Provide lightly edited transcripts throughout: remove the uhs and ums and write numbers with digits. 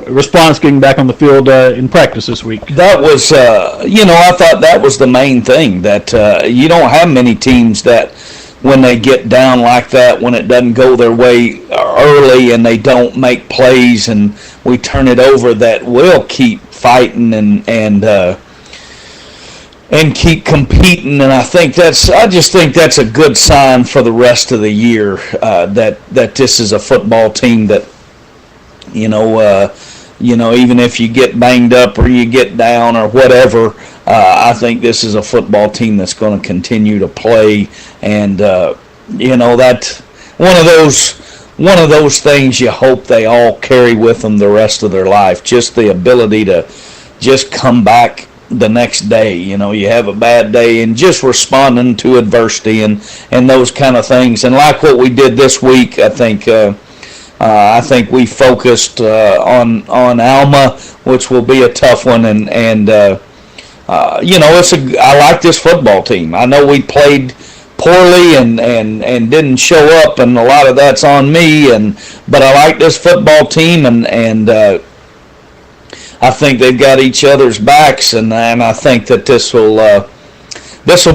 response getting back on the field in practice this week? That was, I thought that was the main thing, that you don't have many teams that when they get down like that, when it doesn't go their way early and they don't make plays and we turn it over, that will keep fighting and keep competing. And I just think that's a good sign for the rest of the year, that this is a football team that, even if you get banged up or you get down or whatever, I think this is a football team that's going to continue to play, and that's one of those things you hope they all carry with them the rest of their life. Just the ability to just come back the next day. You have a bad day, and just responding to adversity and those kind of things. And like what we did this week, I think we focused on Alma, which will be a tough one, and I like this football team. I know we played poorly and didn't show up, and a lot of that's on me. But I like this football team, and I think they've got each other's backs, and I think that this will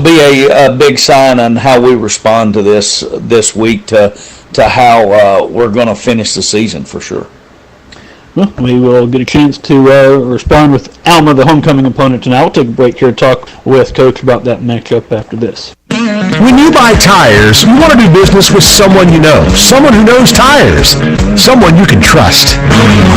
be a big sign on how we respond to this week to how we're going to finish the season for sure. Well, we will get a chance to respond with Alma, the homecoming opponent, tonight. We'll take a break here and talk with Coach about that matchup after this. When you buy tires, you want to do business with someone you know, someone who knows tires, someone you can trust.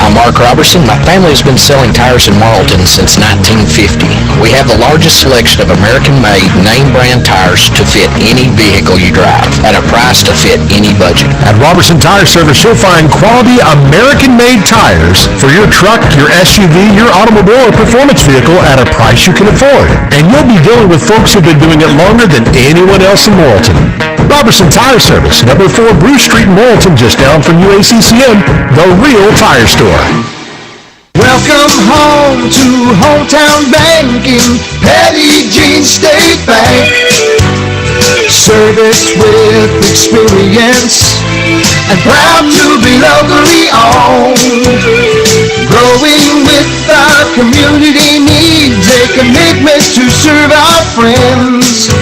I'm Mark Robertson. My family has been selling tires in Morrilton since 1950. We have the largest selection of American-made, name-brand tires to fit any vehicle you drive at a price to fit any budget. At Robertson Tire Service, you'll find quality American-made tires for your truck, your SUV, your automobile, or performance vehicle at a price you can afford. And you'll be dealing with folks who've been doing it longer than anyone else in Morrilton. Robertson Tire Service, number 4 Bruce Street in Morrilton, just down from UACCM, the real tire store. Welcome home to hometown banking, Petty Jean State Bank. Service with experience and proud to be locally owned. Growing with our community needs, a commitment to serve our friends.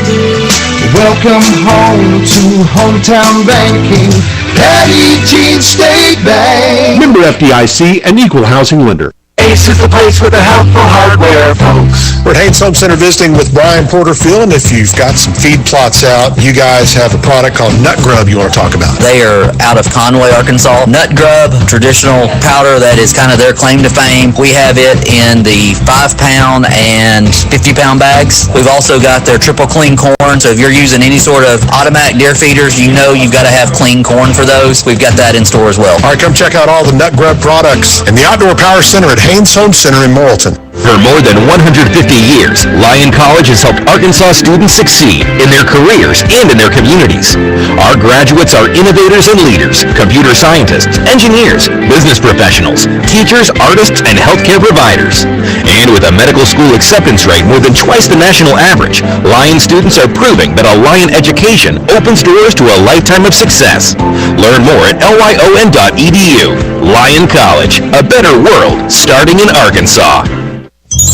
Welcome home to hometown banking, Petty Jean State Bank. Member FDIC, an equal housing lender. Ace is the place with the helpful hardware, folks. We're at Haynes Home Center visiting with Brian Porterfield, and if you've got some feed plots out, you guys have a product called Nut Grub you want to talk about. They are out of Conway, Arkansas. Nut Grub, traditional powder that is kind of their claim to fame. We have it in the 5-pound and 50-pound bags. We've also got their triple clean corn, so if you're using any sort of automatic deer feeders, you've got to have clean corn for those. We've got that in store as well. All right, come check out all the Nut Grub products in the Outdoor Power Center at Haynes Home Center in Morrilton. For more than 150 years, Lyon College has helped Arkansas students succeed in their careers and in their communities. Our graduates are innovators and leaders, computer scientists, engineers, business professionals, teachers, artists, and healthcare providers. And with a medical school acceptance rate more than twice the national average, Lyon students are proving that a Lyon education opens doors to a lifetime of success. Learn more at lyon.edu. Lyon College, a better world starting in Arkansas.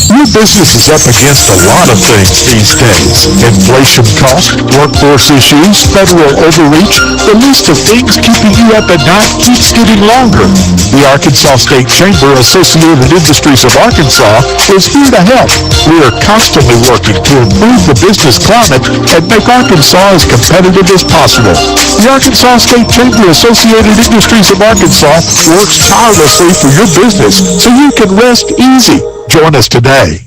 Your business is up against a lot of things these days. Inflation cost, workforce issues, federal overreach. The list of things keeping you up at night keeps getting longer. The Arkansas State Chamber Associated Industries of Arkansas is here to help. We are constantly working to improve the business climate and make Arkansas as competitive as possible. The Arkansas State Chamber Associated Industries of Arkansas works tirelessly for your business so you can rest easy. Join us today.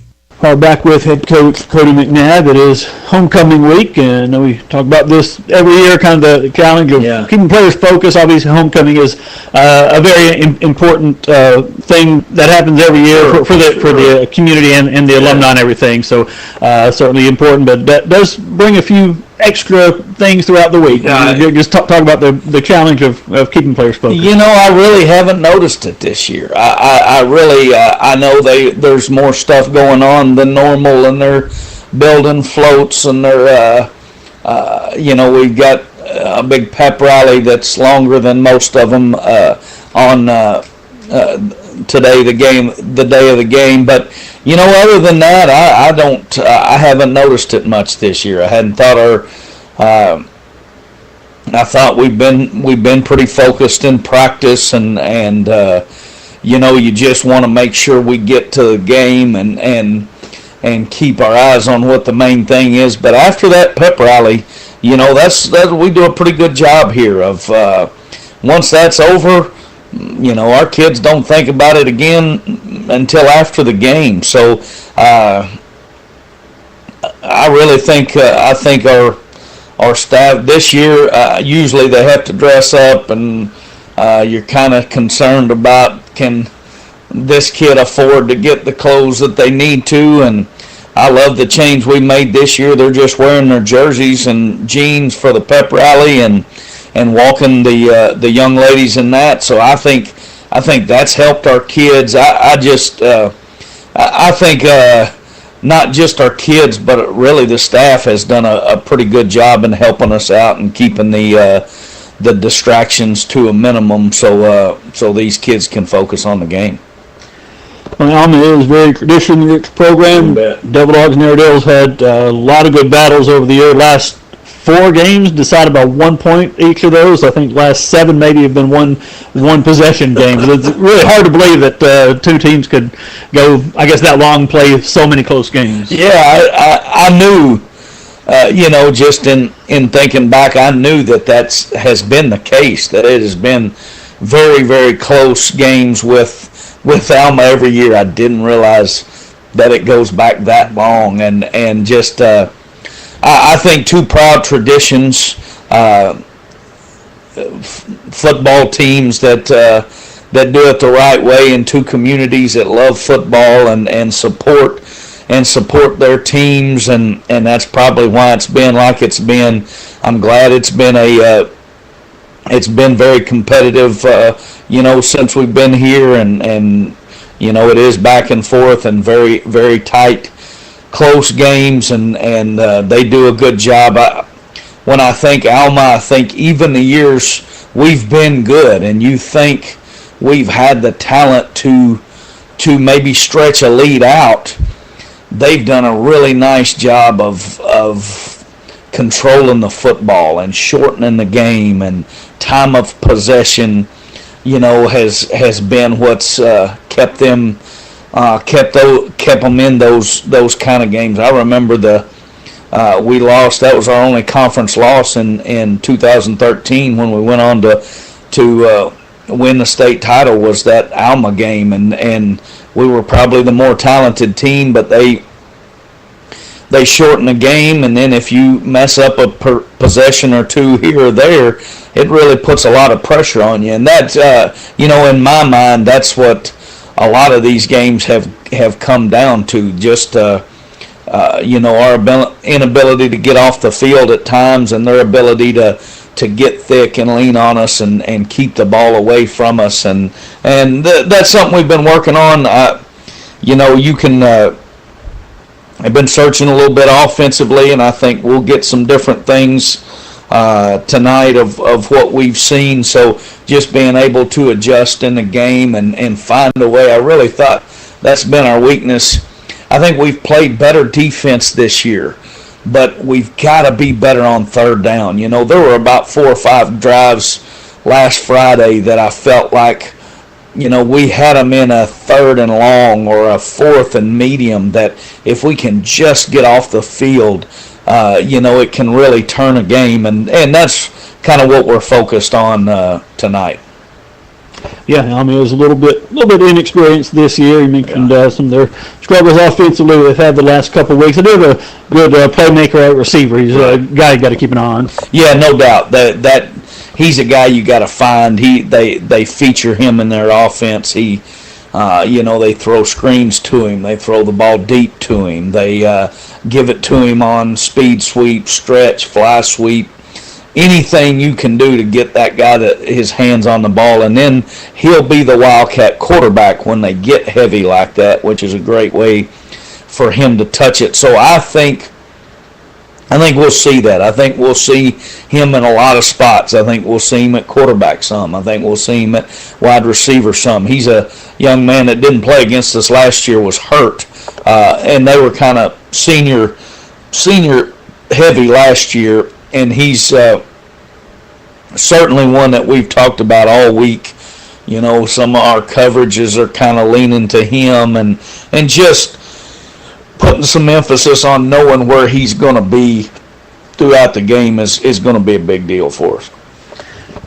We're back with head coach Cody McNav. It is homecoming week, and I know we talk about this every year, kind of the challenge of keeping players focused. Obviously, homecoming is a very important thing that happens every year for the community and the alumni and everything. So certainly important, but that does bring a few extra things throughout the week. Just talk about the challenge of keeping players focused. I really haven't noticed it this year. I know there's more stuff going on than normal, and they're building floats, and they're we've got a big pep rally that's longer than most of them on today, the day of the game. But other than that, I haven't noticed it much this year. I hadn't thought I thought we've been pretty focused in practice, and you just want to make sure we get to the game and keep our eyes on what the main thing is. But after that pep rally, that's we do a pretty good job here of once that's over, our kids don't think about it again until after the game. So I really think our staff this year, usually they have to dress up, and you're kind of concerned about, can this kid afford to get the clothes that they need to? And I love the change we made this year. They're just wearing their jerseys and jeans for the pep rally and walking the young ladies in that. So I think that's helped our kids. I think not just our kids, but really the staff has done a pretty good job in helping us out and keeping the distractions to a minimum, so these kids can focus on the game. Well, Alma is very tradition-rich program. Devil Dogs and Airedales had a lot of good battles over the year. Last 4 games decided by 1 point each of those. I think last 7 maybe have been one possession games. It's really hard to believe that 2 teams could go, I guess, that long and play so many close games. Yeah, I knew, just in thinking back, I knew that has been the case, that it has been very, very close games with Alma every year. I didn't realize that it goes back that long, and just I think 2 proud traditions, football teams that do it the right way, in 2 communities that love football and support their teams, and that's probably why it's been like it's been. I'm glad it's been it's been very competitive, since we've been here, and it is back and forth and very, very tight, close games, and they do a good job. When I think Alma, I think even the years we've been good, and you think we've had the talent to maybe stretch a lead out, they've done a really nice job of controlling the football and shortening the game, and time of possession, has been what's kept them in those kind of games. I remember we lost. That was our only conference loss in 2013 when we went on to win the state title, was that Alma game, and we were probably the more talented team, but they shorten the game, and then if you mess up a possession or 2 here or there, it really puts a lot of pressure on you. And that's, in my mind, that's what a lot of these games have come down to. Just, our inability to get off the field at times, and their ability to get thick and lean on us and keep the ball away from us. And that's something we've been working on. You can... I've been searching a little bit offensively, and I think we'll get some different things tonight of what we've seen. So just being able to adjust in the game and find a way. I really thought that's been our weakness. I think we've played better defense this year, but we've got to be better on third down. There were about 4 or 5 drives last Friday that I felt like, we had them in a 3rd and long or a 4th and medium, that if we can just get off the field, it can really turn a game, and that's kind of what we're focused on tonight. Yeah, Alma is a little bit inexperienced this year. You mentioned some of their struggles offensively they've had the last couple of weeks. They do have a good playmaker at receiver. He's a guy you got to keep an eye on. Yeah, no doubt. That he's a guy you got to find. They feature him in their offense. They throw screens to him. They throw the ball deep to him. They give it to him on speed sweep, stretch, fly sweep. Anything you can do to get that guy his hands on the ball, and then he'll be the Wildcat quarterback when they get heavy like that, which is a great way for him to touch it. So I think I think we'll see that. I think we'll see him in a lot of spots. I think we'll see him at quarterback some. I think we'll see him at wide receiver some. He's a young man that didn't play against us last year, was hurt, and they were kind of senior heavy last year, and he's certainly one that we've talked about all week. You know, some of our coverages are kind of leaning to him and just putting some emphasis on knowing where he's going to be throughout the game is going to be a big deal for us.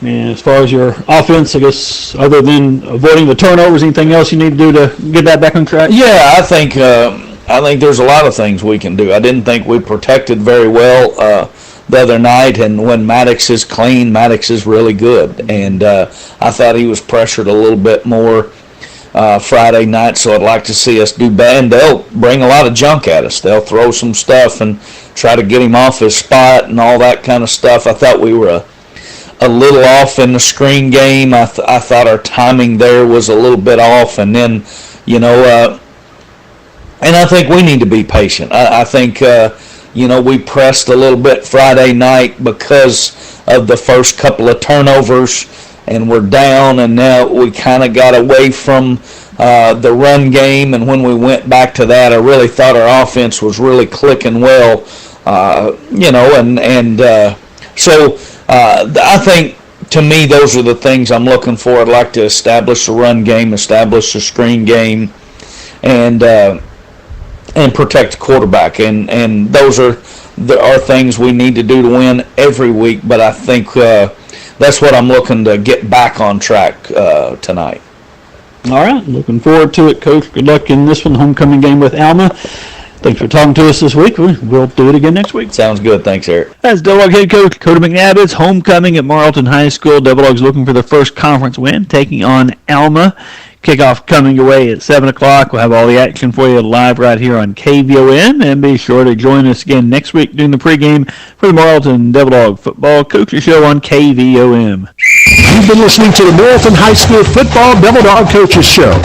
And as far as your offense, I guess, other than avoiding the turnovers, anything else you need to do to get that back on track? Yeah, I think there's a lot of things we can do. I didn't think we protected very well the other night, and when Maddox is clean, Maddox is really good. And I thought he was pressured a little bit more Friday night, so I'd like to see us do better. And they'll bring a lot of junk at us. They'll throw some stuff and try to get him off his spot and all that kind of stuff. I thought we were a little off in the screen game. I thought our timing there was a little bit off, and then, and I think we need to be patient. I think, we pressed a little bit Friday night because of the first couple of turnovers, and we're down, and now we kind of got away from the run game, and when we went back to that, I really thought our offense was really clicking well, so I think, to me, those are the things I'm looking for. I'd like to establish a run game, establish a screen game, and protect the quarterback, and those are things we need to do to win every week, but I think that's what I'm looking to get back on track tonight. All right, looking forward to it, Coach. Good luck in this one, homecoming game with Alma. Thanks for talking to us this week. We'll do it again next week. Sounds good. Thanks, Eric. That's Devil Dog head coach Cody McNav. It's homecoming at Morrilton High School. Devil Dogs looking for their first conference win, taking on Alma. Kickoff coming your way at 7 o'clock. We'll have all the action for you live right here on KVOM. And be sure to join us again next week during the pregame for the Morrilton Devil Dog Football Coaches Show on KVOM. You've been listening to the Morrilton High School Football Devil Dog Coaches Show.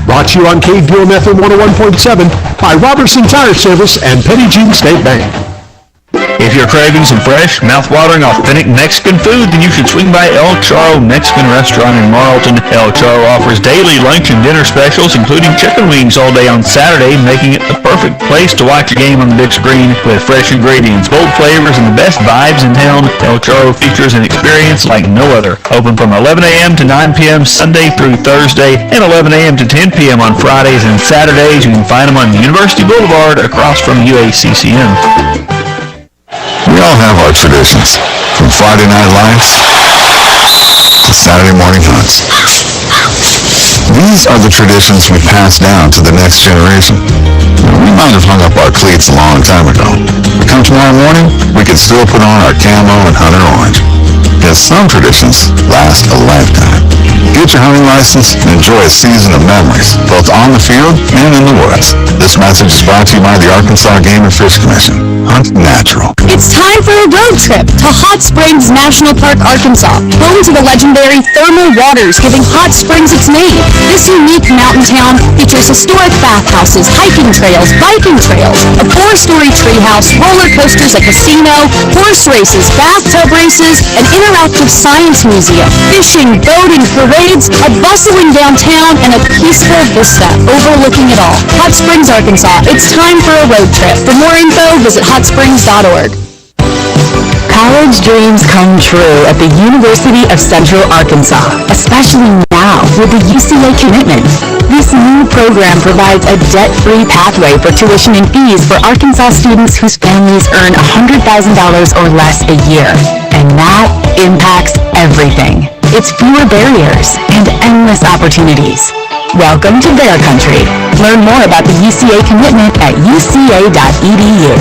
Brought to you on KVOM FM 101.7 by Robertson Tire Service and Petit Jean State Bank. If you're craving some fresh, mouth-watering, authentic Mexican food, then you should swing by El Charro Mexican Restaurant in Morrilton. El Charro offers daily lunch and dinner specials, including chicken wings all day on Saturday, making it the perfect place to watch a game on the big screen with fresh ingredients, bold flavors, and the best vibes in town. El Charro features an experience like no other. Open from 11 a.m. to 9 p.m. Sunday through Thursday, and 11 a.m. to 10 p.m. on Fridays and Saturdays. You can find them on University Boulevard across from UACCM. We all have our traditions, from Friday night lights to Saturday morning hunts. These are the traditions we pass down to the next generation. We might have hung up our cleats a long time ago, but come tomorrow morning, we can still put on our camo and hunter orange. Yet some traditions last a lifetime. Get your hunting license and enjoy a season of memories, both on the field and in the woods. This message is brought to you by the Arkansas Game and Fish Commission. Hunt natural. It's time for a road trip to Hot Springs National Park, Arkansas, home to the legendary thermal waters giving Hot Springs its name. This unique mountain town features historic bathhouses, hiking trails, biking trails, a 4-story treehouse, roller coasters, a casino, horse races, bathtub races, an interactive science museum, fishing, boating, parades, a bustling downtown, and a peaceful vista overlooking it all. Hot Springs, Arkansas. It's time for a road trip. For more info, visit hotsprings.org. College dreams come true at the University of Central Arkansas, especially now with the UCA commitment. This new program provides a debt-free pathway for tuition and fees for Arkansas students whose families earn $100,000 or less a year. And that impacts everything. It's fewer barriers and endless opportunities. Welcome to Bear Country. Learn more about the UCA commitment at uca.edu.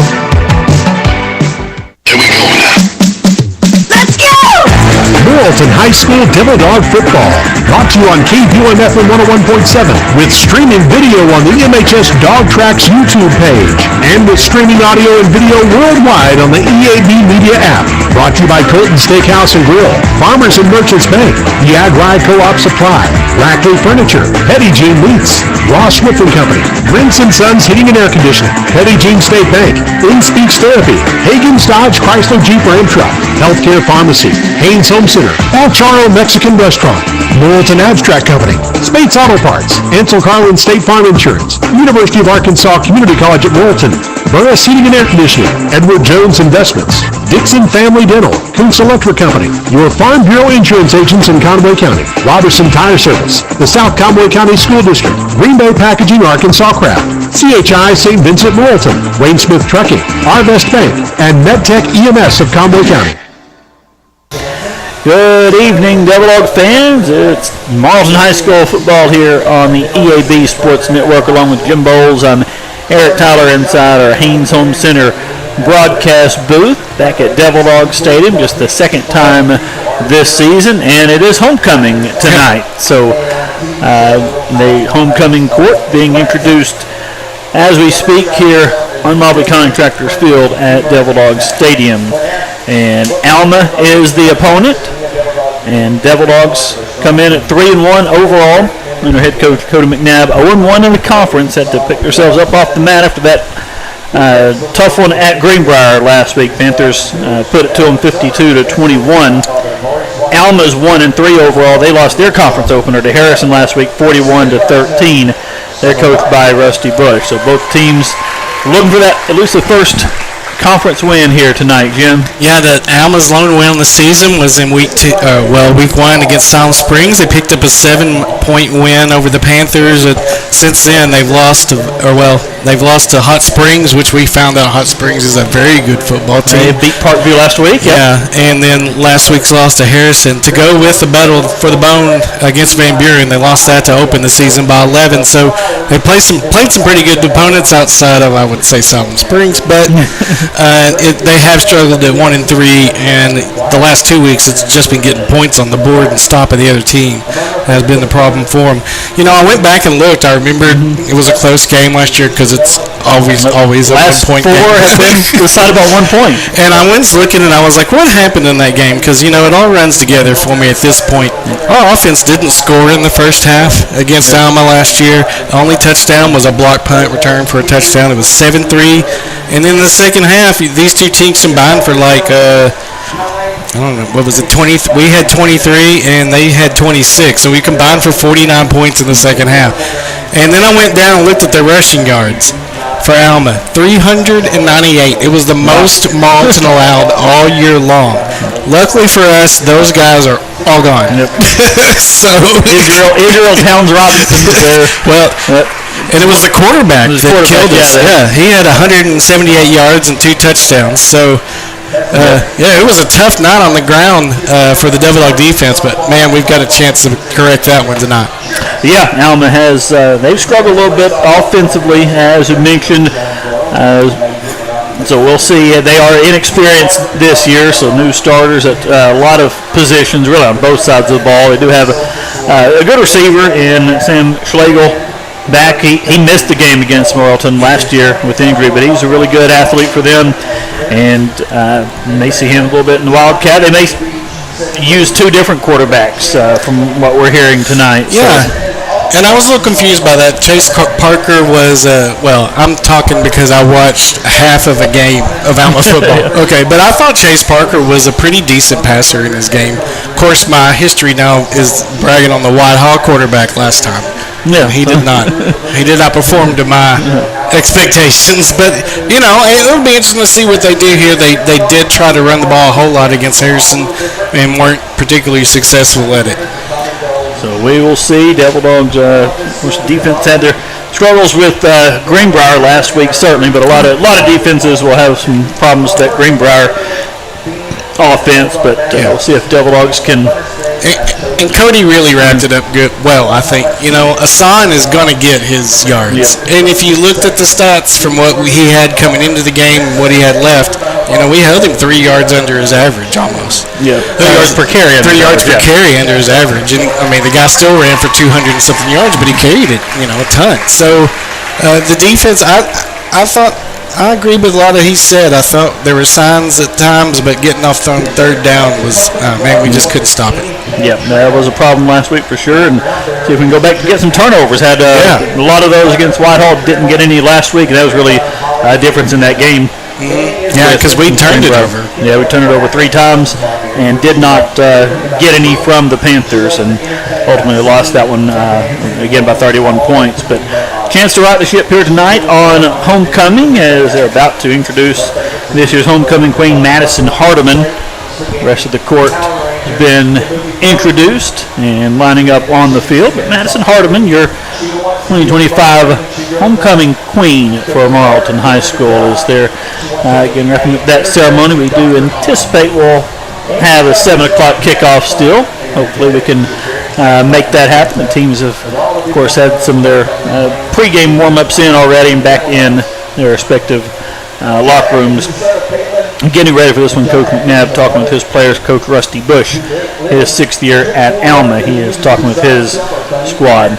Morrilton High School Devil Dog Football. Brought to you on KPOM-FM 101.7 with streaming video on the MHS Dog Tracks YouTube page and with streaming audio and video worldwide on the EAB Media app. Brought to you by Colton Steakhouse and Grill, Farmers and Merchants Bank, the Ag-Ride Co-op Supply, Rackley Furniture, Petty Jean Meats, Ross Whitman Company, Rince & Sons Heating and Air Conditioning, Petty Jean State Bank, In-Speech Therapy, Hagen's Dodge Chrysler Jeep Ram Truck, Healthcare Pharmacy, Haynes Home Center, El Charro Mexican Restaurant, Morrilton Abstract Company, Spates Auto Parts, Ansel Carlin State Farm Insurance, University of Arkansas Community College at Morrilton, Burris Heating and Air Conditioning, Edward Jones Investments, Dixon Family Dental, Coombs Electric Company, your Farm Bureau Insurance agents in Conway County, Robertson Tire Service, the South Conway County School District, Green Bay Packaging Arkansas Craft, CHI St. Vincent Morrilton, Wayne Smith Trucking, Arvest Bank, and MedTech EMS of Conway County. Good evening, Devil Dog fans. It's Morrilton High School football here on the EAB Sports Network along with Jim Bowles. I'm Eric Tyler inside our Haynes Home Center broadcast booth back at Devil Dog Stadium, just the second time this season, and it is homecoming tonight. So the homecoming court being introduced as we speak here on Mobley Contractors Field at Devil Dog Stadium. And Alma is the opponent, and Devil Dogs come in at 3-1 overall under head coach Cody McNav. 0-1 in the conference, had to pick themselves up off the mat after that tough one at Greenbrier last week. Panthers put it to them 52-21. Alma's 1-3 overall. They lost their conference opener to Harrison last week, 41-13. They're coached by Rusty Bush. So both teams looking for that, at least the first conference win here tonight, Jim. Yeah, the Alma's lone win of the season was in week 1 against Silent Springs. They picked up a 7-point win over the Panthers. Since then, they've lost to Hot Springs, which we found out Hot Springs is a very good football team. They beat Parkview last week. Yeah, and then last week's loss to Harrison. To go with the battle for the bone against Van Buren, they lost that to open the season by 11. So they played some pretty good opponents outside of, I would say, Silent Springs, but they have struggled at 1-3, and the last 2 weeks it's just been getting points on the board and stopping the other team has been the problem for them. You know, I went back and looked. I remembered it was a close game last year because it's always a 1-point game. Last 4 have been decided by 1 point. And I was looking and I was like, what happened in that game? Because, you know, it all runs together for me at this point. Our offense didn't score in the first half against Alma last year. The only touchdown was a block punt return for a touchdown. It was 7-3. And then in the second half, these two teams combined for like, I don't know, what was it, 20? We had 23 and they had 26. So we combined for 49 points in the second half. And then I went down and looked at their rushing yards for Alma, 398. It was the most Morrilton allowed all year long. Luckily for us, those guys are all gone. Yep. So Israel Towns Robinson was there. Well, and it was the quarterback that killed us. Yeah, he had 178 yards and 2 touchdowns. So, it was a tough night on the ground for the Devil Dog defense, but, man, we've got a chance to correct that one tonight. Yeah, Alma has, they've struggled a little bit offensively, as you mentioned. So we'll see. They are inexperienced this year, so new starters at a lot of positions, really on both sides of the ball. They do have a good receiver in Sam Schlegel back. He missed the game against Morrilton last year with injury, but he's a really good athlete for them. And you may see him a little bit in the Wildcat. They may use 2 different quarterbacks from what we're hearing tonight. Yeah. So. And I was a little confused by that. Chase Parker was, I'm talking because I watched half of a game of Alma football. Okay, but I thought Chase Parker was a pretty decent passer in his game. Of course, my history now is bragging on the Whitehall quarterback last time. Yeah, he did not. He did not perform to my expectations. But, you know, it'll be interesting to see what they do here. They did try to run the ball a whole lot against Harrison and weren't particularly successful at it. So we will see. Devil Dogs, defense had their struggles with Greenbrier last week, certainly, but a lot of defenses will have some problems that Greenbrier offense, but we'll see if Devil Dogs can. And Cody really wrapped it up good. Well, I think, Asan is going to get his yards. Yeah. And if you looked at the stats from what he had coming into the game and what he had left, we held him 3 yards under his average almost. Yeah. 3 yards per carry. 3 yards per carry under his average. And, the guy still ran for 200 and something yards, but he carried it, a ton. So the defense, I thought, I agree with a lot of he said. I thought there were signs at times, but getting off on third down was, we just couldn't stop it. Yeah, that was a problem last week for sure. And see if we can go back and get some turnovers. Had a lot of those against Whitehall. Didn't get any last week, and that was really a difference in that game. Mm-hmm. Yeah, because we turned it over. Yeah, we turned it over 3 times and did not get any from the Panthers, and ultimately lost that one again by 31 points. But chance to right the ship here tonight on homecoming as they're about to introduce this year's homecoming queen, Madison Hardiman. The rest of the court has been introduced and lining up on the field. But Madison Hardiman, your 2025 homecoming queen for Morrilton High School, is there. Again, wrapping up that ceremony. We do anticipate we'll have a 7 o'clock kickoff still. Hopefully we can make that happen. The teams have, of course, had some of their pregame warm-ups in already and back in their respective locker rooms. Getting ready for this one, Coach McNav talking with his players. Coach Rusty Bush, his 6th year at Alma, he is talking with his squad.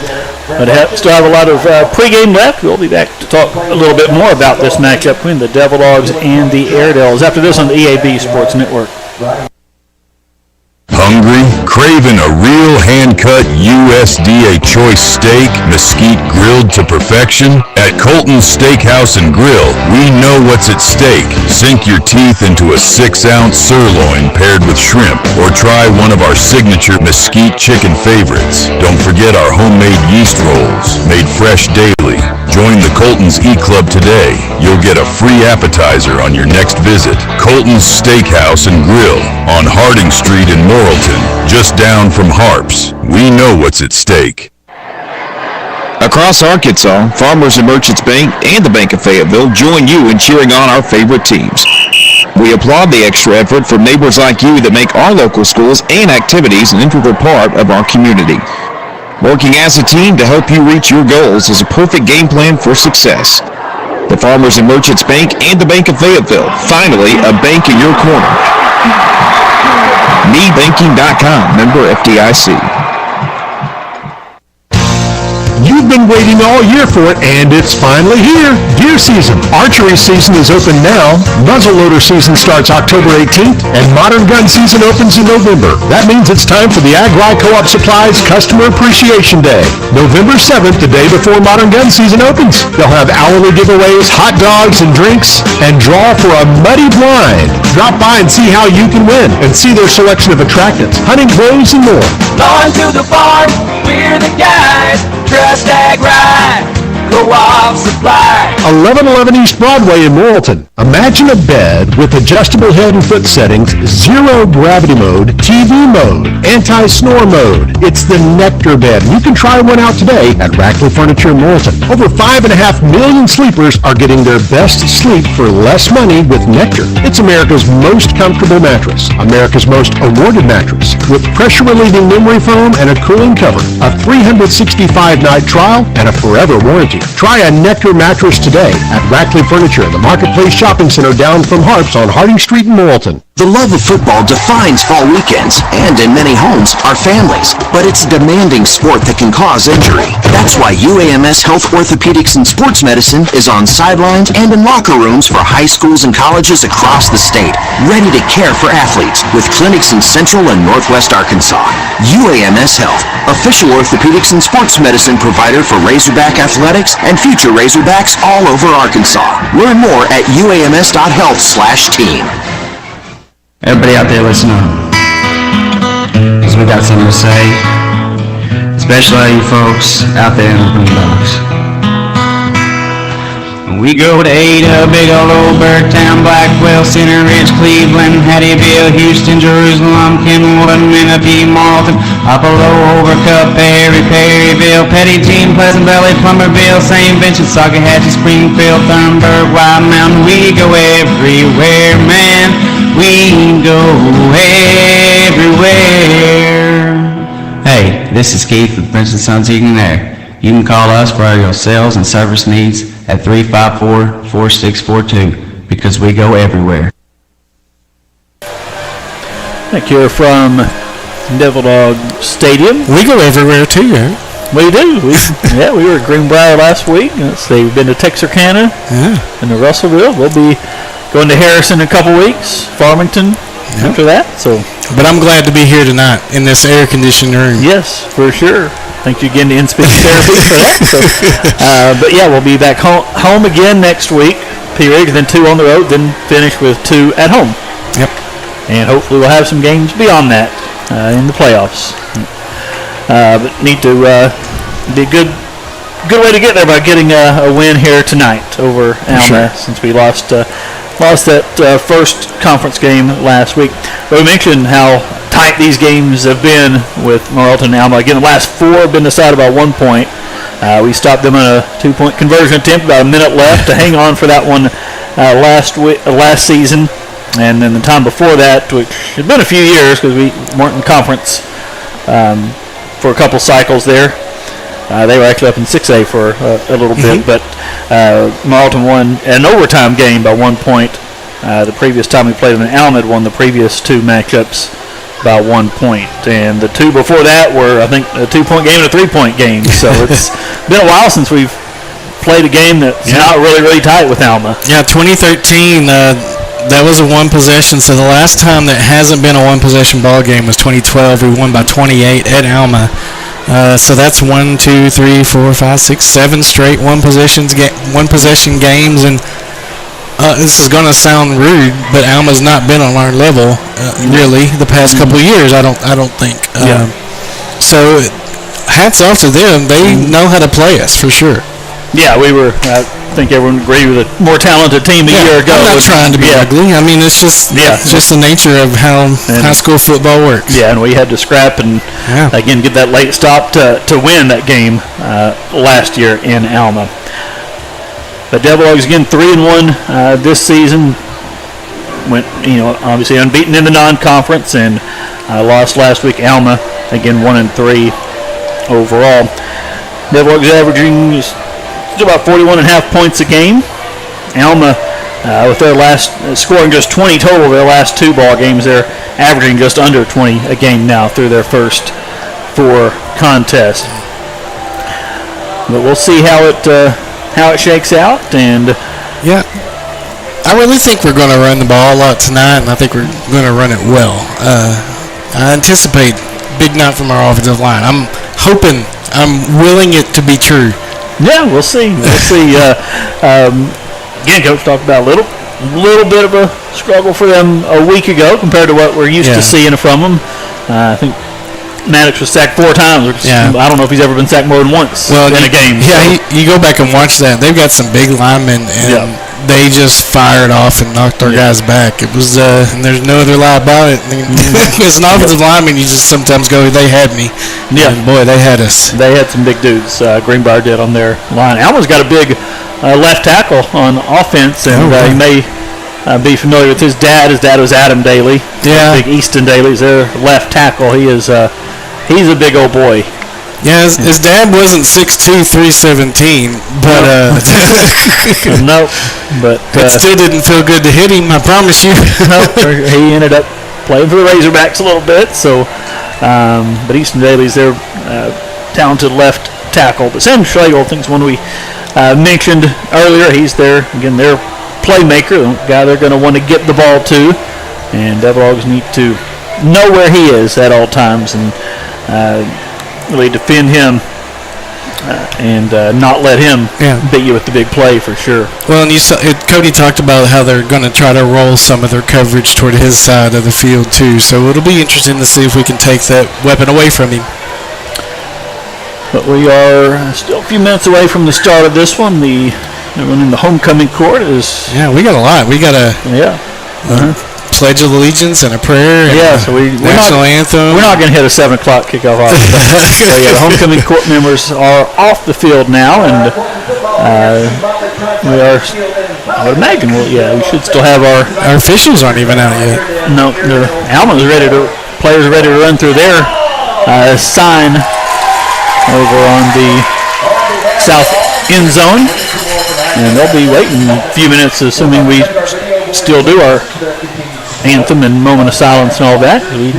But still have a lot of pregame left. We'll be back to talk a little bit more about this matchup between the Devil Dogs and the Airedales after this on the EAB Sports Network. Hungry? Craving a real hand-cut USDA choice steak, mesquite grilled to perfection? At Colton's Steakhouse and Grill, we know what's at stake. Sink your teeth into a 6-ounce sirloin paired with shrimp, or try one of our signature mesquite chicken favorites. Don't forget our homemade yeast rolls, made fresh daily. Join the Colton's E-Club today. You'll get a free appetizer on your next visit. Colton's Steakhouse and Grill on Harding Street in Morrilton, just down from Harps. We know what's at stake. Across Arkansas, Farmers and Merchants Bank and the Bank of Fayetteville join you in cheering on our favorite teams. We applaud the extra effort from neighbors like you that make our local schools and activities an integral part of our community. Working as a team to help you reach your goals is a perfect game plan for success. The Farmers and Merchants Bank and the Bank of Fayetteville, finally a bank in your corner. MeBanking.com, member FDIC. You've been waiting all year for it, and it's finally here. Deer season. Archery season is open now. Muzzleloader season starts October 18th, and modern gun season opens in November. That means it's time for the Ag-Rye Co-op Supplies Customer Appreciation Day. November 7th, the day before modern gun season opens. They'll have hourly giveaways, hot dogs, and drinks, and draw for a muddy blind. Drop by and see how you can win, and see their selection of attractants, hunting clothes, and more. Going to the farm, we're the guys. Trust Ag-Rye, Co-op Supply. 1111 East Broadway in Morrilton. Imagine a bed with adjustable head and foot settings, zero gravity mode, TV mode, anti-snore mode. It's the Nectar bed. You can try one out today at Rackley Furniture in Morrilton. Over 5.5 million sleepers are getting their best sleep for less money with Nectar. It's America's most comfortable mattress, America's most awarded mattress, with pressure-relieving memory foam and a cooling cover, a 365-night trial, and a forever warranty. Try a Nectar mattress today at Rackley Furniture, the Marketplace Shopping Center down from Harps on Harding Street in Morrilton. The love of football defines fall weekends, and in many homes, our families. But it's a demanding sport that can cause injury. That's why UAMS Health Orthopedics and Sports Medicine is on sidelines and in locker rooms for high schools and colleges across the state, ready to care for athletes with clinics in Central and Northwest Arkansas. UAMS Health, official orthopedics and sports medicine provider for Razorback Athletics and future Razorbacks all over Arkansas. Learn more at uams.health/team. Everybody out there listen up, because we got something to say, especially all you folks out there in the boondocks. We go to Ada, big old Bergtown, Blackwell, Center Ridge, Cleveland, Hattieville, Houston, Jerusalem, Kenwood, Menifee, Morrilton, Apollo, Overcup, Perryville, Petty Jean, Pleasant Valley, Plummerville, St. Vincent, Saugahatchee, Springfield, Thornburg, Wild Mountain. We go everywhere, man. we go everywhere. Hey, this is Keith with Prince & Sons Heating and Air. You can call us for all your sales and service needs at 354-4642 because we go everywhere. Thank you from Devil Dog Stadium. We go everywhere too, right? We do. We were at Greenbrier last week. Let's see, we've been to Texarkana and to Russellville. We'll be going to Harrison in a couple weeks, Farmington after that. But I'm glad to be here tonight in this air-conditioned room. Yes, for sure. Thank you again to In-Speech Therapy for that. But yeah, we'll be back home again next week, period, then 2 on the road, then finish with 2 at home. Yep. And hopefully we'll have some games beyond that in the playoffs. But need to be a good way to get there by getting a win here tonight over Alma, since we lost that first conference game last week. But we mentioned how tight these games have been with Morrilton and Alma. Again, the last 4 have been decided by 1 point. We stopped them on a 2-point conversion attempt, about a minute left to hang on for that one last season. And then the time before that, which had been a few years because we weren't in conference for a couple cycles there. They were actually up in 6A for a little bit, but Morrilton won an overtime game by 1 point. The previous time we played them in Alma had won the previous 2 matchups by 1 point. And the 2 before that were, I think, a 2-point game and a 3-point game. So it's been a while since we've played a game that's not really, really tight with Alma. Yeah, 2013, that was a 1 possession. So the last time that hasn't been a 1 possession ball game was 2012. We won by 28 at Alma. So that's 1, 2, 3, 4, 5, 6, 7 straight 1 possession games. And this is going to sound rude, but Alma's not been on our level really the past couple of years. I don't think. So hats off to them. They know how to play us for sure. Yeah, we were. I think everyone would agree with a more talented team a year ago. I'm not trying to be ugly. I mean, it's just the nature of how high school football works. Yeah, and we had to scrap and again get that late stop to win that game last year in Alma. But Devil Dogs again 3-1 this season. Went obviously unbeaten in the non-conference and lost last week. Alma again 1-3 overall. Devil Dogs averaging about 41.5 points a game. Alma, with their last scoring just 20 total, their last 2 ball games, they're averaging just under 20 a game now through their first 4 contests. But we'll see how it shakes out. And I really think we're going to run the ball a lot tonight, and I think we're going to run it well. I anticipate big night from our offensive line. I'm willing it to be true. Yeah, we'll see. Again, Coach talked about a little bit of a struggle for them a week ago compared to what we're used to seeing from them. I think Maddox was sacked 4 times. I don't know if he's ever been sacked more than once in a game. Yeah, you go back and watch that. They've got some big linemen, and they just fired off and knocked our guys back. It was, and there's no other lie about it. As an offensive lineman, you just sometimes go, they had me. Yeah. And boy, they had us. They had some big dudes. Greenbrier did on their line. Alma's got a big left tackle on offense, and you may be familiar with his dad. His dad was Adam Daly. Yeah. Big Easton Daly's their left tackle. He's a big old boy. Yeah, his dad wasn't 6'2", 317, but no, but it still didn't feel good to hit him. I promise you. No, he ended up playing for the Razorbacks a little bit. So, but Easton Daly's their talented left tackle. But Sam Schlegel, I think, is one we mentioned earlier. He's their playmaker, the guy they're going to want to get the ball to, and Devil Dogs need to know where he is at all times and really defend him and not let him beat you with the big play for sure. Well, and Cody talked about how they're going to try to roll some of their coverage toward his side of the field too. So it'll be interesting to see if we can take that weapon away from him. But we are still a few minutes away from the start of this one. Everyone in the homecoming court is. Yeah, we got a lot. We got a. Pledge of Allegiance and a prayer. And so we're national anthem. We're not going to hit a 7 o'clock kickoff. So the homecoming court members are off the field now, and We are, I would imagine, we should still have our officials aren't even out yet. No, Alma's players are ready to run through their sign over on the south end zone. And they'll be waiting a few minutes, assuming we still do our anthem and moment of silence and all that. We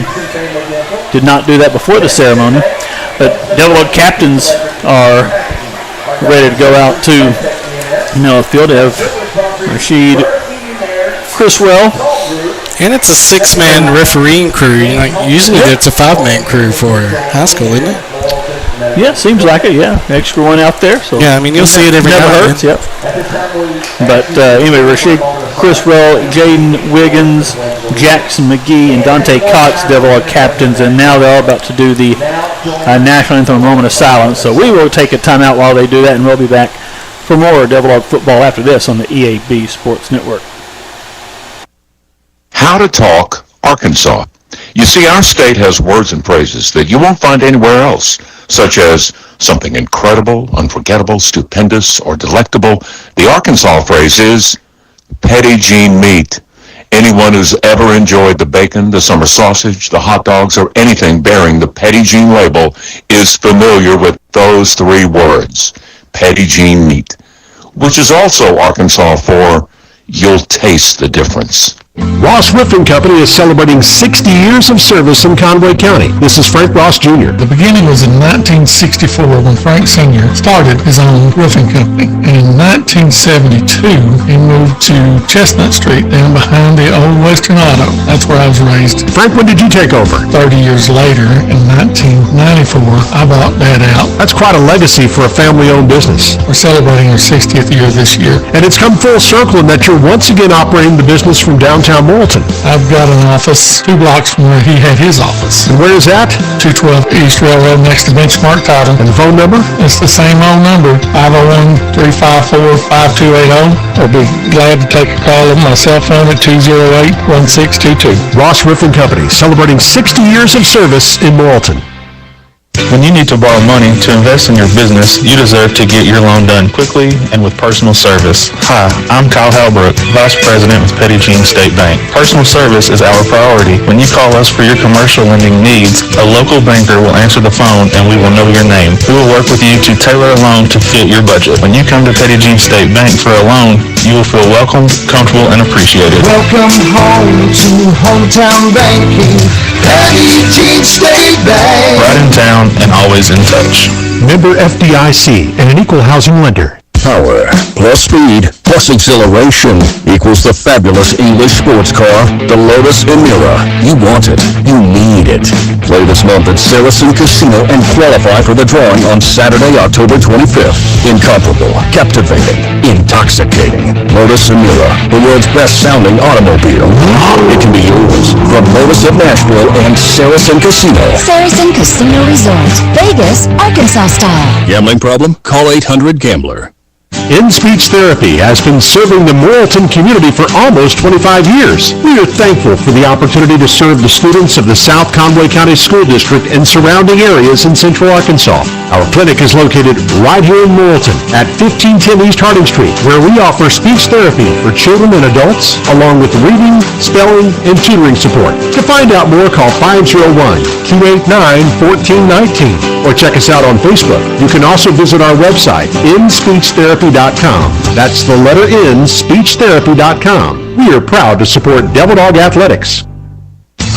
did not do that before the ceremony. But Devil Dog captains are ready to go out to the field. They have Rashid Criswell. And it's a 6-man refereeing crew. Usually it's a 5-man crew for high school, isn't it? Yeah, seems like it, yeah. Extra one out there. So yeah, you'll see it every never now hurts, yep. But anyway, Rashid Criswell, Jaden Wiggins, Jackson McGee, and Dante Cox, Devil Dog captains, and now they're all about to do the national anthem, moment of silence. So we will take a timeout while they do that, and we'll be back for more Devil Dog football after this on the EAB Sports Network. How to talk Arkansas. You see, our state has words and phrases that you won't find anywhere else, such as something incredible, unforgettable, stupendous, or delectable. The Arkansas phrase is Petit Jean meat. Anyone who's ever enjoyed the bacon, the summer sausage, the hot dogs, or anything bearing the Petit Jean label is familiar with those three words, Petit Jean meat, which is also Arkansas for you'll taste the difference. Ross Roofing Company is celebrating 60 years of service in Conway County. This is Frank Ross Jr. The beginning was in 1964 when Frank Sr. started his own roofing company. And in 1972, he moved to Chestnut Street down behind the old Western Auto. That's where I was raised. Frank, when did you take over? 30 years later, in 1994, I bought that out. That's quite a legacy for a family-owned business. We're celebrating our 60th year this year. And it's come full circle in that you're once again operating the business from downtown Morrilton. I've got an office 2 blocks from where he had his office. And where is that? 212 East Railroad next to Benchmark Title. And the phone number? It's the same old number, 501-354-5280. I'll be glad to take a call on my cell phone at 208-1622. Ross Roofing Company, celebrating 60 years of service in Morrilton. When you need to borrow money to invest in your business, you deserve to get your loan done quickly and with personal service. Hi, I'm Kyle Halbrook, Vice President with Petit Jean State Bank. Personal service is our priority. When you call us for your commercial lending needs, a local banker will answer the phone and we will know your name. We will work with you to tailor a loan to fit your budget. When you come to Petit Jean State Bank for a loan, you will feel welcome, comfortable, and appreciated. Welcome home to hometown banking, Petit Jean State Bank. Right in town and always in touch. Member FDIC and an equal housing lender. Power plus speed plus exhilaration equals the fabulous English sports car, the Lotus Emira. You want it. You need it. Play this month at Saracen Casino and qualify for the drawing on Saturday, October 25th. Incomparable, captivating, intoxicating. Lotus Emira, the world's best-sounding automobile. It can be yours from Lotus of Nashville and Saracen Casino. Saracen Casino Resort, Vegas, Arkansas style. Gambling problem? Call 800-GAMBLER. In-Speech Therapy has been serving the Morrilton community for almost 25 years. We are thankful for the opportunity to serve the students of the South Conway County School District and surrounding areas in Central Arkansas. Our clinic is located right here in Morrilton at 1510 East Harding Street, where we offer speech therapy for children and adults, along with reading, spelling, and tutoring support. To find out more, call 501-289-1419 or check us out on Facebook. You can also visit our website, InSpeechTherapy.com. That's the letter N, SpeechTherapy.com. We are proud to support Devil Dog Athletics.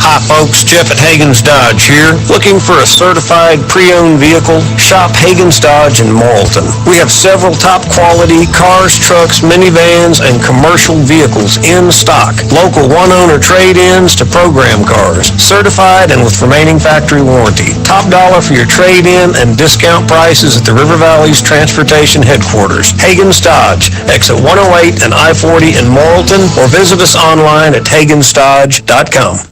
Hi folks, Jeff at Hagen's Dodge here. Looking for a certified pre-owned vehicle? Shop Hagen's Dodge in Morrilton. We have several top quality cars, trucks, minivans, and commercial vehicles in stock. Local one-owner trade-ins to program cars. Certified and with remaining factory warranty. Top dollar for your trade-in and discount prices at the River Valley's Transportation Headquarters. Hagen's Dodge, exit 108 and I-40 in Morrilton, or visit us online at hagensdodge.com.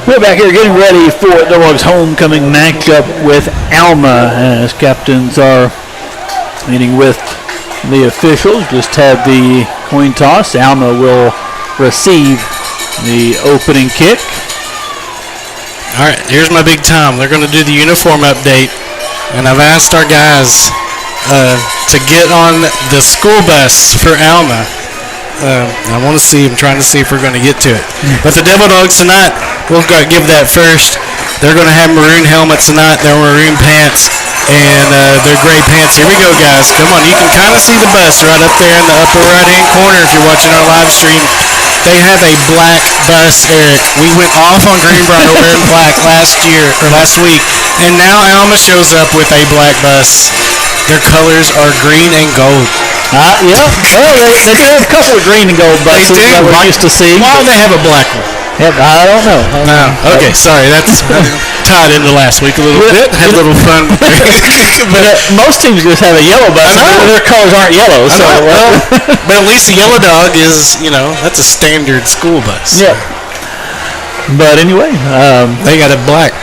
We're back here getting ready for the Dogs' homecoming matchup with Alma, as captains are meeting with the officials. Just had the coin toss. Alma will receive the opening kick. All right, here's my big time. They're going to do the uniform update. and I've asked our guys to get on the school bus for Alma. I want to see. I'm trying to see if we're going to get to it. But the Devil Dogs tonight, we'll give that first. They're going to have maroon helmets tonight. They're maroon pants, and they're gray pants. Here we go, guys. Come on. You can kind of see the bus right up there in the upper right-hand corner if you're watching our live stream. They have a black bus, Eric. We went off on Greenbrier wearing black last week, and now Alma shows up with a black bus. Their colors are green and gold. Yeah. Well, they do have a couple of green and gold buses that we're used to seeing. Why do they have a black one? Yep, I don't know. No. Okay, sorry. That's tied into last week a little bit. Had a little fun. But most teams just have a yellow bus. Their colors aren't yellow. So, but at least the Yellow Dog is, that's a standard school bus. Yeah. But anyway, they got it black.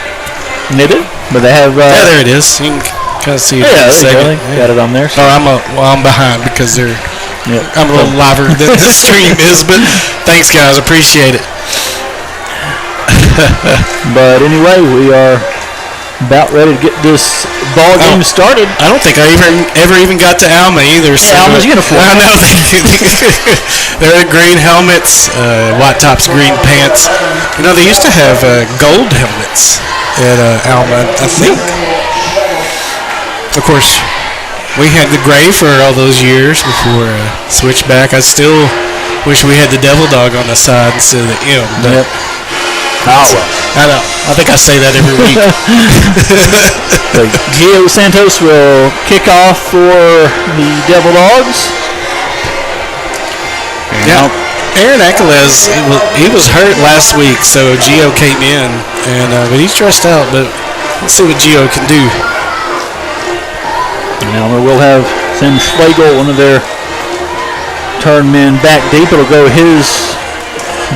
They do, but they have. Yeah, there it is. You can kind of see it in a second. Got it on there. So. I'm behind because they're. Yep. I'm a little liver than the stream is, but thanks, guys. Appreciate it. But anyway, we are about ready to get this ball game started. I don't think I ever even got to Alma either. So Alma's uniform. I know. They're green helmets, white tops, green pants. They used to have gold helmets at Alma, I think. Of course, we had the gray for all those years before switched back. I still wish we had the Devil Dog on the side instead of the M. But I know. I think I say that every week. Gio Santos will kick off for the Devil Dogs. Yeah. Aaron Ekelez, he was hurt last week, so Gio came in, and but he's dressed out. But let's see what Gio can do. Now we'll have Sam Schlegel, one of their turn men, back deep. It'll go his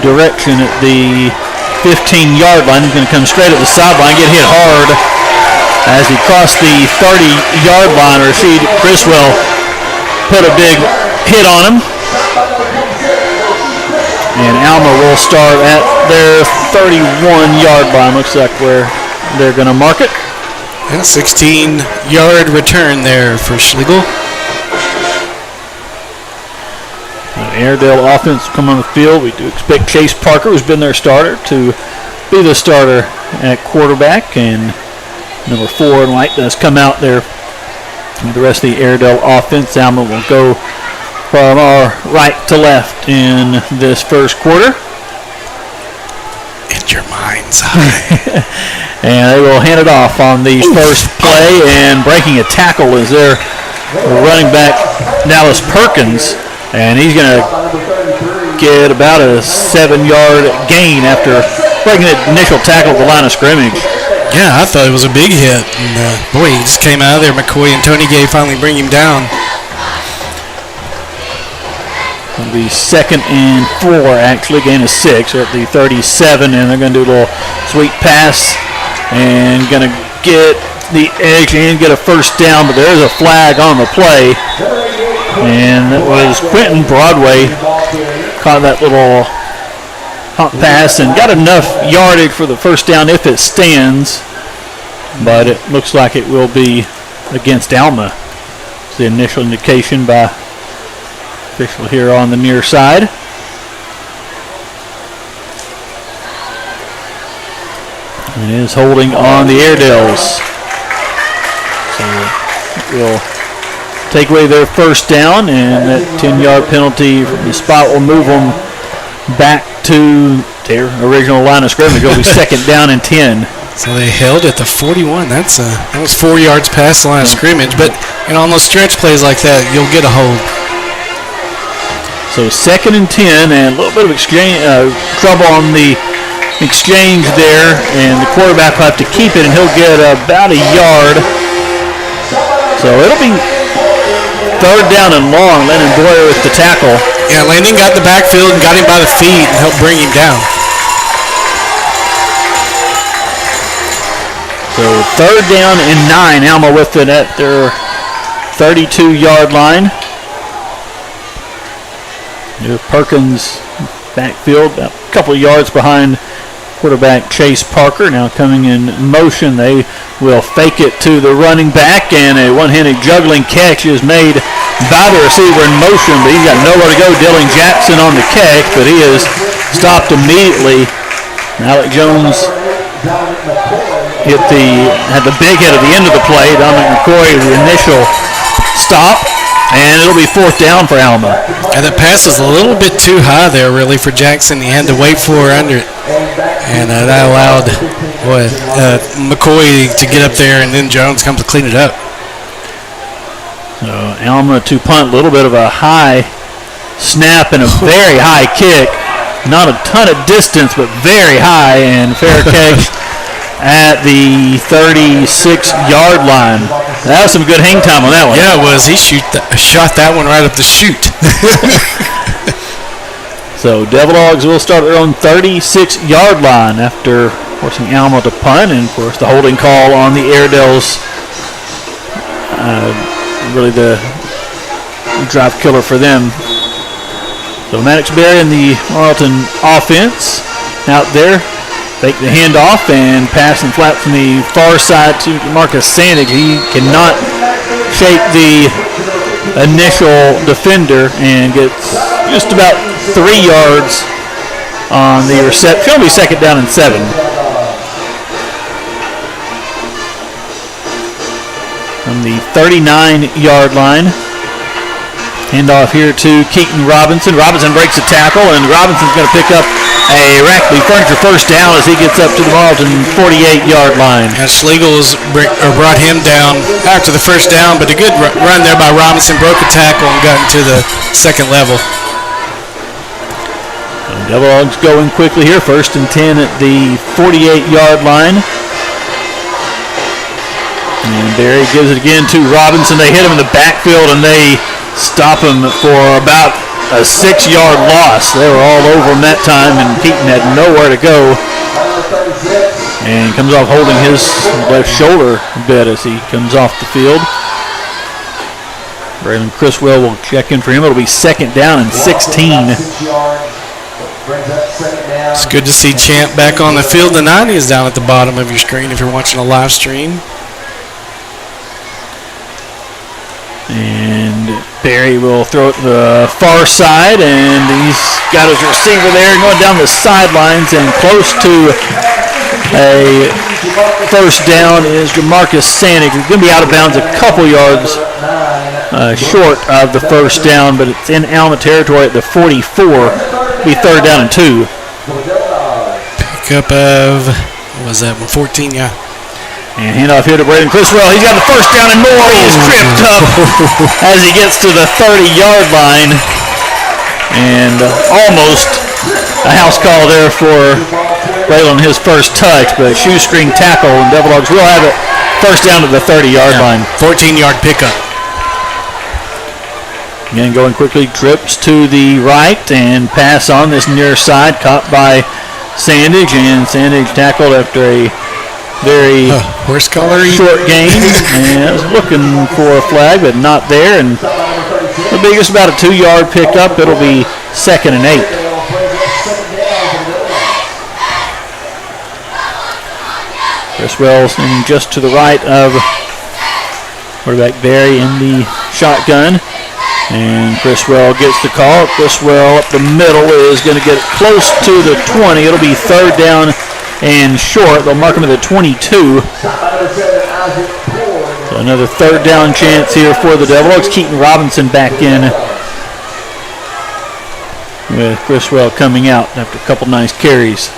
direction at the 15-yard line. He's going to come straight at the sideline, get hit hard as he crossed the 30-yard line. Rasheed Criswell put a big hit on him. And Alma will start at their 31-yard line. Looks like where they're going to mark it. And 16-yard return there for Schlegel. Airedale offense come on the field. We do expect Chase Parker, who's been their starter, to be the starter at quarterback, and number 4 in white does come out there. And the rest of the Airedale offense, Alma will go from our right to left in this first quarter. In your mind's eye. And they will hand it off on the first play, and breaking a tackle is their running back, Dallas Perkins. And he's going to get about a 7-yard gain after breaking the initial tackle at the line of scrimmage. Yeah, I thought it was a big hit. And, boy, he just came out of there. McCoy and Tony Gay finally bring him down. It'll be 2nd and 4, actually. Gain of 6. They're at the 37, and they're going to do a little sweet pass and going to get the edge and get a first down, but there's a flag on the play. And it was Quentin Broadway caught that little hop pass and got enough yardage for the first down if it stands, but it looks like it will be against Alma. It's the initial indication by official here on the near side. And it is holding on the Airedales. So it will take away their first down, and that 10-yard penalty from the spot will move them back to their original line of scrimmage. It'll be 2nd down and 10. So they held at the 41. That was 4 yards past the line of scrimmage. But on those stretch plays like that, you'll get a hold. So 2nd and 10, and a little bit of trouble on the exchange there, and the quarterback will have to keep it, and he'll get about a yard. So it'll be 3rd down and long. Lennon Boyer with the tackle. Yeah, Landon got the backfield and got him by the feet and helped bring him down. So 3rd down and 9. Alma with it at their 32-yard line. Perkins backfield, about a couple of yards behind quarterback Chase Parker. Now coming in motion, they will fake it to the running back, and a one-handed juggling catch is made by the receiver in motion, but he's got nowhere to go. Dylan Jackson on the catch, but he is stopped immediately. Alec Jones had the big hit at the end of the play. Dominic McCoy, the initial stop, and it'll be 4th down for Alma. And the pass was a little bit too high there, really, for Jackson. He had to wait for her under it. And that allowed McCoy to get up there, and then Jones comes to clean it up. So Alma to punt, a little bit of a high snap and a very high kick. Not a ton of distance, but very high, and fair catch at the 36-yard line. That was some good hang time on that one. Yeah, it was. He shot that one right up the chute. So Devil Dogs will start their own 36-yard line after forcing Alma to punt, and of course the holding call on the Airedales, really the drive killer for them. So Maddox Berry and the Morrilton offense out there. Fake the handoff and pass and flat from the far side to Marcus Sandig. He cannot shake the initial defender and gets just about 3 yards on the reception. It'll be 2nd down and 7. From the 39-yard line. Handoff here to Keaton Robinson. Robinson breaks a tackle, and Robinson's going to pick up a Rackley Furniture 1st down as he gets up to the Morrilton 48-yard line. And Schlegel's brought him down after the 1st down, but a good run there by Robinson. Broke a tackle and got into the 2nd level. Devil Dogs going quickly here. 1st and 10 at the 48-yard line. And Berry gives it again to Robinson. They hit him in the backfield, and they stop him for about a 6-yard loss. They were all over him that time, and Keaton had nowhere to go. And comes off holding his left shoulder a bit as he comes off the field. Braylon Criswell will check in for him. It'll be 2nd down and 16. It's good to see Champ back on the field. The 90 is down at the bottom of your screen if you're watching a live stream. And Berry will throw it to the far side, and he's got his receiver there going down the sidelines, and close to a 1st down is Jamarcus Sandig. He's going to be out of bounds a couple yards short of the 1st down, but it's in Alma territory at the 44. It'll be 3rd down and 2. Pickup of, what was that, 14, yeah. And handoff here to Braden Criswell. He's got the 1st down and more. He is tripped up as he gets to the 30-yard line. And almost a house call there for Braylon, his 1st touch, but shoestring tackle, and Devil Dogs will have it 1st down to the 30-yard line. 14-yard pickup. Again, going quickly, trips to the right and pass on this near side, caught by Sandage, and Sandage tackled after a very short gain, and I was looking for a flag, but not there, and it'll be just about a 2-yard pickup. It'll be 2nd and 8. Criswell standing just to the right of quarterback Berry in the shotgun, and Criswell gets the call. Criswell up the middle is going to get close to the 20. It'll be 3rd down and short. They'll mark him at the 22. So another 3rd down chance here for the Devil Dogs. Keaton Robinson back in with Criswell coming out after a couple nice carries.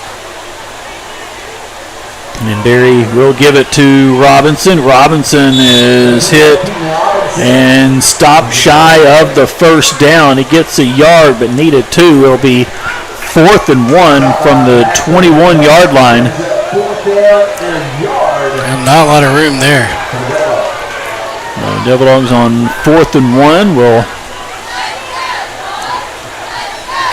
And then Berry will give it to Robinson. Robinson is hit and stopped shy of the 1st down. He gets a yard but needed 2. It'll be 4th and 1 from the 21-yard line. And not a lot of room there. Devil Dogs on 4th and 1 will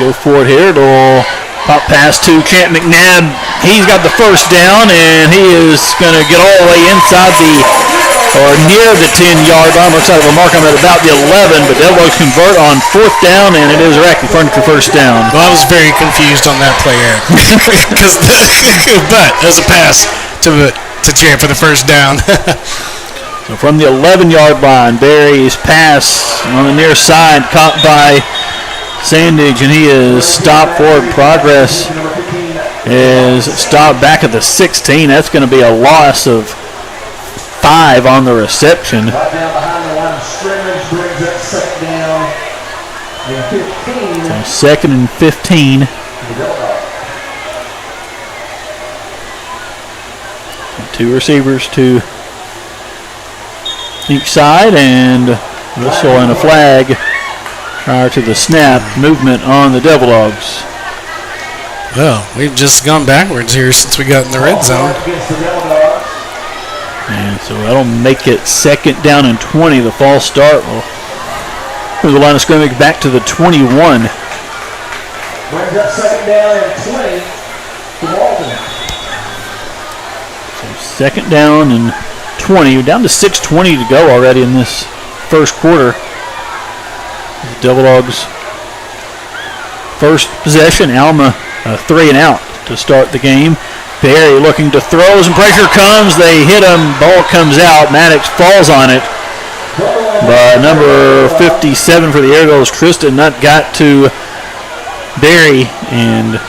go for it here. It'll pop pass to Champ McNabb. He's got the 1st down, and he is going to get all the way inside or near the 10-yard line. Looks like we'll mark him at about the 11, but Devil Dogs convert on 4th down, and it is Rackley Furniture 1st down. Well, I was very confused on that play, Eric. But as a pass to to chant for the first down. So from the 11-yard line, Barry's pass on the near side caught by Sandage, and he is stopped forward. Progress is stopped back at the 16. That's going to be a loss of 5 on the reception. Down behind the line of scrimmage brings up second down and 15. So 2nd and 15. Two receivers to each side, and whistle and a flag prior to the snap. Movement on the Devil Dogs. Well, we've just gone backwards here since we got in the red zone. And so that'll make it 2nd down and 20. The false start will move the line of scrimmage back to the 21. Brings up 2nd down and 20 to Morrilton. So 2nd down and 20. We're down to 6:20 to go already in this first quarter. The Devil Dogs' first possession. Alma 3 and out to start the game. Barry looking to throw. Some pressure comes. They hit him. Ball comes out. Maddox falls on it. But number 57 for the Air Devils, Tristan Nutt, got to Barry and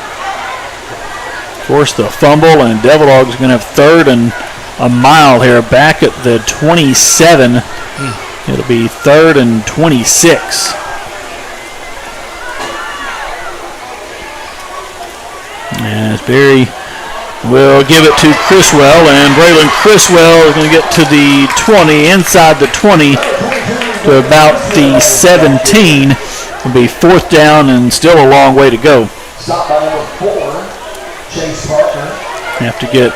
forced the fumble. And Devil Dogs going to have 3rd and a mile here back at the 27. It'll be 3rd and 26. As Barry will give it to Criswell, and Braylon Criswell is going to get to the 20, inside the 20 to about the 17. It'll be 4th down and still a long way to go. Stop by number 4, Chase Parker. Have to get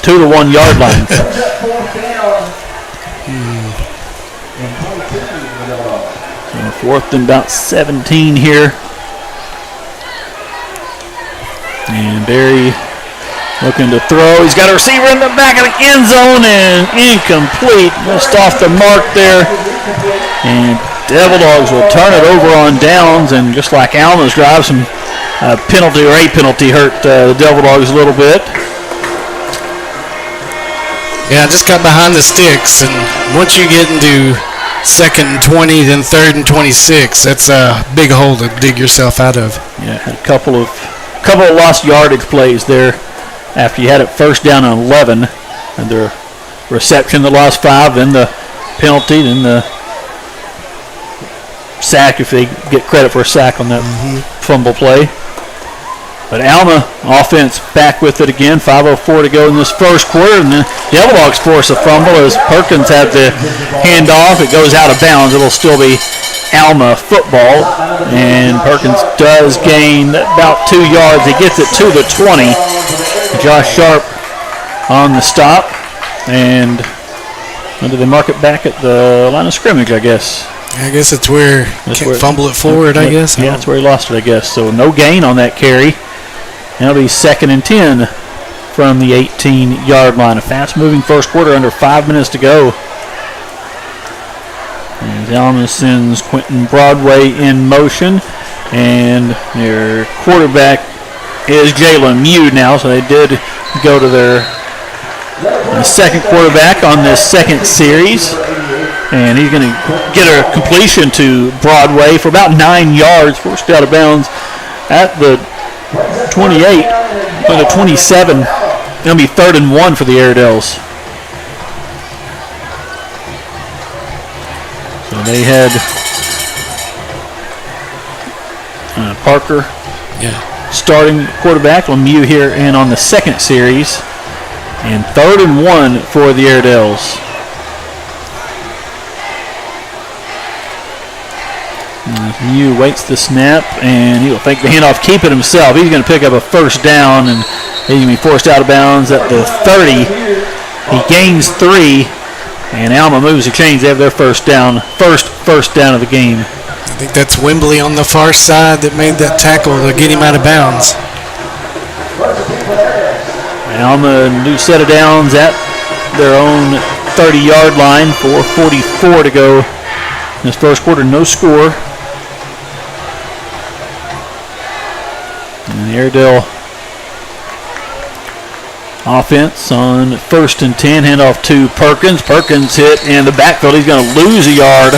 to the 1 yard line. So 4th and about 17 here. And Barry looking to throw. He's got a receiver in the back of the end zone and incomplete. Missed off the mark there. And Devil Dogs will turn it over on downs. And just like Alma's drive, some penalty or a penalty hurt the Devil Dogs a little bit. Yeah, I just got behind the sticks, and once you get into 2nd and 20, then 3rd and 26, that's a big hole to dig yourself out of. Yeah, had a couple of lost yardage plays there after you had it 1st down and 11, and the reception that lost 5, then the penalty, then the sack if they get credit for a sack on that fumble play. But Alma offense back with it again. 5:04 to go in this first quarter, and the Devil Dogs force a fumble as Perkins had the handoff. It goes out of bounds. It'll still be Alma football, and Perkins does gain about 2 yards. He gets it to the 20. Josh Sharp on the stop, and when did they mark it back at the line of scrimmage, I guess? I guess it's where can't fumble it forward, I guess. Yeah, that's where he lost it, I guess. So no gain on that carry. And it'll be 2nd and 10 from the 18-yard line. A fast-moving first quarter, under 5 minutes to go. And Alma sends Quentin Broadway in motion, and their quarterback is Jalen Mew now, so they did go to their second quarterback on this second series. And he's going to get a completion to Broadway for about 9 yards, forced out of bounds at the 28, on the 27. It'll be 3rd and 1 for the Airedales. So they had Parker starting quarterback, Lemieux here in on the second series. And 3rd and 1 for the Airedales. Mew waits the snap, and he'll fake the handoff, keep it himself. He's going to pick up a 1st down, and he's going to be forced out of bounds at the 30. He gains 3, and Alma moves the chains. They have their first down of the game. I think that's Wembley on the far side that made that tackle to get him out of bounds. Alma, new set of downs at their own 30-yard line. 4:44 to go in this first quarter. No score. And the Airedale Offense on 1st and 10, handoff to Perkins. Perkins hit in the backfield. He's going to lose a yard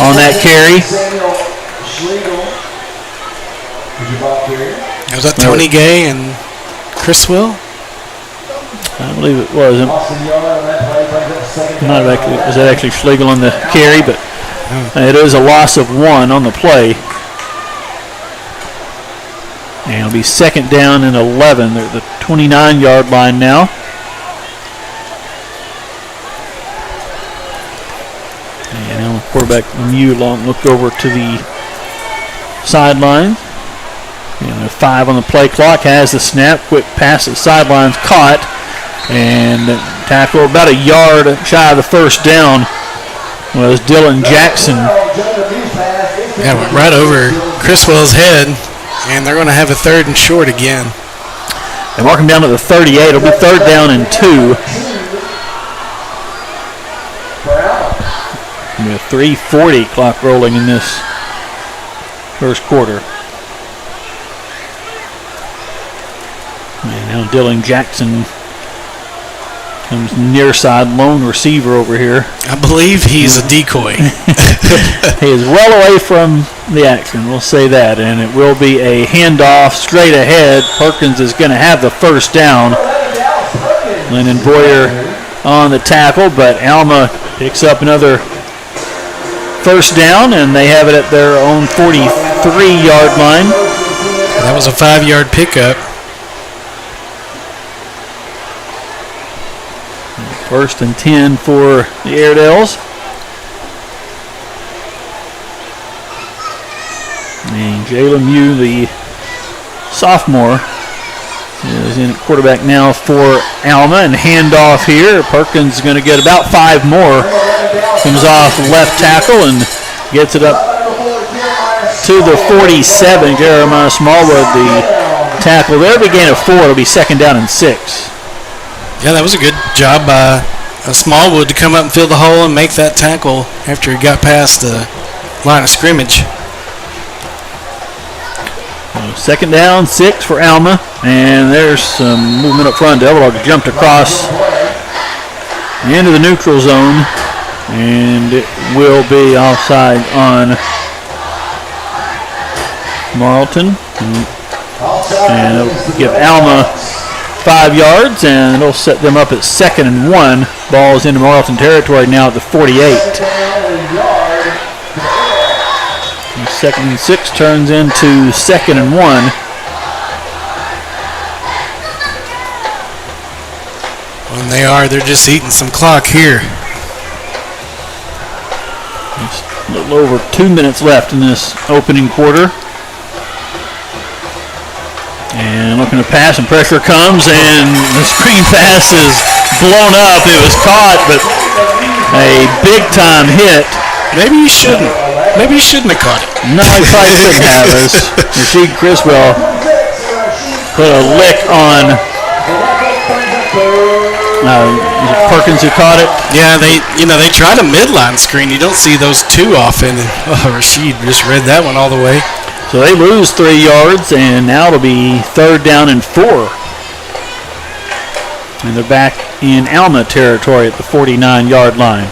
on that carry. Was that Tony Gay and Chris Will? I believe it was. Was that actually Schlegel on the carry? But it is a loss of 1 on the play. And it'll be 2nd down and 11. They're at the 29-yard line now. And now the quarterback Mew look over to the sideline. And 5 on the play clock. Has the snap. Quick pass to the sidelines. Caught. And tackle about a yard shy of the 1st down was Dylan Jackson. Yeah, went right over Criswell's head. And they're going to have a 3rd and short again. They mark him down to the 38. It'll be 3rd down and 2. With 3:40 clock rolling in this first quarter. And now Dylan Jackson comes near side lone receiver over here. I believe he's a decoy. He is well away from the action, we'll say that, and it will be a handoff straight ahead. Perkins is going to have the 1st down. Lennon Boyer on the tackle, but Alma picks up another 1st down, and they have it at their own 43-yard line. That was a 5-yard pickup. 1st and 10 for the Airedales. And Jalen Mew, the sophomore, is in at quarterback now for Alma. And handoff here. Perkins is going to get about 5 more. Comes off left tackle and gets it up to the 47. Jeremiah Smallwood, the tackle there. Big gain of 4. It'll be 2nd down and 6. Yeah, that was a good job by Smallwood to come up and fill the hole and make that tackle after he got past the line of scrimmage. 2nd down, 6 for Alma, and there's some movement up front. Devil Dogs jumped across into the neutral zone, and it will be offside on Morrilton. And it'll give Alma 5 yards, and it'll set them up at 2nd and 1. Ball's into Morrilton territory now at the 48. 2nd and 6 turns into 2nd and 1. When they're just eating some clock here. Just a little over 2 minutes left in this opening quarter. And looking to pass, and pressure comes, and the screen pass is blown up. It was caught, but a big-time hit. Maybe you shouldn't have caught it. No, he probably shouldn't have. As Rasheed Criswell put a lick on Perkins, who caught it. Yeah, they tried a midline screen. You don't see those too often. And Rasheed just read that one all the way. So they lose 3 yards, and now it'll be 3rd down and 4. And they're back in Alma territory at the 49-yard line.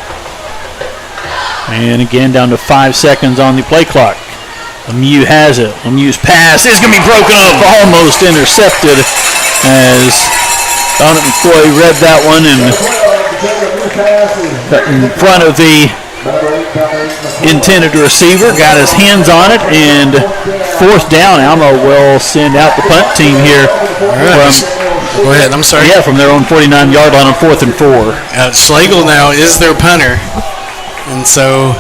And again, down to 5 seconds on the play clock. Lemieux has it. Lemieux's pass is going to be broken up, almost intercepted, as Donald McCoy read that one and got in front of the intended receiver, got his hands on it, and 4th down. Alma will send out the punt team here. Go ahead, I'm sorry. Yeah, from their own 49-yard line on 4th and 4. Schlegel now is their punter. And so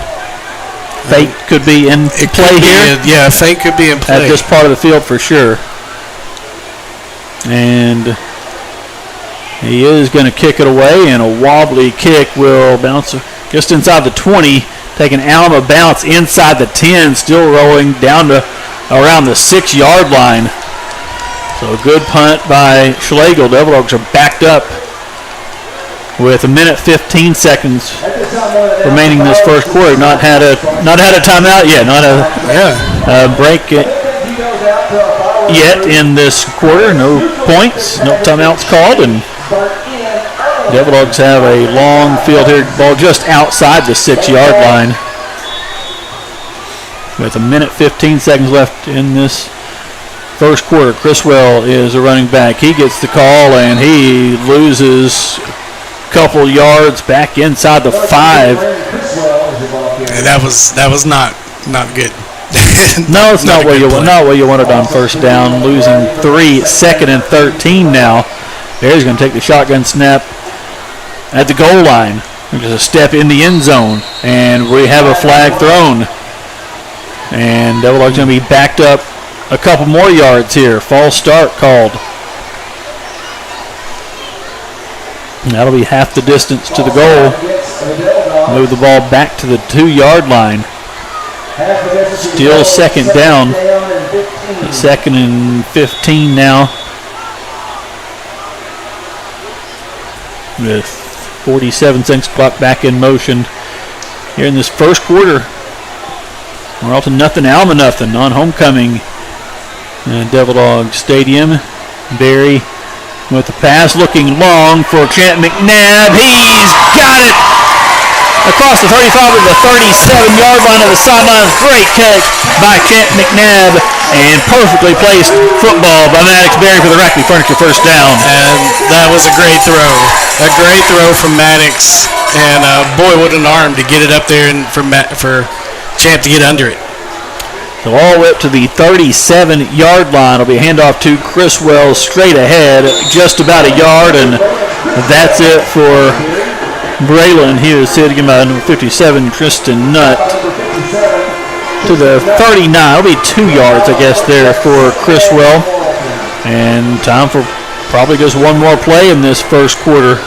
Fate could be in play here. Fate could be in play. At this part of the field for sure. And he is going to kick it away, and a wobbly kick will bounce just inside the 20, taking Alma bounce inside the 10, still rolling down to around the 6-yard line. So a good punt by Schlegel. Devil Dogs are backed up with 1 minute 15 seconds remaining in this first quarter. Not had a timeout yet. Not a break yet in this quarter. No points. No timeouts called, and Devil Dogs have a long field here, ball just outside the 6-yard line. With 1:15 left in this first quarter. Chriswell is a running back. He gets the call and he loses a couple yards back inside the 5. Yeah, that was not good. No, it's not what you wanted on first down. Losing 3, 2nd and 13 now. Bears going to take the shotgun snap at the goal line. There's a step in the end zone, and we have a flag thrown. And Devil Dogs going to be backed up a couple more yards here. False start called. And that'll be half the distance to the goal. Move the ball back to the 2-yard line. Still second down. 2nd and 15 now. With 47 seconds clock back in motion here in this first quarter. Morrilton nothing, Alma nothing on homecoming. Devil Dog Stadium. Barry with the pass, looking long for Trent McNav. He's got it across the 35 to the 37-yard line of the sidelines. Great catch by Trent McNav, and perfectly placed football by Maddox Barry for the Rackley Furniture first down. And that was a great throw. A great throw from Maddox, and boy, what an arm to get it up there and for Champ to get under it. So all the way up to the 37-yard line. It'll be a handoff to Chriswell straight ahead, just about a yard, and that's it for Braylon. He was sitting by number 57, Tristan Nutt, to the 39. It'll be 2 yards, I guess, there for Chriswell. And time for probably just one more play in this first quarter.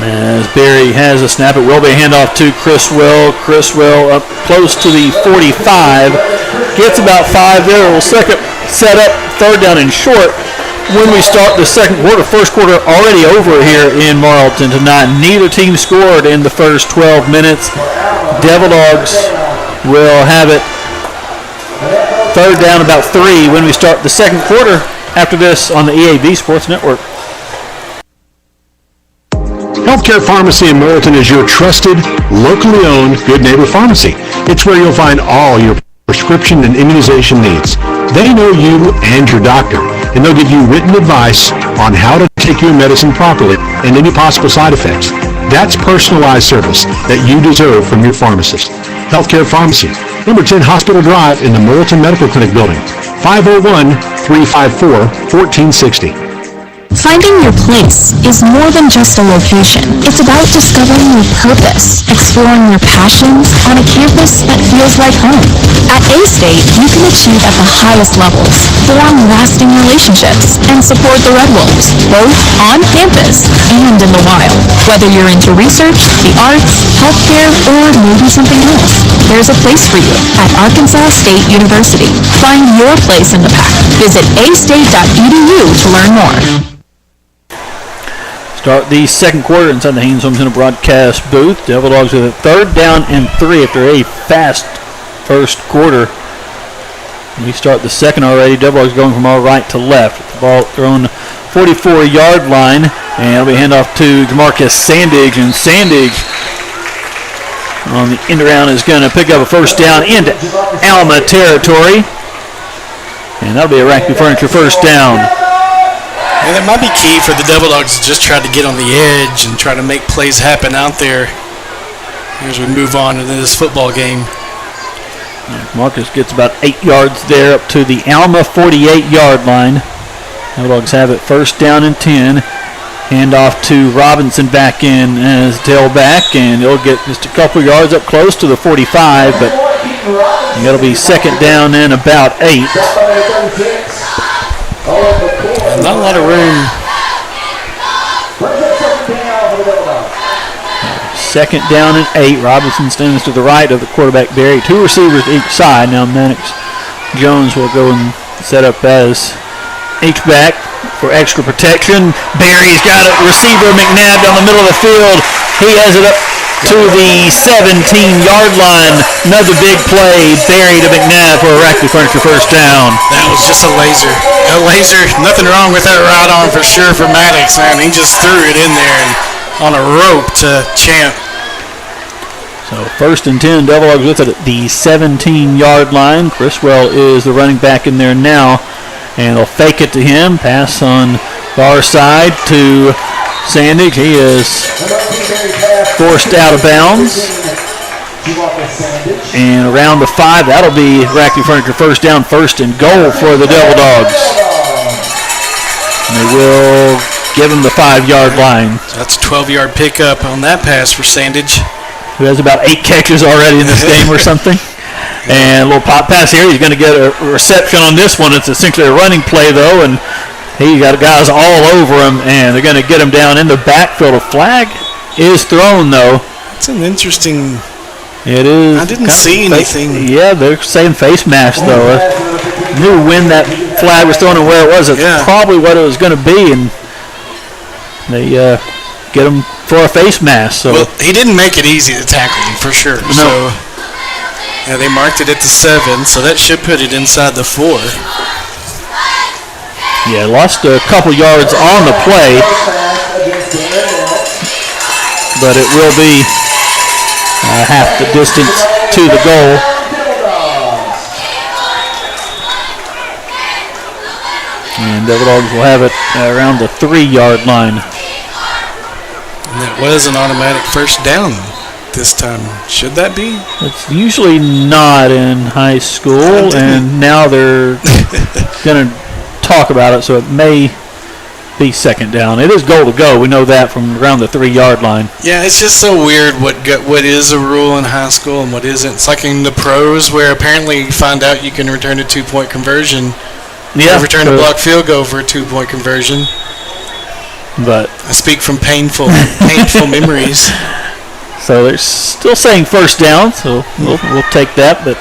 As Barry has a snap, it will be a handoff to Chriswell. Chriswell up close to the 45. Gets about 5 there. Will set up third down and short when we start the second quarter. First quarter already over here in Morrilton tonight. Neither team scored in the first 12 minutes. Devil Dogs will have it third down about 3 when we start the second quarter after this on the EAV Sports Network. Healthcare Pharmacy in Morrilton is your trusted, locally owned Good Neighbor Pharmacy. It's where you'll find all your prescription and immunization needs. They know you and your doctor, and they'll give you written advice on how to take your medicine properly and any possible side effects. That's personalized service that you deserve from your pharmacist. Healthcare Pharmacy, number 10 Hospital Drive in the Morrilton Medical Clinic building, 501-354-1460. Finding your place is more than just a location. It's about discovering your purpose, exploring your passions on a campus that feels like home. At A-State, you can achieve at the highest levels, form lasting relationships, and support the Red Wolves, both on campus and in the wild. Whether you're into research, the arts, healthcare, or maybe something else, there's a place for you at Arkansas State University. Find your place in the pack. Visit astate.edu to learn more. Start the second quarter inside the Haynes Home Center broadcast booth. Devil Dogs with a third down and 3 after a fast first quarter. We start the second already. Devil Dogs going from our right to left. The ball thrown 44-yard line, and it'll be a handoff to Jamarcus Sandage, and Sandage on the end around is going to pick up a first down into Alma territory, and that'll be a Rackley Furniture first down. And it might be key for the Devil Dogs to just try to get on the edge and try to make plays happen out there as we move on into this football game. Marcus gets about 8 yards there up to the Alma 48-yard line. Devil Dogs have it first down and 10. Hand off to Robinson back in as tailback, and he'll get just a couple yards up close to the 45, but it'll be second down and about 8. Not a lot of room. Second down and 8. Robinson stands to the right of the quarterback Barry. 2 receivers each side. Now Mannix Jones will go and set up as H-back for extra protection. Barry's got a receiver, McNabb, down the middle of the field. He has it up to the 17-yard line. Another big play, Barry to McNav for a Rackley Furniture first down. That was just a laser. A laser, nothing wrong with that right on for sure for Maddox, man. He just threw it in there and on a rope to Champ. So 1st and 10, Devil Dogs with it at the 17-yard line. Criswell is the running back in there now. And they'll fake it to him. Pass on far side to Sandage. He is forced out of bounds. And around the 5, that'll be Rackley Furniture first down, 1st and goal for the Devil Dogs. And they will give him the 5-yard line. So that's a 12-yard pickup on that pass for Sandage, who has about 8 catches already in this game or something. And a little pop pass here. He's going to get a reception on this one. It's essentially a running play, though, and he got guys all over him, and they're going to get him down in the backfield. A flag is thrown, though. It's an interesting... It is. I didn't see anything. Yeah, they're saying face mask, though. I knew when that flag was thrown and where it was. It's probably what it was going to be, and they get him for a face mask. So. Well, he didn't make it easy to tackle him, for sure. No. So, yeah, they marked it at the 7, so that should put it inside the 4. Yeah, lost a couple yards on the play, but it will be half the distance to the goal. And Devil Dogs will have it around the 3-yard line. And that was an automatic first down this time. Should that be? It's usually not in high school, and now they're going to talk about it, so it may be 2nd down. It is goal to go. We know that from around the 3-yard line. Yeah, it's just so weird what is a rule in high school and what isn't. It's like in the pros where apparently you find out you can return a 2-point conversion. Yeah, or return a block field goal for a 2-point conversion. But I speak from painful memories. So they're still saying first down, so we'll take that. But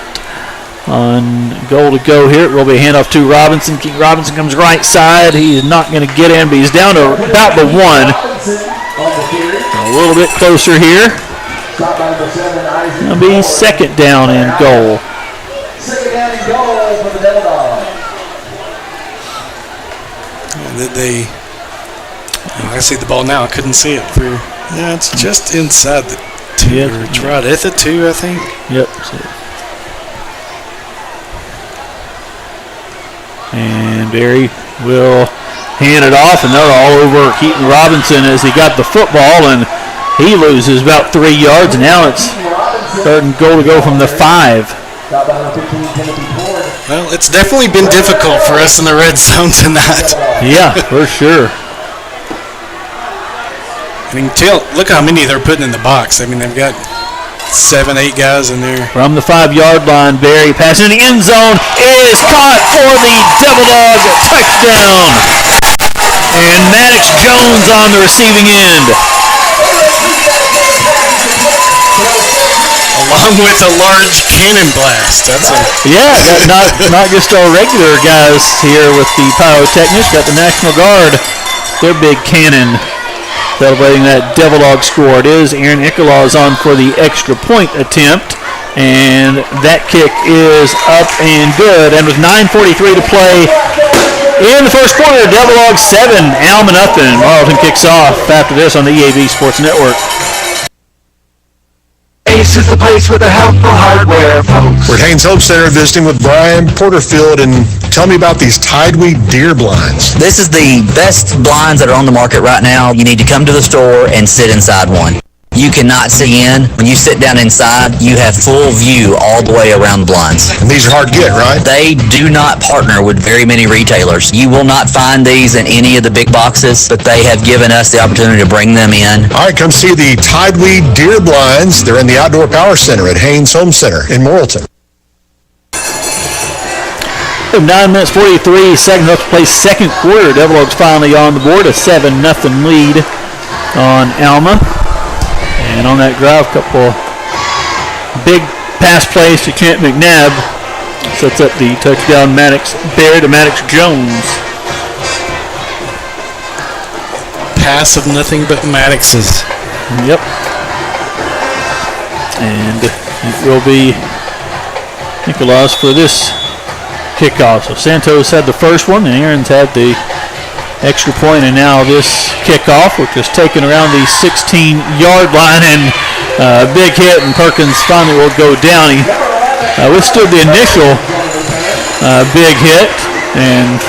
on goal to go here, it will be a handoff to Robinson. Robinson comes right side. He is not going to get in, but he's down to about the 1. A little bit closer here. It'll be 2nd down and goal. 2nd down and goal for the Devil Dogs. I see the ball now. I couldn't see it through. Yeah, it's just inside the 2. Yep. It's right at the 2, I think. Yep. And Barry will hand it off, and they're all over Keaton Robinson as he got the football, and he loses about 3 yards. Now it's 3rd and goal to go from the 5. Well, it's definitely been difficult for us in the red zone tonight. Yeah, for sure. I mean, look how many they're putting in the box. I mean, they've got 7, 8 guys in there. From the 5-yard line, Barry passing in the end zone is caught for the Devil Dog touchdown. And Maddox Jones on the receiving end. Along with a large cannon blast. Not just our regular guys here with the pyrotechnics. Got the National Guard, their big cannon, celebrating that Devil Dog score. It is Aaron Ickalaw on for the extra point attempt, and that kick is up and good. And with 9:43 to play in the first quarter, Devil Dog 7, Alma nothing. Morrilton kicks off after this on the EAB Sports Network. Ace is the place with the helpful hardware, folks. We're at Haynes Hope Center visiting with Brian Porterfield, and tell me about these Tideweed deer blinds. This is the best blinds that are on the market right now. You need to come to the store and sit inside one. You cannot see in. When you sit down inside, you have full view all the way around the blinds. And these are hard to get, right? They do not partner with very many retailers. You will not find these in any of the big boxes, but they have given us the opportunity to bring them in. All right, come see the Tideweed deer blinds. They're in the Outdoor Power Center at Haynes Home Center in Morrilton. 9 minutes 43 seconds left to play second quarter. Devil Dogs finally on the board, a 7-0 lead on Alma. And on that drive, a couple big pass plays to Champ McNabb. Sets up the touchdown Maddox Barry to Maddox Jones. Pass of nothing but Maddox's. Yep. And it will be Nicholas for this kickoff. So Santos had the first one, and Aaron's had the extra point, and now this kickoff, which is taken around the 16-yard line, and big hit, and Perkins finally will go down. He withstood the initial big hit, and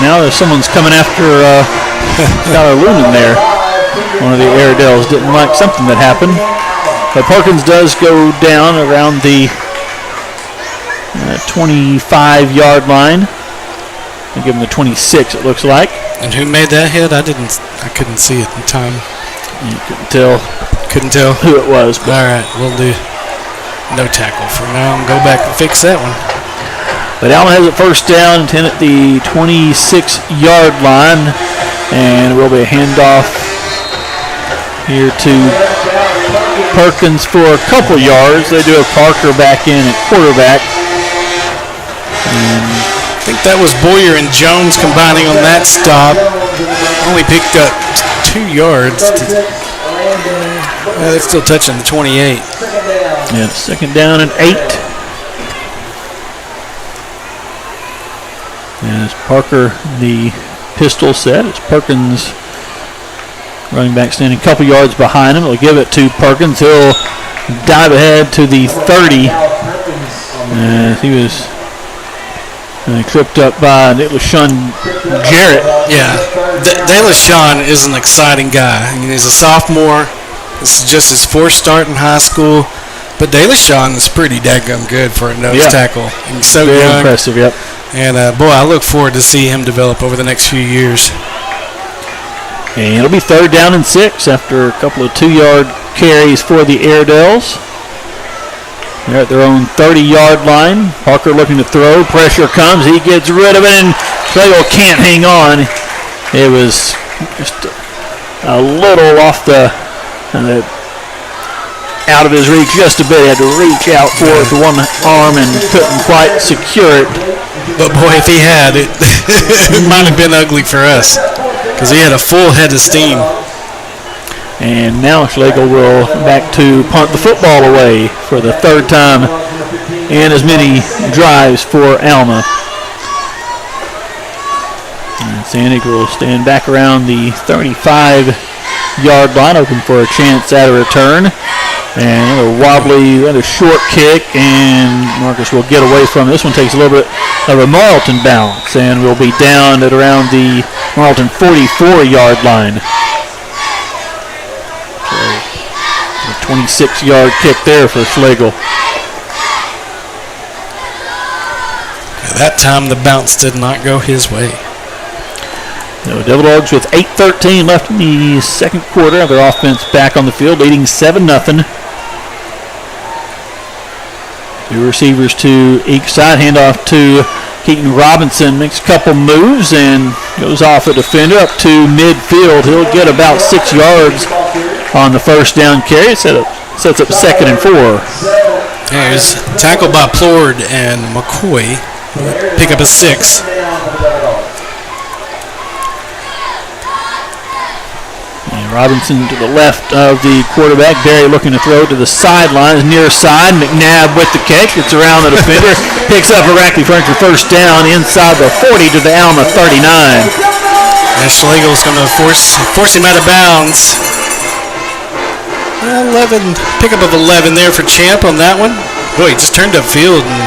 now there's someone's coming after Skylar Lumen there. One of the Airedales didn't like something that happened. But Perkins does go down around the 25-yard line. I give him the 26, it looks like. And who made that hit? I couldn't see it in time. You couldn't tell. Couldn't tell who it was. All right, we'll do no tackle for now and go back and fix that one. But Alma has it first down, 10 at the 26-yard line, and it will be a handoff here to Perkins for a couple yards. They do have Parker back in at quarterback. And I think that was Boyer and Jones combining on that stop. Only picked up 2 yards. They're still touching the 28. Yeah, second down and 8. And it's Parker, the pistol set. It's Perkins, running back, standing a couple yards behind him. They'll give it to Perkins. He'll dive ahead to the 30. He was tripped up by DeLaShawn Jarrett. Yeah, DeLaShawn is an exciting guy. I mean, he's a sophomore. This is just his 4th start in high school. But DeLaShawn is pretty daggum good for a nose tackle. And he's so very young. Impressive, yep. And, boy, I look forward to see him develop over the next few years. And it'll be third down and 6 after a couple of 2-yard carries for the Airedales. They're at their own 30-yard line. Parker looking to throw. Pressure comes. He gets rid of it, and Schlegel can't hang on. It was just a little off the out of his reach just a bit. He had to reach out for it with one arm and couldn't quite secure it. But, boy, if he had, it might have been ugly for us because he had a full head of steam. And now Schlegel will back to punt the football away for the 3rd time in as many drives for Alma. And Sanig will stand back around the 35-yard line, open for a chance at a return. And another wobbly, another short kick, and Marcus will get away from it. This one takes a little bit of a Morrilton bounce, and will be down at around the Morrilton 44-yard line. 26-yard kick there for Schlegel. That time the bounce did not go his way. So Devil Dogs with 8:13 left in the second quarter. Their offense back on the field, leading 7-0. 2 receivers to each side. Handoff to Keaton Robinson. Makes a couple moves and goes off a defender up to midfield. He'll get about 6 yards on the first down carry. Sets up 2nd and 4. Yeah, he was tackled by Plord and McCoy. Pick up a 6. And Robinson to the left of the quarterback. Barry looking to throw to the sidelines, near side. McNav with the catch. It's around the defender. Picks up Iraqi furniture first down inside the 40 to the Alma 39. And Schlegel's going to force him out of bounds. 11, pickup of 11 there for Champ on that one. Boy, he just turned upfield and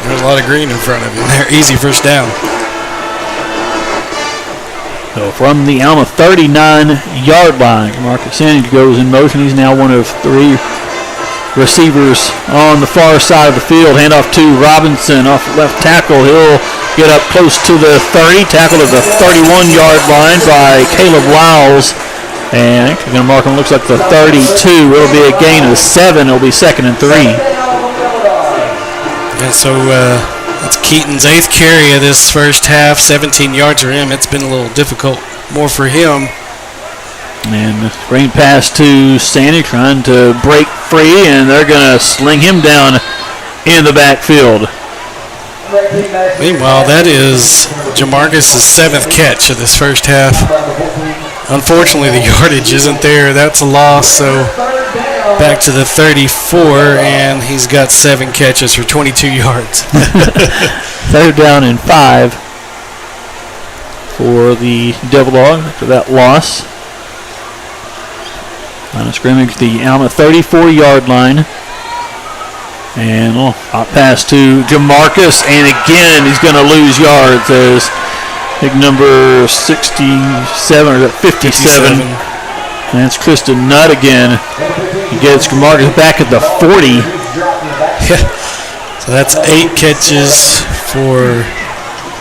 there's a lot of green in front of him there. Easy first down. So from the Alma 39-yard line, Marcus Sanig goes in motion. He's now one of 3 receivers on the far side of the field. Handoff to Robinson off left tackle. He'll get up close to the 30. Tackled at the 31-yard line by Caleb Lyles. And actually going to mark him, looks like the 32. It'll be a gain of 7. It'll be 2nd and 3. And so that's Keaton's 8th carry of this first half. 17 yards for him. It's been a little difficult more for him. And screen pass to Sandy trying to break free, and they're going to sling him down in the backfield. Meanwhile, that is Jamarcus' 7th catch of this first half. Unfortunately, the yardage isn't there. That's a loss, so back to the 34, and he's got 7 catches for 22 yards. 3rd down and 5 for the Devil Dogs after that loss. Line of scrimmage, the Alma 34-yard line. And hot pass to Jamarcus, and again he's going to lose yards as I think number 67 or 57. That's Tristan Nutt again. He gets Jamarcus back at the 40. Yeah. So that's 8 catches for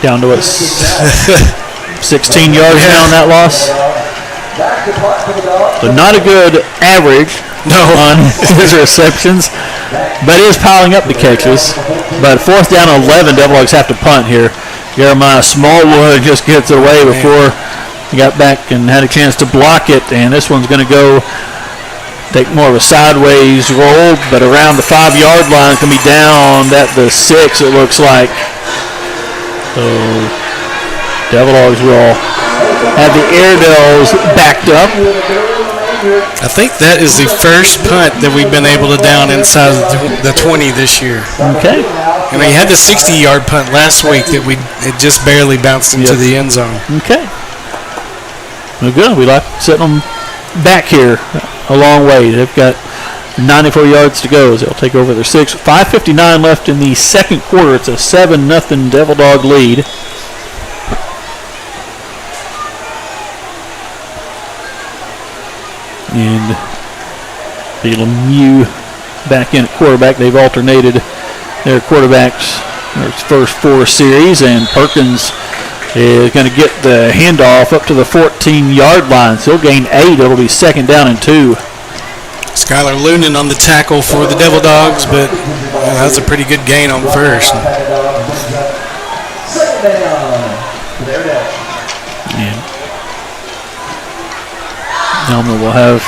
down to 16 yards now on that loss. So not a good average on his receptions, but is piling up the catches. But 4th down 11, Devil Dogs have to punt here. Jeremiah Smallwood just gets it away before he got back and had a chance to block it, and this one's going to go take more of a sideways roll, but around the 5-yard line. It's going to be down at the 6, it looks like. So Devil Dogs will have the Airedales backed up. I think that is the first punt that we've been able to down inside the 20 this year. Okay. And we had the 60-yard punt last week that it just barely bounced into the end zone. Okay. Well, good. We like setting them back here a long way. They've got 94 yards to go as they'll take over their 6. 5:59 left in the second quarter. It's a 7-0 Devil Dog lead. And the Lemieux back in at quarterback. They've alternated their quarterbacks their first 4 series, and Perkins is going to get the handoff up to the 14-yard line. So he'll gain 8. It'll be 2nd down and 2. Skylar Lunan on the tackle for the Devil Dogs, but that's a pretty good gain on first. And Alma will have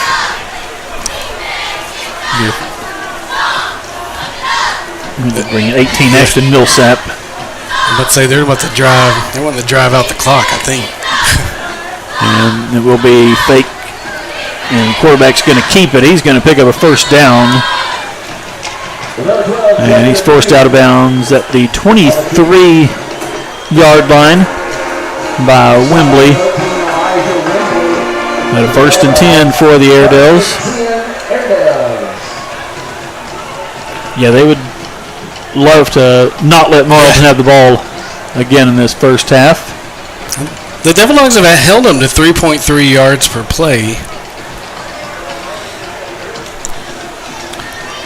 bring 18 Ashton Millsap. I'm about to say they're about to drive. They want to drive out the clock, I think. And it will be fake. And the quarterback's going to keep it. He's going to pick up a 1st down. And he's forced out of bounds at the 23-yard line by Wembley. At a 1st and 10 for the Airedales. Yeah, they would love to not let Morrilton have the ball again in this first half. The Devil Dogs have held them to 3.3 yards per play.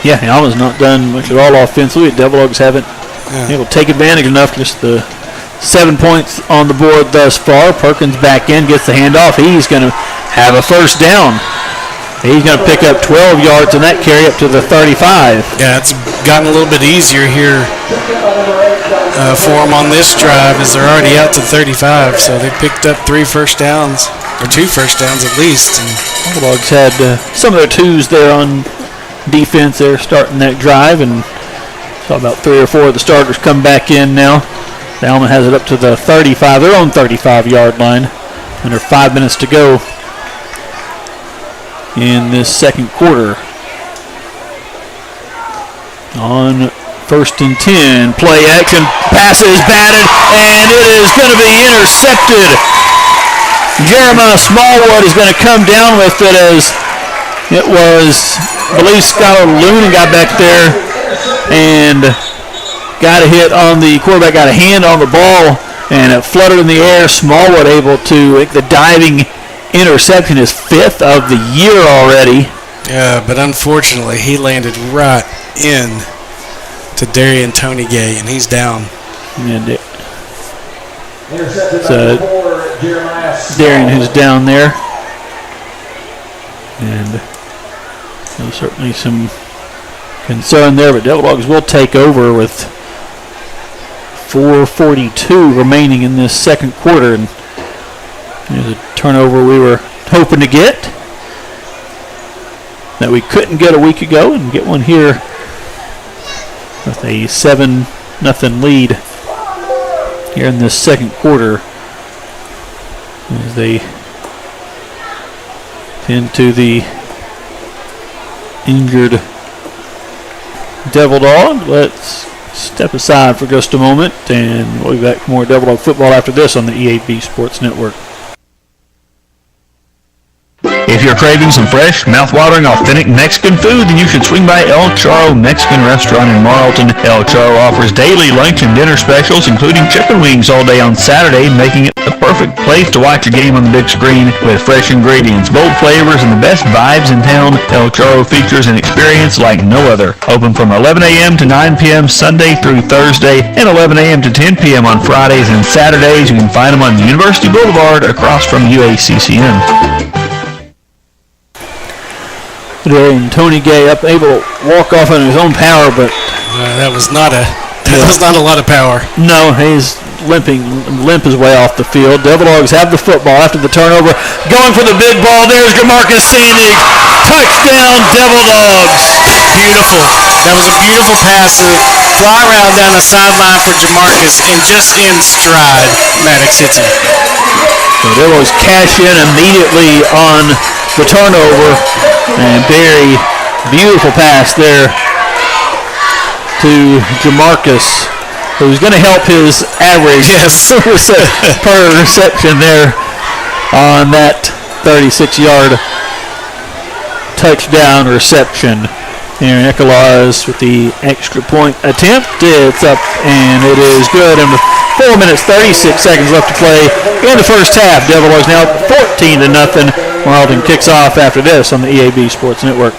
Yeah, Alma's not done much at all offensively. The Devil Dogs haven't been able to take advantage enough. Just the 7 points on the board thus far. Perkins back in, gets the handoff. He's going to have a 1st down. He's going to pick up 12 yards on that carry up to the 35. Yeah, it's gotten a little bit easier here for them on this drive as they're already out to 35. So they picked up 3 first downs, or 2 first downs at least. And Bulldogs had some of their 2s there on defense there starting that drive, and saw about 3 or 4 of the starters come back in now. The Alma has it up to the 35, their own 35-yard line. Under 5 minutes to go in this second quarter. On 1st and 10, play action, pass is batted, and it is going to be intercepted. Jeremiah Smallwood is going to come down with it as it was, I believe, Skylar Lunan got back there and got a hit on the quarterback, got a hand on the ball, and it fluttered in the air. Smallwood able to, the diving interception, is 5th of the year already. Yeah, but unfortunately, he landed right in to Darian Tonygay, and he's down. And Darian who's down there. And there's certainly some concern there, but Devil Dogs will take over with 4:42 remaining in this second quarter. And there's a turnover we were hoping to get that we couldn't get a week ago, and get one here with a 7-0 lead here in this second quarter as they tend to the injured Devil Dog. Let's step aside for just a moment, and we'll be back for more Devil Dog football after this on the EAB Sports Network. If you're craving some fresh, mouth-watering, authentic Mexican food, then you should swing by El Charro Mexican Restaurant in Morrilton. El Charro offers daily lunch and dinner specials, including chicken wings all day on Saturday, making it the perfect place to watch a game on the big screen with fresh ingredients, bold flavors, and the best vibes in town. El Charro features an experience like no other. Open from 11 a.m. to 9 p.m. Sunday through Thursday, and 11 a.m. to 10 p.m. on Fridays and Saturdays. You can find them on University Boulevard across from UACCN. And Tony Gay able to walk off on his own power, but that was not a lot of power. No, he's limp his way off the field. Devil Dogs have the football after the turnover. Going for the big ball. There's Jamarcus Sandig. Touchdown, Devil Dogs. Beautiful. That was a beautiful pass. A fly around down the sideline for Jamarcus, and just in stride, Maddox hits him. So Devil Dogs cash in immediately on the turnover, and very beautiful pass there to Jamarcus, who's going to help his average per reception there on that 36-yard touchdown reception. Here Nicholas with the extra point attempt. It's up, and it is good. And with 4 minutes, 36 seconds left to play in the first half, Devil Dogs now 14-0. Morrilton kicks off after this on the EAB Sports Network.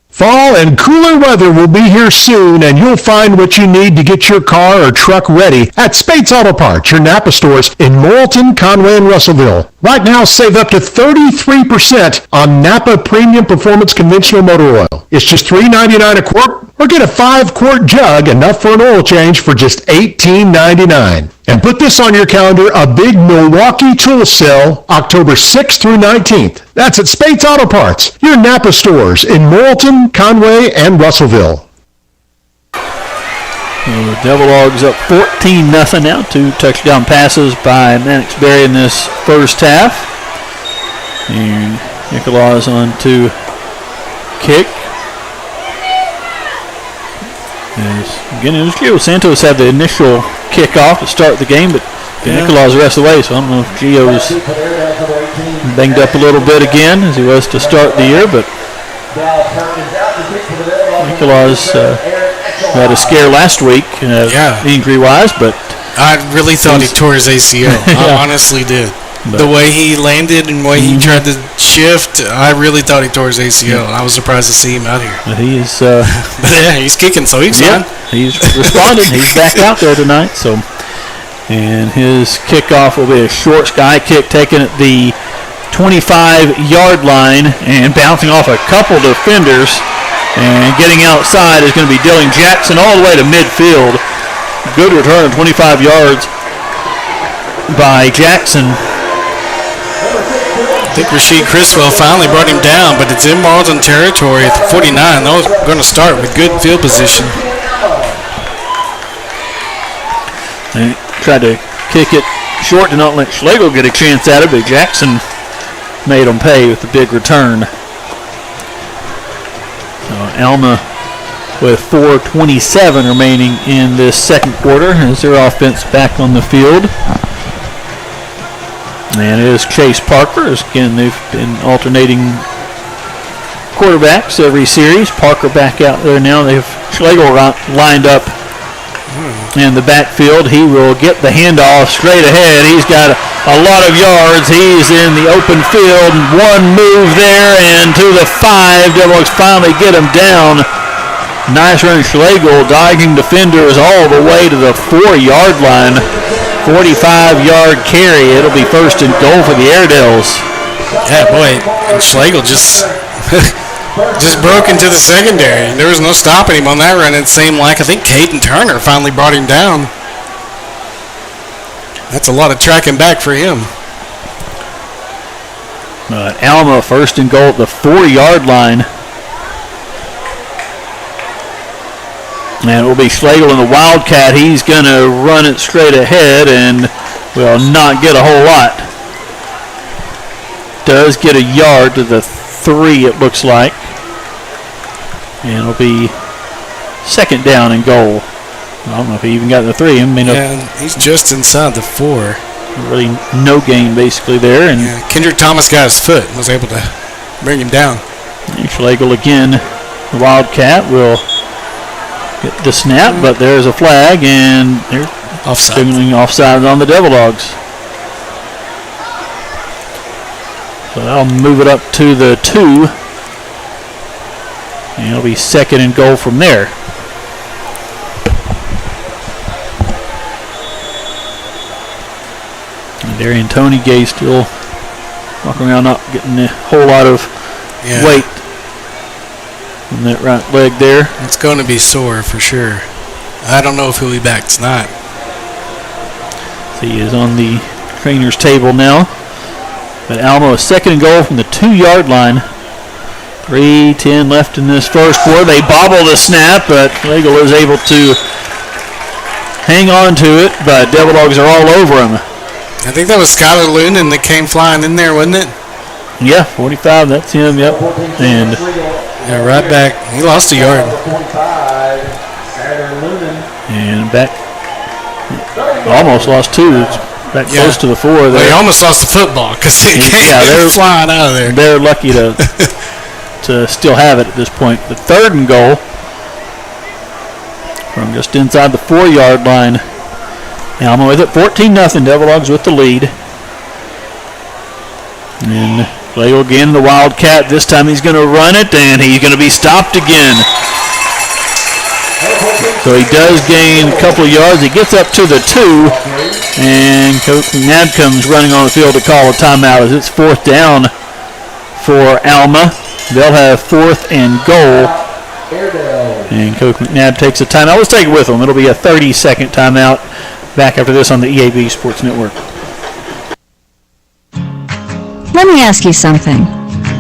Fall and cooler weather will be here soon, and you'll find what you need to get your car or truck ready at Spates Auto Parts, your Napa stores in Morrilton, Conway, and Russellville. Right now, save up to 33% on Napa Premium Performance Conventional Motor Oil. It's just $3.99 a quart, or get a 5-quart jug, enough for an oil change, for just $18.99. And put this on your calendar, a big Milwaukee tool sale, October 6th through 19th. That's at Spates Auto Parts, your Napa stores in Morrilton, Conway, and Russellville. The Devil Dogs up 14-0 now. 2 touchdown passes by Maddox Berry in this first half. And Nicholas on to kick. Again, it was Gio Santos had the initial kickoff to start the game, but Nicholas the rest of the way, so I don't know if Gio's banged up a little bit again as he was to start the year, but Nicholas had a scare last week, injury-wise, but I really thought he tore his ACL. I honestly did. But the way he landed and the way he tried to shift, I really thought he tore his ACL. I was surprised to see him out here. But he is, but yeah, he's kicking, so he's fine. He's responded. He's back out there tonight. So, and his kickoff will be a short sky kick taken at the 25-yard line and bouncing off a couple defenders. And getting outside is going to be Dylan Jackson all the way to midfield. Good return, 25 yards by Jackson. I think Rasheed Criswell finally brought him down, but it's in Morrilton territory at the 49. They're going to start with good field position. They tried to kick it short to not let Schlegel get a chance at it, but Jackson made him pay with the big return. So Alma with 4:27 remaining in this second quarter as their offense back on the field. And it is Chase Parker. Again, they've been alternating quarterbacks every series. Parker back out there now. They have Schlegel lined up in the backfield. He will get the handoff straight ahead. He's got a lot of yards. He's in the open field. One move there and to the 5. Devil Dogs finally get him down. Nice run. Schlegel dodging defenders all the way to the 4-yard line. 45-yard carry. It'll be first and goal for the Airedales. Yeah, boy, and Schlegel just broke into the secondary. There was no stopping him on that run. It seemed like, I think Caden Turner finally brought him down. That's a lot of tracking back for him. Alma first and goal at the 4-yard line. And it will be Schlegel in the Wildcat. He's going to run it straight ahead and will not get a whole lot. Does get a yard to the 3, it looks like. And it'll be second down and goal. I don't know if he even got the 3. He's just inside the 4. Really no gain basically there. And Kendrick Thomas got his foot and was able to bring him down. Schlegel again, the Wildcat will get the snap, but there's a flag, and they're signaling offside on the Devil Dogs. So that'll move it up to the 2. And it'll be second and goal from there. And Darian Tony Gay still walking around, not getting a whole lot of weight on that right leg there. It's going to be sore for sure. I don't know if he'll be back tonight. He is on the trainer's table now. But Alma is second and goal from the 2-yard line. 3:10 left in this first quarter. They bobble the snap, but Schlegel is able to hang on to it, but Devil Dogs are all over him. I think that was Skylar Loonan that came flying in there, wasn't it? Yeah, 45, that's him, yep. And right back. He lost a yard. And back, almost lost 2. Back close to the 4 there. Well, he almost lost the football because he came flying out of there. They're lucky to still have it at this point. The third and goal from just inside the 4-yard line. Alma with it, 14-0. Devil Dogs with the lead. And Schlegel again, the Wildcat. This time he's going to run it, and he's going to be stopped again. So he does gain a couple of yards. He gets up to the 2, and Coach McNav comes running on the field to call a timeout as it's 4th down for Alma. They'll have 4th and goal. And Coach McNav takes a timeout. Let's take it with him. It'll be a 30-second timeout. Back after this on the EAB Sports Network. Let me ask you something.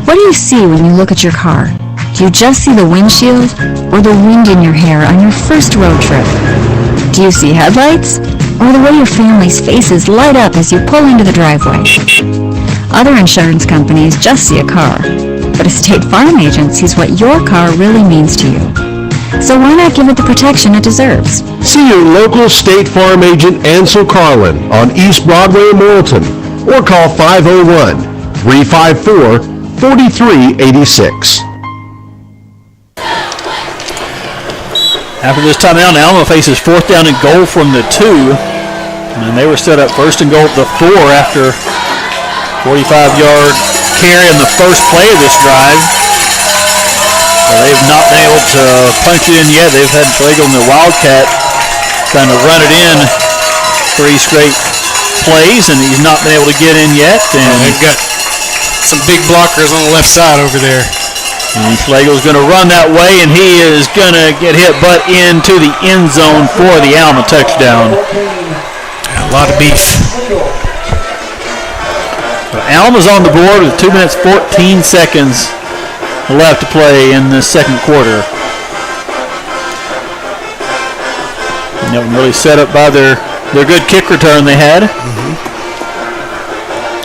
What do you see when you look at your car? Do you just see the windshield or the wind in your hair on your first road trip? Do you see headlights or the way your family's faces light up as you pull into the driveway? Other insurance companies just see a car, but a State Farm agent sees what your car really means to you. So why not give it the protection it deserves? See your local State Farm agent Ansel Carlin on East Broadway in Morrilton, or call 501-354-4386. After this timeout, Alma faces 4th down and goal from the 2. And they were set up 1st and goal at the 4 after 45-yard carry in the first play of this drive. They've not been able to punch it in yet. They've had Schlegel and the Wildcat trying to run it in 3 straight plays, and he's not been able to get in yet. And they've got some big blockers on the left side over there. And Schlegel's going to run that way, and he is going to get hit butt into the end zone for the Alma touchdown. A lot of beef. So Alma's on the board with 2 minutes 14 seconds left to play in the second quarter. And that one really set up by their good kick return they had.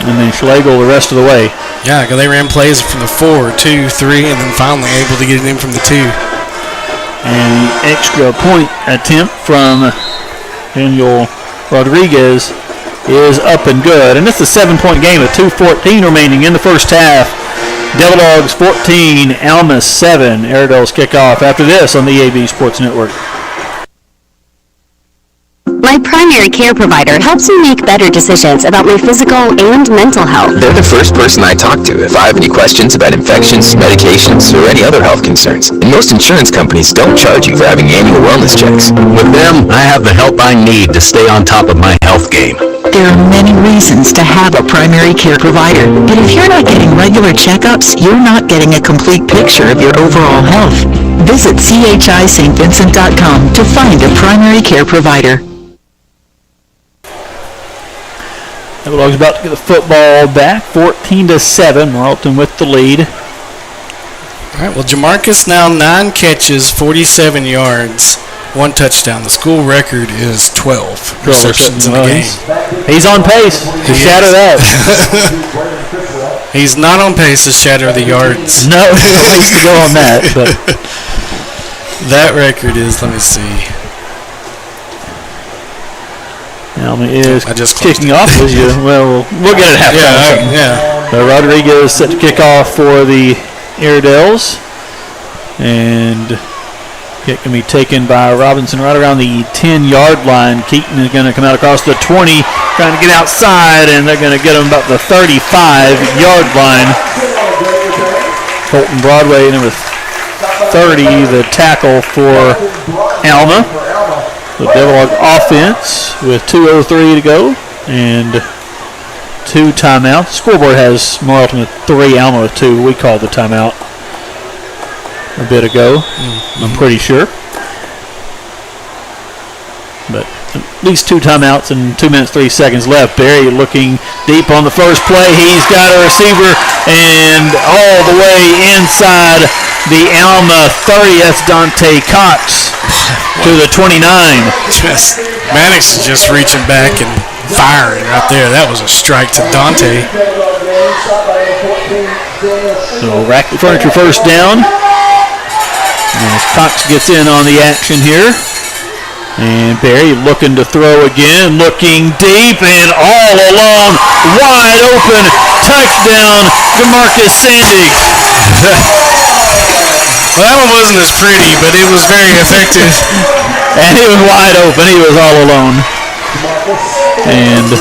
And then Schlegel the rest of the way. Yeah, because they ran plays from the 4, 2, 3, and then finally able to get it in from the 2. And the extra point attempt from Daniel Rodriguez is up and good. And it's a 7-point game with 2:14 remaining in the first half. Devil Dogs 14, Alma 7. Airedale's kickoff after this on the EAB Sports Network. My primary care provider helps me make better decisions about my physical and mental health. They're the first person I talk to if I have any questions about infections, medications, or any other health concerns. And most insurance companies don't charge you for having annual wellness checks. With them, I have the help I need to stay on top of my health game. There are many reasons to have a primary care provider, but if you're not getting regular checkups, you're not getting a complete picture of your overall health. Visit chistvincent.com to find a primary care provider. Devil Dogs about to get the football back, 14-7. Morrilton with the lead. All right, well, Jamarcus now 9 catches, 47 yards, 1 touchdown. The school record is 12 receptions in the game. He's on pace to shatter that. He's not on pace to shatter the yards. No, he needs to go on that. But that record is, let me see. Alma is kicking off. Well, we'll get it halftime. Yeah. So Rodriguez set to kick off for the Iredales. And it can be taken by Robinson right around the 10-yard line. Keaton is going to come out across the 20, trying to get outside, and they're going to get him about the 35-yard line. Colton Broadway, number 30, the tackle for Alma. The Devil offense with 2:03 to go and 2 timeouts. The scoreboard has Morrilton with 3, Alma with 2. We called the timeout a bit ago, I'm pretty sure. But at least 2 timeouts and 2 minutes, 3 seconds left. Barry looking deep on the first play. He's got a receiver and all the way inside the Alma 30. That's Dante Cox to the 29. Maddox is just reaching back and firing right there. That was a strike to Dante. So Rack the Furniture first down. And Cox gets in on the action here. And Barry looking to throw again, looking deep and all alone, wide open, touchdown, DeMarcus Sandig. Well, that one wasn't as pretty, but it was very effective. And he was wide open, he was all alone. And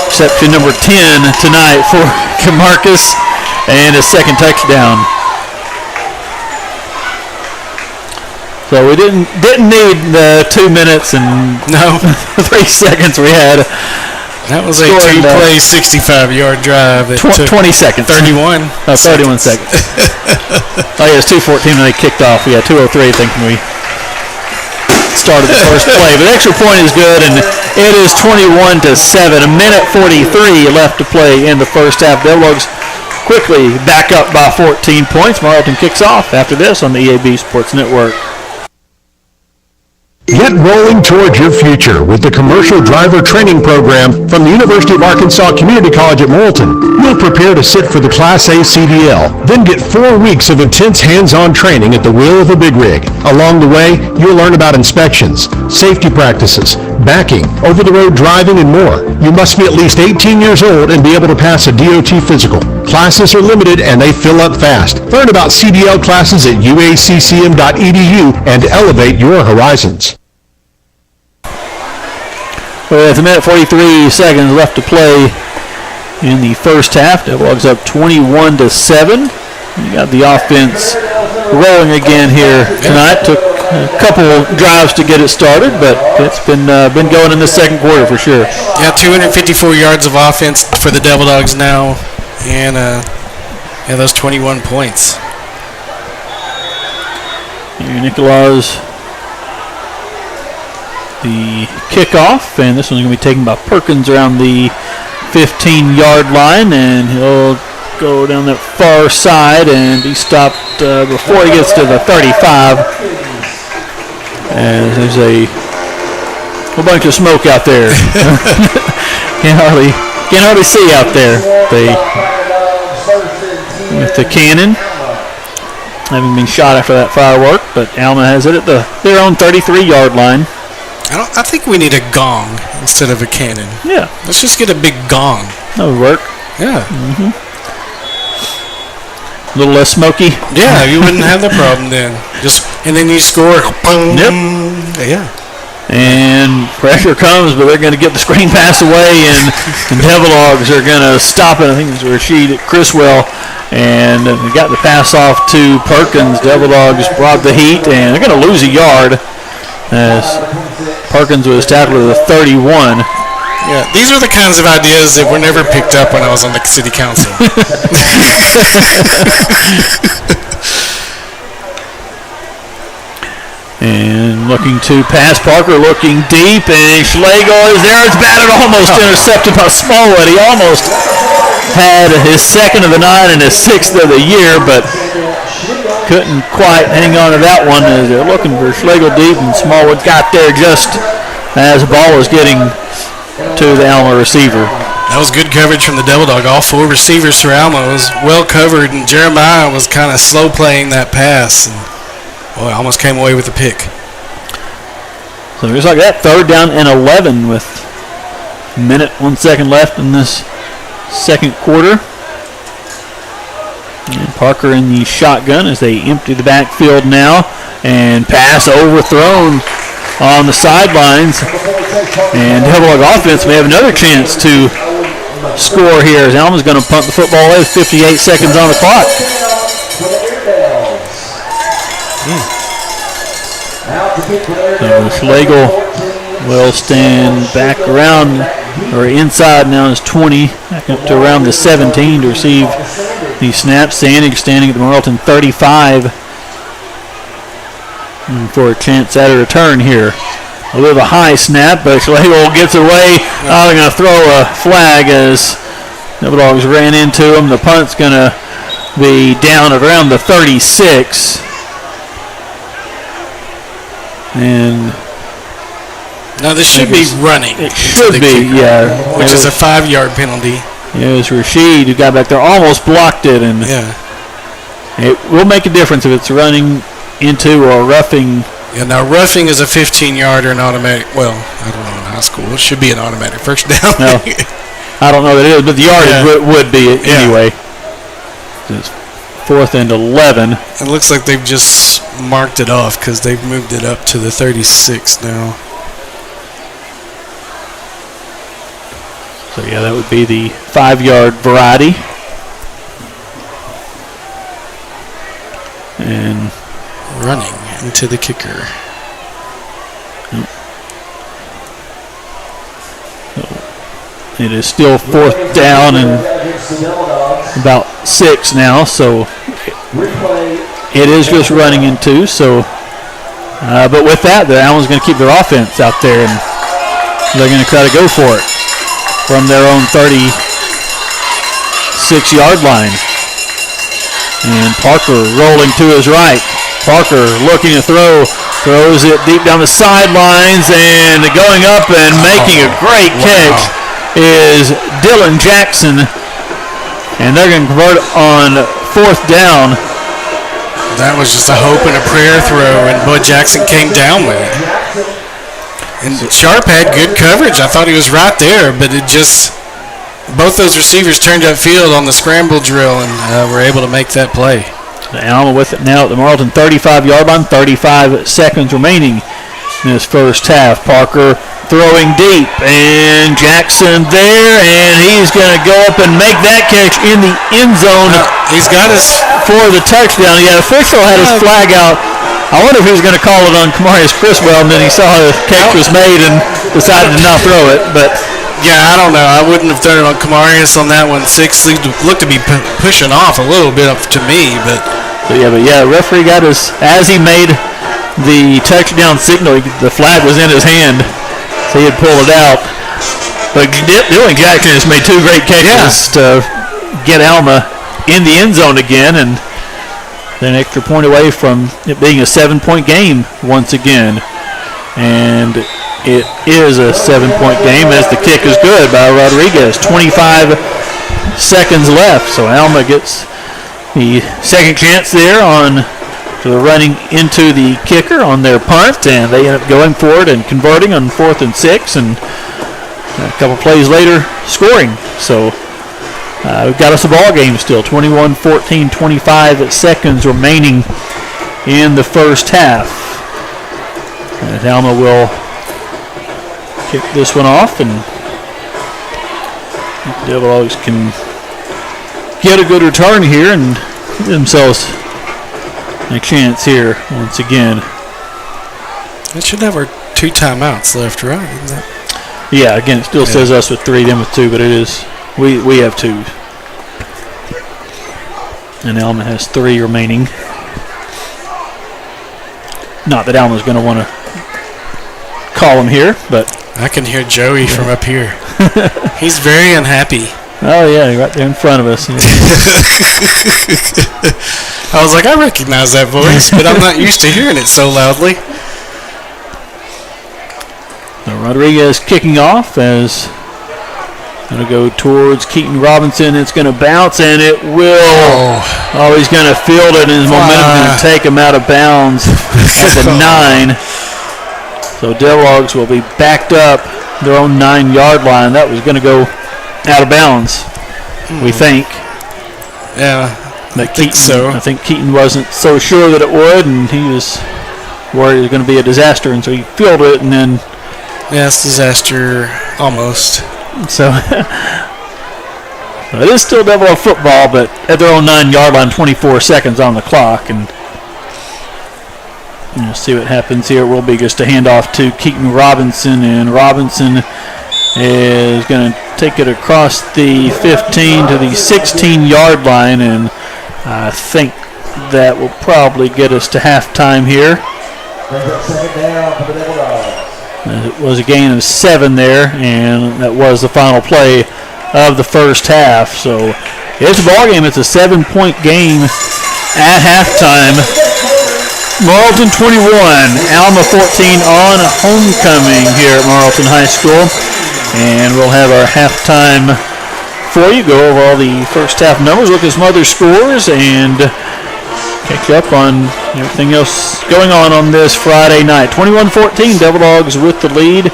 reception number 10 tonight for DeMarcus and his second touchdown. So we didn't need the 2 minutes and 3 seconds we had. That was a 2-play, 65-yard drive. That 20 seconds. 31. 31 seconds. Oh, yeah, it was 2:14 when they kicked off. We had 2:03, I think, when we started the first play. But the extra point is good, and it is 21-7. A minute 43 left to play in the first half. Devils quickly back up by 14 points. Morrilton kicks off after this on the EAB Sports Network. Get rolling towards your future with the Commercial Driver Training Program from the University of Arkansas Community College at Morrilton. You'll prepare to sit for the Class A CDL, then get 4 weeks of intense hands-on training at the wheel of a big rig. Along the way, you'll learn about inspections, safety practices, backing, over-the-road driving, and more. You must be at least 18 years old and be able to pass a DOT physical. Classes are limited and they fill up fast. Learn about CDL classes at uaccm.edu and elevate your horizons. Well, it's a minute 43 seconds left to play in the first half. Devils up 21-7. You got the offense rolling again here tonight. Took a couple drives to get it started, but it's been going in the second quarter for sure. Yeah, 254 yards of offense for the Devil Dogs now, and those 21 points. Here, Nicolas, the kickoff, and this one's going to be taken by Perkins around the 15-yard line, and he'll go down that far side and be stopped before he gets to the 35. And there's a whole bunch of smoke out there. Can't hardly see out there. With the cannon having been shot after that firework, but Alma has it at their own 33-yard line. I think we need a gong instead of a cannon. Yeah. Let's just get a big gong. That would work. Yeah. Mm-hmm. A little less smoky. Yeah, you wouldn't have the problem then. And then you score. Boom. Yep. Yeah. And pressure comes, but they're going to get the screen pass away, and the Devil Dogs are going to stop it. I think it's Rashid Criswell, and they got the pass off to Perkins. Devil Dogs brought the heat, and they're going to lose a yard as Perkins was tackled at the 31. Yeah, these are the kinds of ideas that were never picked up when I was on the city council. And looking to pass, Parker looking deep, and Schlegel is there. It's batted, almost intercepted by Smallwood. He almost had his second of the night and his sixth of the year, but couldn't quite hang on to that one as they're looking for Schlegel deep, and Smallwood got there just as the ball was getting to the Alma receiver. That was good coverage from the Devil Dog. All 4 receivers for Alma was well covered, and Jeremiah was kind of slow playing that pass. And, boy, almost came away with the pick. So just like that, 3rd down and 11 with a minute, 1 second left in this second quarter. And Parker in the shotgun as they empty the backfield now. And pass overthrown on the sidelines. And Devil Dog offense may have another chance to score here as Alma's going to punt the football away with 58 seconds on the clock. So Schlegel will stand back around, or inside now is 20, back up to around the 17 to receive the snap. Standing at the Morrilton 35 for a chance at a return here. A little bit of a high snap, but Schlegel gets away. Now they're going to throw a flag as the Bulldogs ran into him. The punt's going to be down at around the 36. And now this should be running. It should be, yeah. Which is a 5-yard penalty. Yeah, it was Rashid who got back there, almost blocked it, and it will make a difference if it's running into or roughing. Yeah, now roughing is a 15-yard or an automatic. Well, I don't know in high school. It should be an automatic first down. No, I don't know that it is, but the yardage would be anyway. It's 4th and 11. It looks like they've just marked it off because they've moved it up to the 36 now. So, yeah, that would be the 5-yard variety. And running into the kicker. So it is still 4th down and about 6 now, so it is just running into. So, but with that, the Allen's going to keep their offense out there, and they're going to try to go for it from their own 36-yard line. And Parker rolling to his right. Parker looking to throws it deep down the sidelines, and going up and making a great catch is Dylan Jackson. And they're going to convert on 4th down. That was just a hope and a prayer throw, and Bud Jackson came down with it. And Sharp had good coverage. I thought he was right there, but it just, both those receivers turned upfield on the scramble drill and were able to make that play. Alma with it now at the Morrilton 35-yard line, 35 seconds remaining in this first half. Parker throwing deep, and Jackson there, and he's going to go up and make that catch in the end zone. He's got his for the touchdown. Yeah, the official had his flag out. I wonder if he was going to call it on Kamarius Criswell, and then he saw the catch was made and decided to not throw it. But yeah, I don't know. I wouldn't have thrown it on Kamarius on that one. 6 looked to be pushing off a little bit up to me, but yeah, the referee got his, as he made the touchdown signal, the flag was in his hand, so he had pulled it out. But Dylan Jackson has made 2 great catches to get Alma in the end zone again, and an extra point away from it being a 7-point game once again. And it is a 7-point game as the kick is good by Rodriguez. 25 seconds left, so Alma gets the second chance there on the running into the kicker on their punt, and they end up going for it and converting on 4th and 6, and a couple plays later scoring. So we've got us a ball game still. 21-14, 25 seconds remaining in the first half. And Alma will kick this one off, and the Devil Dogs can get a good return here and give themselves a chance here once again. It should have our 2 timeouts left, right? Isn't that? Yeah, again, it still says us with 3, them with 2, but it is, we have 2. And Alma has 3 remaining. Not that Alma's going to want to call him here, but I can hear Joey from up here. He's very unhappy. Oh, yeah, right there in front of us. I was like, I recognize that voice, but I'm not used to hearing it so loudly. So Rodriguez kicking off as Going to go towards Keaton Robinson. It's going to bounce, and it will. Oh, he's going to field it, and his momentum's going to take him out of bounds at the 9. So Devil Dogs will be backed up their own 9-yard line. That was going to go out of bounds, we think. Yeah, I think Keaton wasn't so sure that it would, and he was worried it was going to be a disaster, and so he fielded it, and then... Yeah, it's disaster, almost. So, it is still Devil Dog football, but at their own 9-yard line, 24 seconds on the clock, and we'll see what happens here. It will be just a handoff to Keaton Robinson, and Robinson is going to take it across the 15 to the 16-yard line, and I think that will probably get us to halftime here. It was a gain of 7 there, and that was the final play of the first half. So it's a ball game. It's a 7-point game at halftime. Morrilton 21, Alma 14 on homecoming here at Morrilton High School. And we'll have our halftime for you. Go over all the first half numbers, look at some other scores, and catch up on everything else going on this Friday night. 21-14, Devil Dogs with the lead.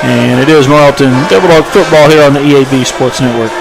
And it is Morrilton Devil Dog football here on the EAB Sports Network.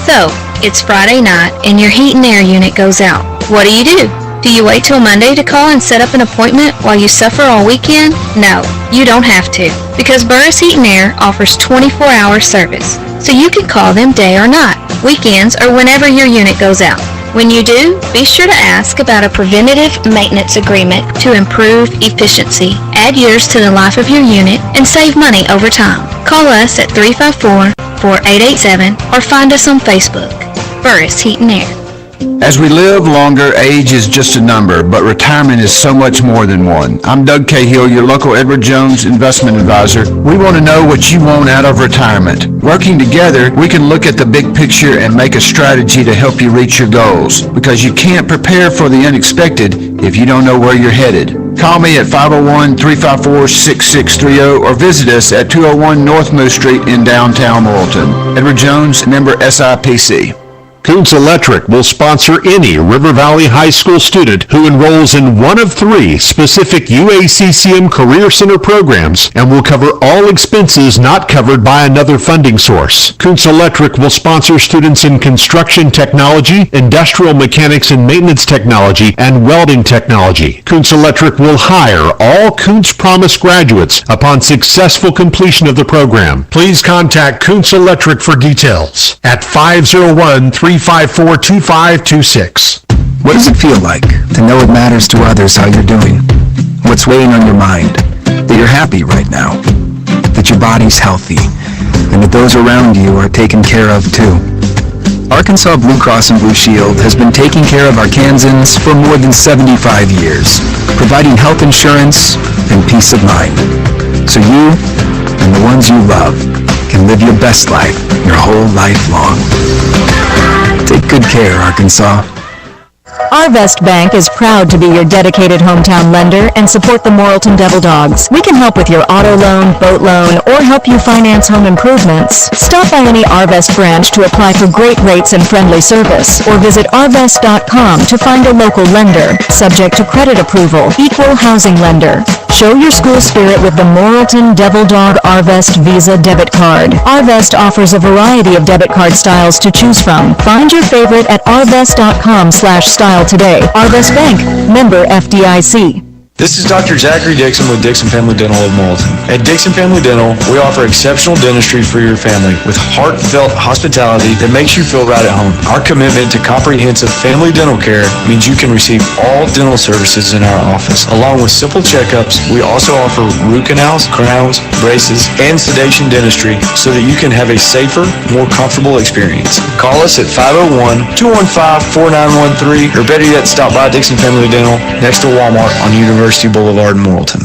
So, it's Friday night and your heat and air unit goes out. What do? Do you wait till Monday to call and set up an appointment while you suffer all weekend? No, you don't have to, because Burris Heat and Air offers 24-hour service, so you can call them day or night, weekends, or whenever your unit goes out. When you do, be sure to ask about a preventative maintenance agreement to improve efficiency, add years to the life of your unit, and save money over time. Call us at 354-4887 or find us on Facebook. Burris Heat and Air. As we live longer, age is just a number, but retirement is so much more than one. I'm Doug Cahill, your local Edward Jones investment advisor. We want to know what you want out of retirement. Working together, we can look at the big picture and make a strategy to help you reach your goals, because you can't prepare for the unexpected if you don't know where you're headed. Call me at 501-354-6630 or visit us at 201 North Moose Street in downtown Morrilton. Edward Jones, member SIPC. Koontz Electric will sponsor any River Valley High School student who enrolls in one of 3 specific UACCM Career Center programs and will cover all expenses not covered by another funding source. Koontz Electric will sponsor students in construction technology, industrial mechanics and maintenance technology, and welding technology. Koontz Electric will hire all Koontz Promise graduates upon successful completion of the program. Please contact Koontz Electric for details at 501-354-2526. What does it feel like to know it matters to others how you're doing? What's weighing on your mind? That you're happy right now? That your body's healthy? And that those around you are taken care of too? Arkansas Blue Cross and Blue Shield has been taking care of Arkansans for more than 75 years, providing health insurance and peace of mind. So you and the ones you love can live your best life your whole life long. Take good care, Arkansas. Arvest Bank is proud to be your dedicated hometown lender and support the Morrilton Devil Dogs. We can help with your auto loan, boat loan, or help you finance home improvements. Stop by any Arvest branch to apply for great rates and friendly service, or visit arvest.com to find a local lender. Subject to credit approval, equal housing lender. Show your school spirit with the Morrilton Devil Dog Arvest Visa debit card. Arvest offers a variety of debit card styles to choose from. Find your favorite at arvest.com/style today. Arvest Bank, member FDIC. This is Dr. Zachary Dixon with Dixon Family Dental of Morrilton. At Dixon Family Dental, we offer exceptional dentistry for your family with heartfelt hospitality that makes you feel right at home. Our commitment to comprehensive family dental care means you can receive all dental services in our office. Along with simple checkups, we also offer root canals, crowns, braces, and sedation dentistry so that you can have a safer, more comfortable experience. Call us at 501-215-4913 or better yet, stop by Dixon Family Dental next to Walmart on University Boulevard in Morrilton.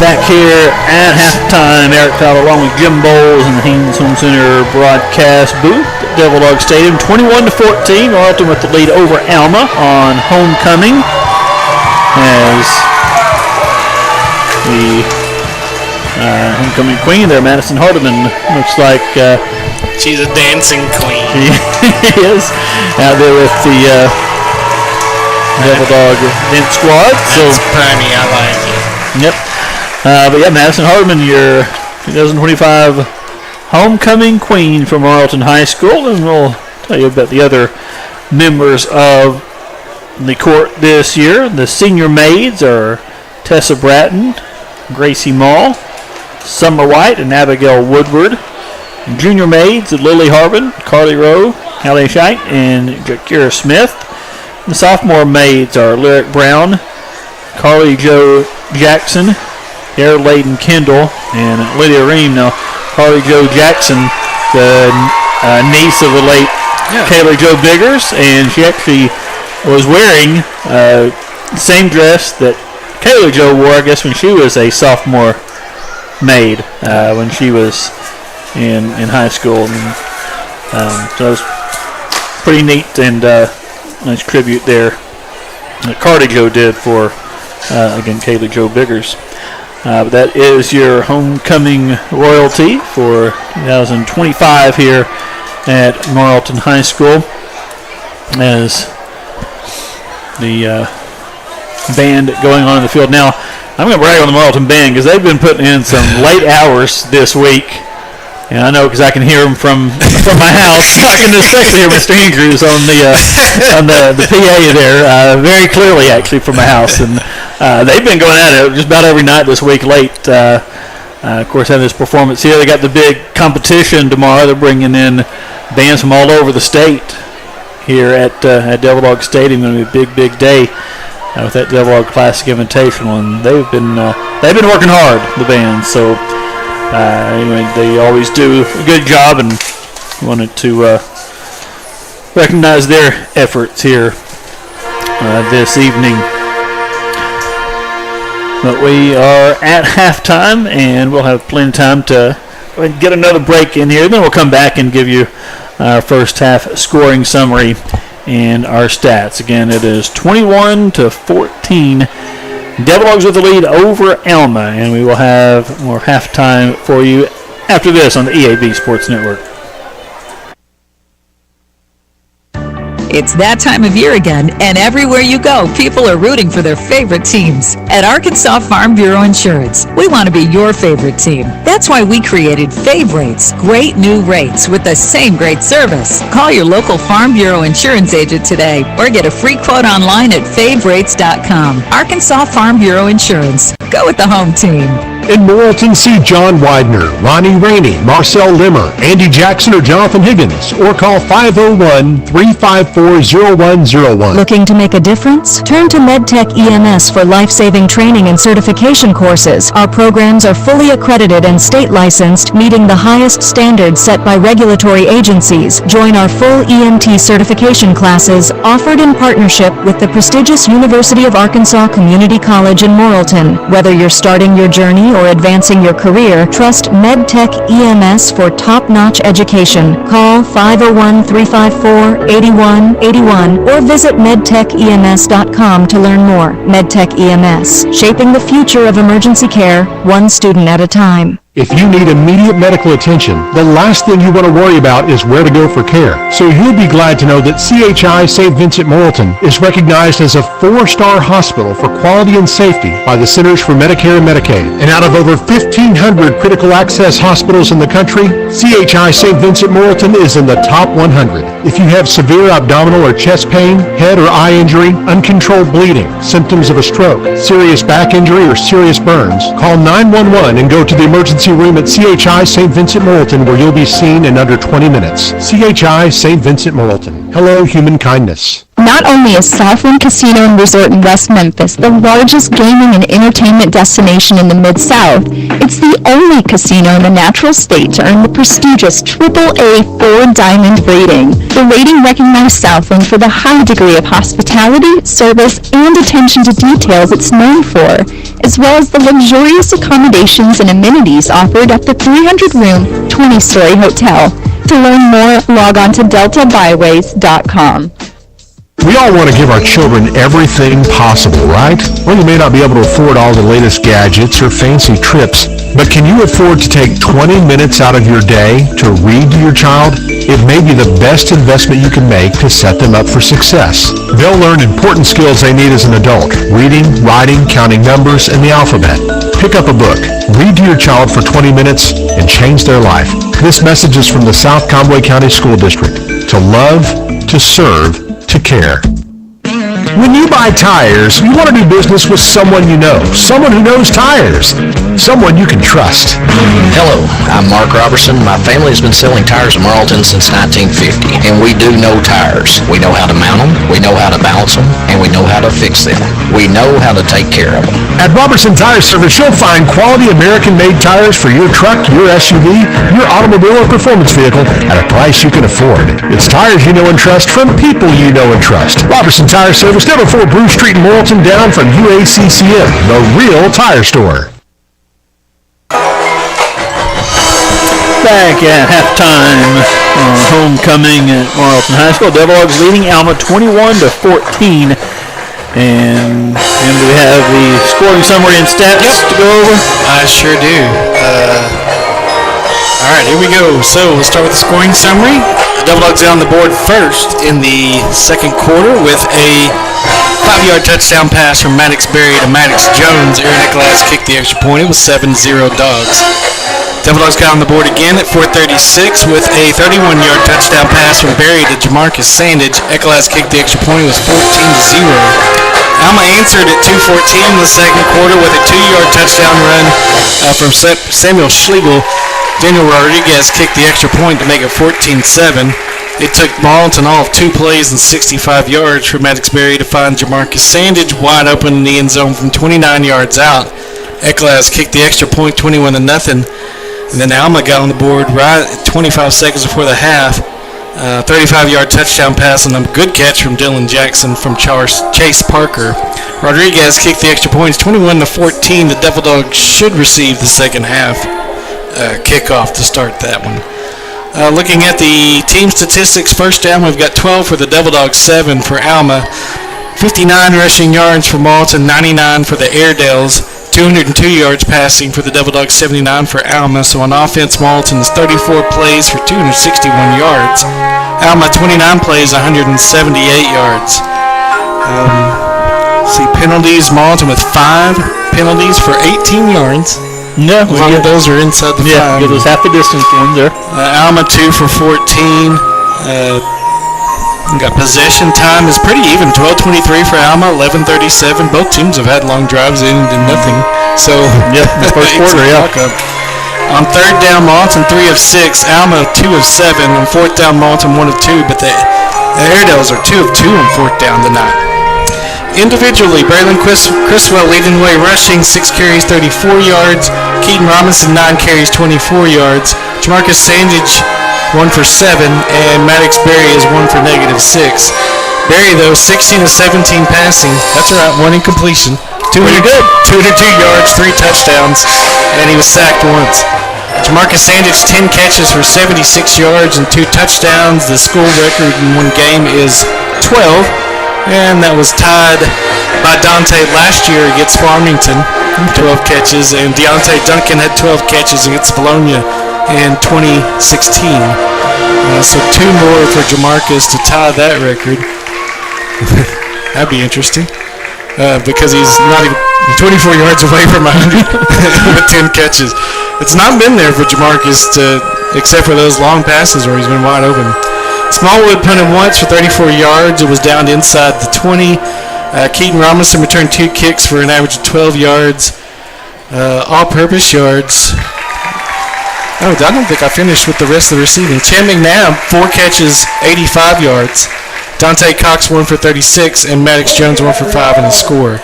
Back here at halftime, Eric Tyler along with Jim Bowles in the Haynes Home Center broadcast booth at Devil Dog Stadium. 21-14, Morrilton with the lead over Alma on homecoming as we homecoming queen there, Madison Hardiman. Looks like she's a dancing queen. She is out there with the Devil Dog Dance Squad. That's punny. I like it. Yep. But yeah, Madison Hardiman, your 2025 homecoming queen from Morrilton High School, and we'll tell you about the other members of the court this year. The senior maids are Tessa Bratton, Gracie Mall, Summer White, and Abigail Woodward. And junior maids, Lily Harbin, Carly Rowe, Hallie Scheidt, and Jakira Smith. And the sophomore maids are Lyric Brown, Carly Jo Jackson, Dare Layden Kendall, and Lydia Ream. Now, Carly Jo Jackson, the niece of the late Kayla Jo Biggers, and she actually was wearing the same dress that Kayla Jo wore, I guess, when she was a sophomore maid, when she was in high school. And, so it was pretty neat and nice tribute there that Carly Jo did for, again, Kayla Jo Biggers. But that is your homecoming royalty for 2025 here at Morrilton High School, as the band going on in the field. Now, I'm going to brag on the Morrilton band because they've been putting in some late hours this week. And I know because I can hear them from my house. I can especially hear Mr. Andrews on the PA there very clearly, actually, from my house. And they've been going at it just about every night this week late. Of course, having this performance here. They got the big competition tomorrow. They're bringing in bands from all over the state here at Devil Dog Stadium. Going to be a big, big day with that Devil Dog Classic Invitational. And they've been working hard, the band. So. Anyway, they always do a good job, and wanted to recognize their efforts here this evening. But we are at halftime, and we'll have plenty of time to go ahead and get another break in here. Then we'll come back and give you our first half scoring summary and our stats. Again, it is 21-14. Devil Dogs with the lead over Alma, and we will have more halftime for you after this on the EAB Sports Network. It's that time of year again, and everywhere you go, people are rooting for their favorite teams. At Arkansas Farm Bureau Insurance, we want to be your favorite team. That's why we created Fave Rates, great new rates with the same great service. Call your local Farm Bureau Insurance agent today or get a free quote online at faverates.com. Arkansas Farm Bureau Insurance. Go with the home team. In Morrilton, see John Widener, Ronnie Rainey, Marcel Limmer, Andy Jackson, or Jonathan Higgins, or call 501-354-0101. Looking to make a difference? Turn to MedTech EMS for life-saving training and certification courses. Our programs are fully accredited and state licensed, meeting the highest standards set by regulatory agencies. Join our full EMT certification classes offered in partnership with the prestigious University of Arkansas Community College in Morrilton. Whether you're starting your journey or advancing your career, trust MedTech EMS for top-notch education. Call 501-354-8181 or visit medtechems.com to learn more. MedTech EMS, shaping the future of emergency care, one student at a time. If you need immediate medical attention, the last thing you want to worry about is where to go for care. So you'll be glad to know that CHI St. Vincent Morrilton is recognized as a 4-star hospital for quality and safety by the Centers for Medicare and Medicaid. And out of over 1,500 critical access hospitals in the country, CHI St. Vincent Morrilton is in the top 100. If you have severe abdominal or chest pain, head or eye injury, uncontrolled bleeding, symptoms of a stroke, serious back injury, or serious burns, call 911 and go to the emergency room at CHI St. Vincent Morrilton, where you'll be seen in under 20 minutes. CHI St. Vincent Morrilton. Hello, human kindness. Not only is Southland Casino and Resort in West Memphis the largest gaming and entertainment destination in the Mid-South, it's the only casino in the natural state to earn the prestigious AAA 4-diamond rating. The rating recognized Southland for the high degree of hospitality, service, and attention to details it's known for, as well as the luxurious accommodations and amenities offered at the 300-room, 20-story hotel. To learn more, log on to deltabyways.com. We all want to give our children everything possible, right? Well, you may not be able to afford all the latest gadgets or fancy trips, but can you afford to take 20 minutes out of your day to read to your child? It may be the best investment you can make to set them up for success. They'll learn important skills they need as an adult: reading, writing, counting numbers, and the alphabet. Pick up a book, read to your child for 20 minutes, and change their life. This message is from the South Conway County School District. To love, to serve, to care. When you buy tires, you want to do business with someone you know, someone who knows tires, someone you can trust. Hello, I'm Mark Robertson. My family has been selling tires in Morrilton since 1950, and we do know tires. We know how to mount them, we know how to balance them, and we know how to fix them. We know how to take care of them. At Robertson Tire Service, you'll find quality American-made tires for your truck, your SUV, your automobile or performance vehicle at a price you can afford. It's tires you know and trust from people you know and trust. Robertson Tire Service, number 4 Bruce Street in Morrilton, down from UACCM, the real tire store. Back at halftime on homecoming at Morrilton High School. Devil Dogs leading Alma 21-14. And do we have the scoring summary and stats to go over? I sure do. All right, here we go. So we'll start with the scoring summary. The Devil Dogs on the board first in the second quarter with a 5-yard touchdown pass from Maddox Berry to Maddox Jones. Aaron Eckelass kicked the extra point. It was 7-0 Dogs. Devil Dogs got on the board again at 4:36 with a 31-yard touchdown pass from Berry to Jamarcus Sandage. Eckelass kicked the extra point. It was 14-0. Alma answered at 2:14 in the second quarter with a 2-yard touchdown run from Samuel Schlegel. Daniel Rodriguez kicked the extra point to make it 14-7. It took Morrilton all of 2 plays and 65 yards for Maddox Berry to find Jamarcus Sandage wide open in the end zone from 29 yards out. Eckelass kicked the extra point 21-0. And then Alma got on the board right at 25 seconds before the half. 35-yard touchdown pass and a good catch from Dylan Jackson from Chase Parker. Rodriguez kicked the extra points 21-14. The Devil Dogs should receive the second half kickoff to start that one. Looking at the team statistics, first down we've got 12 for the Devil Dogs, 7 for Alma. 59 rushing yards for Morrilton, 99 for the Airedales. 202 yards passing for the Devil Dogs, 79 for Alma. So on offense, Morrilton is 34 plays for 261 yards. Alma 29 plays, 178 yards. See penalties, Morrilton with 5 penalties for 18 yards. Yeah, as long as those are inside the 5. Yeah, get those half the distance ones there. Alma 2 for 14. Got possession time is pretty even. 12:23 for Alma, 11:37. Both teams have had long drives in and nothing. So yep, the first quarter, yeah. On third down, Morrilton 3 of 6. Alma 2 of 7. On fourth down, Morrilton 1 of 2. But the Airedales are 2 of 2 on fourth down tonight. Individually, Braylon Criswell leading the way rushing, 6 carries, 34 yards. Keaton Robinson, 9 carries, 24 yards. Jamarcus Sandage, 1 for 7, and Maddox Berry is 1 for -6. Berry, though, 16 of 17 passing. That's right, 1 incompletion. 202 yards, 3 touchdowns, and he was sacked once. Jamarcus Sandage, 10 catches for 76 yards and 2 touchdowns. The school record in one game is 12, and that was tied by Dante last year against Farmington, 12 catches, and Deontay Duncan had 12 catches against Bologna in 2016. So 2 more for Jamarcus to tie that record. That'd be interesting, because he's not even 24 yards away from 100 with 10 catches. It's not been there for Jamarcus, except for those long passes where he's been wide open. Smallwood punted once for 34 yards. It was down inside the 20. Keaton Robinson returned 2 kicks for an average of 12 yards. All-purpose yards. Oh, I don't think I finished with the rest of the receiving. Chad McNav, 4 catches, 85 yards. Dante Cox, 1 for 36, and Maddox Jones, 1 for 5 in the score.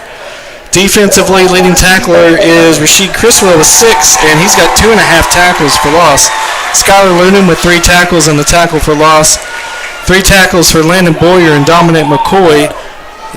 Defensively, leading tackler is Rasheed Criswell with 6, and he's got 2.5 tackles for loss. Skylar Lunan with 3 tackles and the tackle for loss. 3 tackles for Landon Boyer and Dominic McCoy.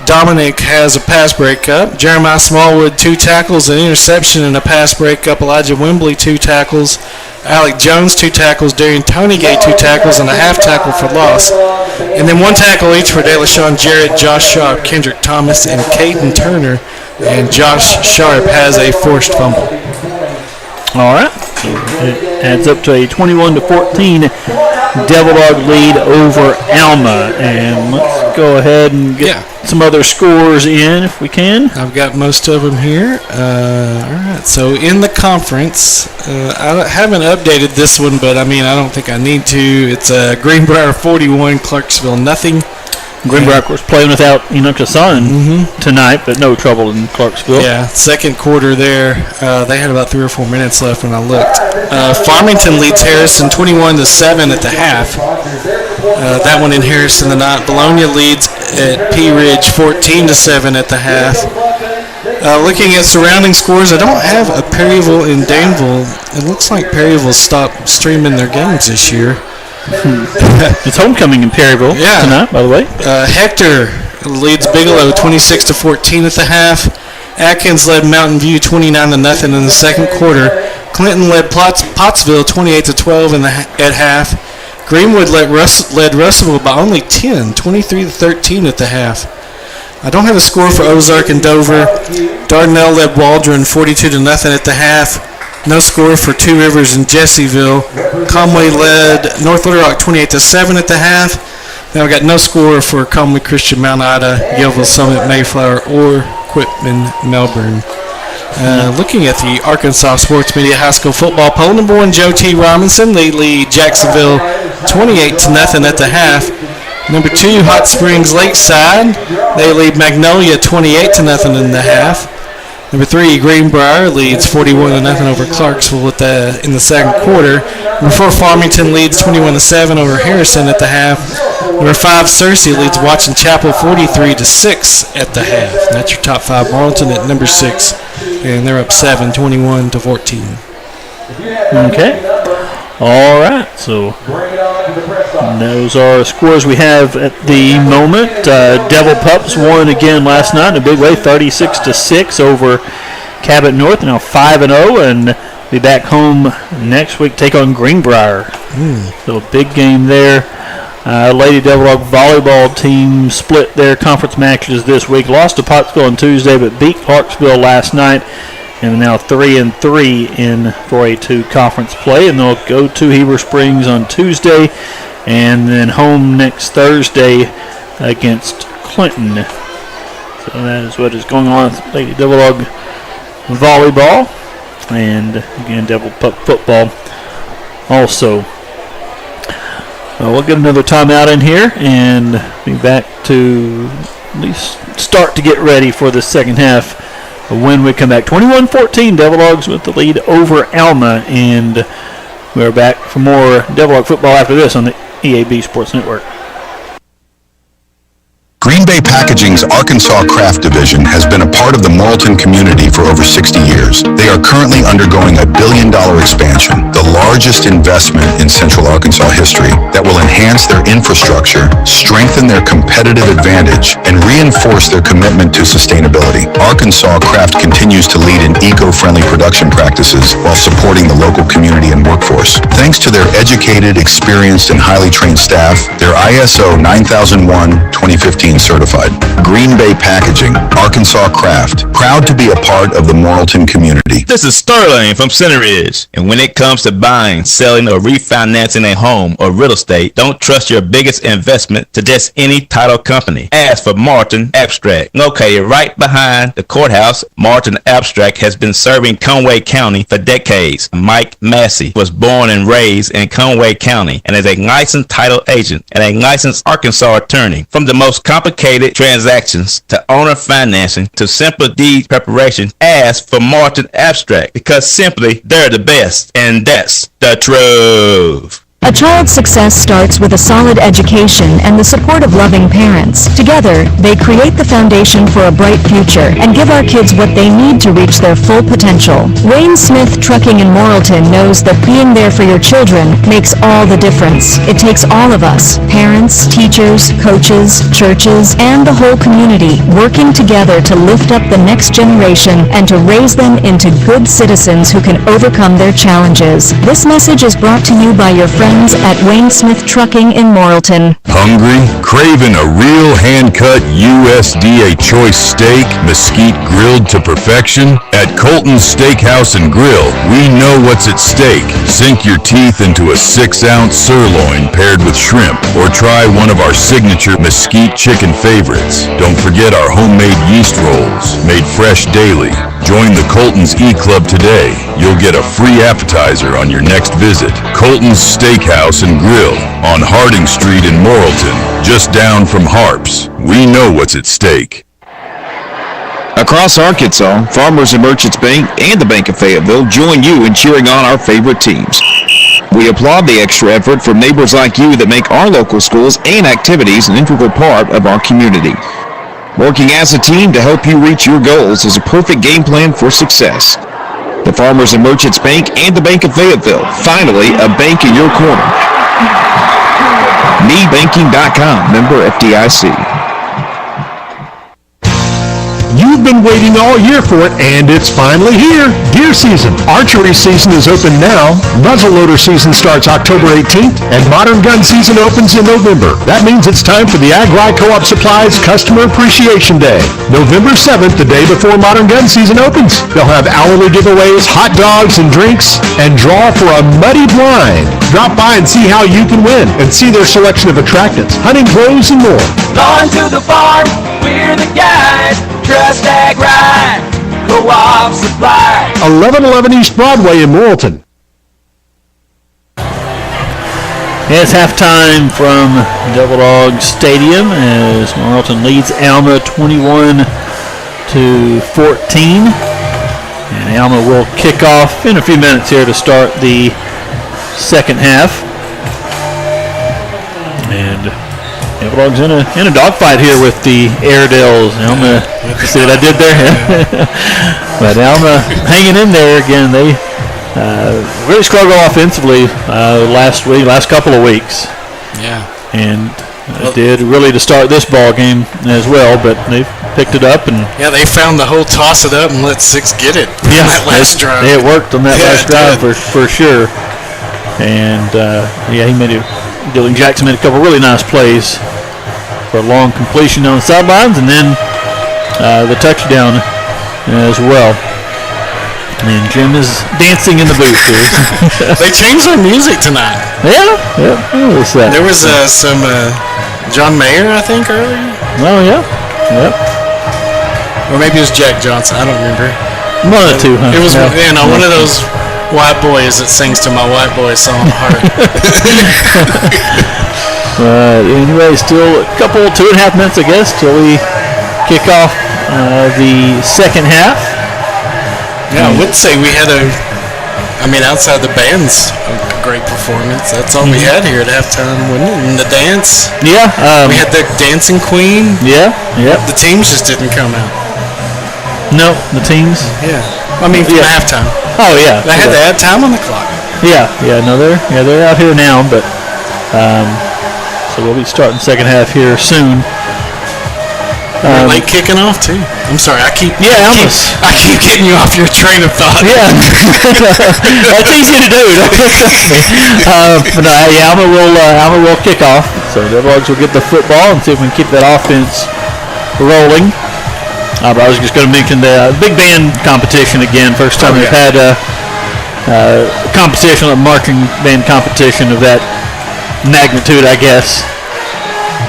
Dominic has a pass breakup. Jeremiah Smallwood, 2 tackles, an interception, and a pass breakup. Elijah Wembley, 2 tackles. Alec Jones, 2 tackles. Darian Tonygay, 2 tackles, and a half tackle for loss. And then 1 tackle each for DeLaShawn Jarrett, Josh Sharp, Kendrick Thomas, and Caden Turner. And Josh Sharp has a forced fumble. All right. It adds up to a 21-14 Devil Dog lead over Alma. And let's go ahead and get some other scores in if we can. I've got most of them here. All right. So in the conference, I haven't updated this one, but I don't think I need to. It's Greenbrier 41, Clarksville nothing. Greenbrier, of course, playing without Enoch Hassan tonight, but no trouble in Clarksville. Yeah, second quarter there. They had about 3 or 4 minutes left when I looked. Farmington leads Harrison 21-7 at the half. That one in Harrison tonight. Bologna leads at Pea Ridge 14-7 at the half. Looking at surrounding scores, I don't have a Perryville and Danville. It looks like Perryville stopped streaming their games this year. It's homecoming in Perryville tonight, by the way. Hector leads Bigelow 26-14 at the half. Atkins led Mountain View 29-0 in the second quarter. Clinton led Pottsville 28-12 at half. Greenwood led Russellville by only 10, 23-13 at the half. I don't have a score for Ozark and Dover. Dardanelle led Waldron 42-0 at the half. No score for Two Rivers and Jesseville. Conway led North Little Rock 28-7 at the half. Then we got no score for Conway Christian, Mount Ida, Yellville Summit, Mayflower, or Quitman, Melbourne. Looking at the Arkansas Sports Media High School football poll, number 1, Joe T. Robinson. They lead Jacksonville 28-0 at the half. Number 2, Hot Springs Lakeside. They lead Magnolia 28-0 in the half. Number 3, Greenbrier leads 41-0 over Clarksville in the second quarter. Number 4, Farmington leads 21-7 over Harrison at the half. Number 5, Searcy leads Watson Chapel 43-6 at the half. And that's your top 5. Morrilton at number 6, and they're up 7, 21-14. Okay. All right. So those are scores we have at the moment. Devil Pups won again last night in a big way, 36-6 over Cabot North. Now 5-0, and be back home next week. Take on Greenbrier. So a big game there. Lady Devil Dog volleyball team split their conference matches this week. Lost to Pottsville on Tuesday, but beat Clarksville last night. And now 3-3 in 4A2 conference play. And they'll go to Heber Springs on Tuesday and then home next Thursday against Clinton. So that is what is going on with Lady Devil Dog volleyball. And again, Devil Pup football also. We'll get another timeout in here and be back to at least start to get ready for the second half when we come back. 21-14, Devil Dogs with the lead over Alma, and we're back for more Devil Dog football after this on the EAB Sports Network. Green Bay Packaging's Arkansas Craft Division has been a part of the Morrilton community for over 60 years. They are currently undergoing a $1 billion expansion, the largest investment in Central Arkansas history, that will enhance their infrastructure, strengthen their competitive advantage, and reinforce their commitment to sustainability. Arkansas Craft continues to lead in eco-friendly production practices while supporting the local community and workforce. Thanks to their educated, experienced, and highly trained staff, their ISO 9001-2015 certified. Green Bay Packaging, Arkansas Craft, proud to be a part of the Morrilton community. This is Sterling from Center Ridge, and when it comes to buying, selling, or refinancing a home or real estate, don't trust your biggest investment to just any title company. Ask for Morrilton Abstract. Located right behind the courthouse, Morrilton Abstract has been serving Conway County for decades. Mike Massey was born and raised in Conway County and is a licensed title agent and a licensed Arkansas attorney. From the most complicated transactions to owner financing to simple deed preparation, ask for Morrilton Abstract, because simply they're the best, and that's the truth. A child's success starts with a solid education and the support of loving parents. Together, they create the foundation for a bright future and give our kids what they need to reach their full potential. Wayne Smith Trucking in Morrilton knows that being there for your children makes all the difference. It takes all of us, parents, teachers, coaches, churches, and the whole community, working together to lift up the next generation and to raise them into good citizens who can overcome their challenges. This message is brought to you by your friends at Wayne Smith Trucking in Morrilton. Hungry? Craving a real hand-cut USDA choice steak, mesquite grilled to perfection? At Colton's Steakhouse and Grill, we know what's at stake. Sink your teeth into a 6-ounce sirloin paired with shrimp, or try one of our signature mesquite chicken favorites. Don't forget our homemade yeast rolls, made fresh daily. Join the Colton's E-Club today. You'll get a free appetizer on your next visit. Colton's Steakhouse and Grill on Harding Street in Morrilton, just down from Harps. We know what's at stake. Across Arkansas, Farmers and Merchants Bank and the Bank of Fayetteville join you in cheering on our favorite teams. We applaud the extra effort from neighbors like you that make our local schools and activities an integral part of our community. Working as a team to help you reach your goals is a perfect game plan for success. The Farmers and Merchants Bank and the Bank of Fayetteville, finally a bank in your corner. MeBanking.com, member FDIC. You've been waiting all year for it, and it's finally here. Deer season. Archery season is open now. Muzzleloader season starts October 18th, and modern gun season opens in November. That means it's time for the Ag-Rye Co-op Supplies Customer Appreciation Day. November 7th, the day before modern gun season opens. They'll have hourly giveaways, hot dogs, and drinks, and draw for a muddy blind. Drop by and see how you can win, and see their selection of attractants, hunting clothes, and more. On to the farm, we're the guys. Trust Ag-Rye, Co-op Supply. 1111 East Broadway in Morrilton. It's halftime from Devil Dog Stadium as Morrilton leads Alma 21-14. And Alma will kick off in a few minutes here to start the second half. And Devil Dogs in a dogfight here with the Airedales. Alma, see what I did there? But Alma hanging in there again. They really struggled offensively last couple of weeks. Yeah. And did really to start this ball game as well, but they've picked it up. And yeah, they found the whole toss it up and let 6 get it on that last drive. It worked on that last drive for sure. And Dylan Jackson made a couple really nice plays for a long completion on the sidelines, and then the touchdown as well. And Jim is dancing in the booth here. They changed their music tonight. Yeah. What was that? There was some John Mayer, I think, earlier. Oh, yeah. Yep. Or maybe it was Jack Johnson. I don't remember. One of the two, huh? It was one of those white boys that sings to my white boy song, Heart. Anyway, still a couple, 2.5 minutes, I guess, till we kick off the second half. Yeah, I would say we had outside the band's a great performance. That's all we had here at halftime, wasn't it? And the dance. Yeah. We had the dancing queen. Yeah. The teams just didn't come out. No, the teams. Yeah. I mean, for halftime. Oh yeah. They had to add time on the clock. Yeah. No, they're out here now, but so we'll be starting second half here soon. Late kicking off too. I'm sorry, I keep getting you off your train of thought. Yeah, that's easy to do. But no, Alma will kick off. So the Dogs will get the football and see if we can keep that offense rolling. But I was just going to mention the big band competition again. First time they've had a competition, a marching band competition of that magnitude, I guess.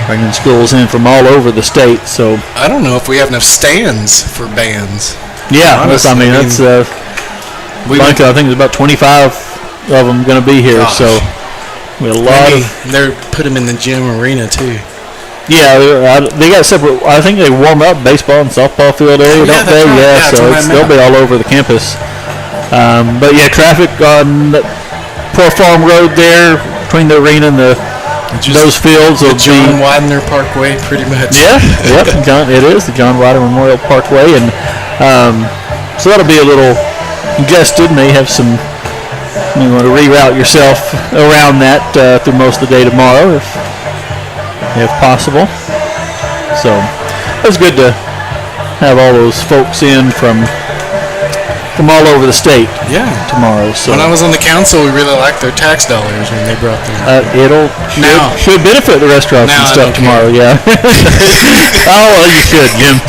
Bringing schools in from all over the state. So I don't know if we have enough stands for bands. Yeah, I think there's about 25 of them going to be here. Gosh. So we have a lot They're put them in the gym arena too. Yeah, they got separate. I think they warm up baseball and softball field area, don't they? Right. Yeah, so they'll be all over the campus. But yeah, traffic on Poor Farm Road there between the arena and those fields will be John Widener Parkway, pretty much. Yeah, yep. It is the John Widener Memorial Parkway, and so that'll be a little congested. May have some. You want to reroute yourself around that through most of the day tomorrow, if possible. So it's good to have all those folks in from all over the state. Yeah. Tomorrow. So when I was on the council, we really liked their tax dollars when they brought their. Should benefit the restaurants and stuff tomorrow. Yeah. Oh well, you should, Jim.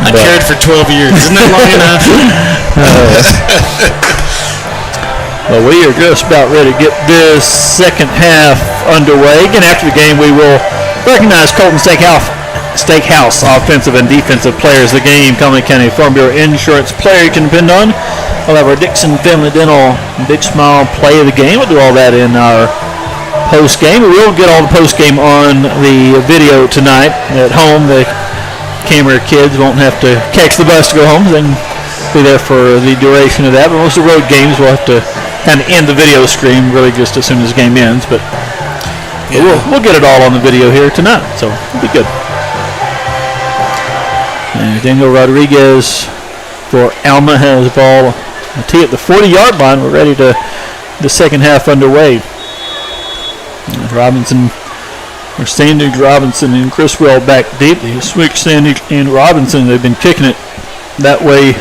I cared for 12 years. Isn't that long enough? Well, we are just about ready to get this second half underway. Again, after the game, we will recognize Colton Steakhouse offensive and defensive players of the game. Colony County Farm Bureau Insurance player you can depend on. We'll have our Dixon Family Dental Big Smile play of the game. We'll do all that in our post game. We will get all the post game on the video tonight at home. The camera kids won't have to catch the bus to go home. They can be there for the duration of that. But most of the road games we'll have to kind of end the video stream really just as soon as the game ends. But we'll get it all on the video here tonight. So it'll be good. And Daniel Rodriguez for Alma has the ball on the tee at the 40-yard line. We're ready to the second half underway. Robinson, or Sandage, Robinson, and Criswell back deep. They switch Sandage and Robinson. They've been kicking it that way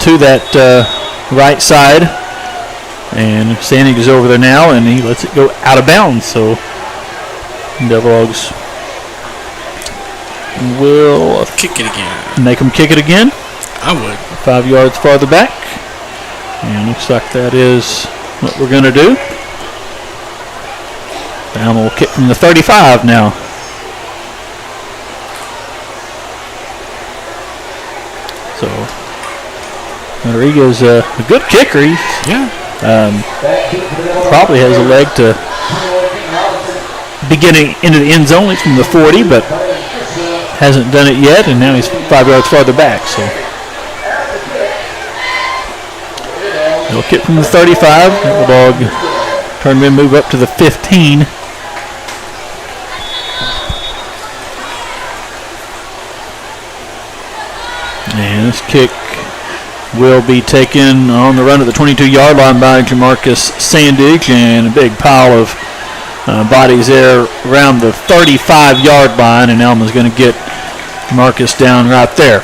to that right side. And Sandage is over there now, and he lets it go out of bounds. So Devil-Dogs will kick it again. Make them kick it again. I would. 5 yards farther back. And looks like that is what we're going to do. Alma will kick from the 35 now. So Rodriguez, a good kicker. Probably has a leg to be getting into the end zone. He's from the 40, but hasn't done it yet, and now he's 5 yards farther back. So he'll kick from the 35. The dog turn him and move up to the 15. And this kick will be taken on the run at the 22-yard line by Jamarcus Sandage, and a big pile of bodies there around the 35-yard line, and Alma's going to get Marcus down right there.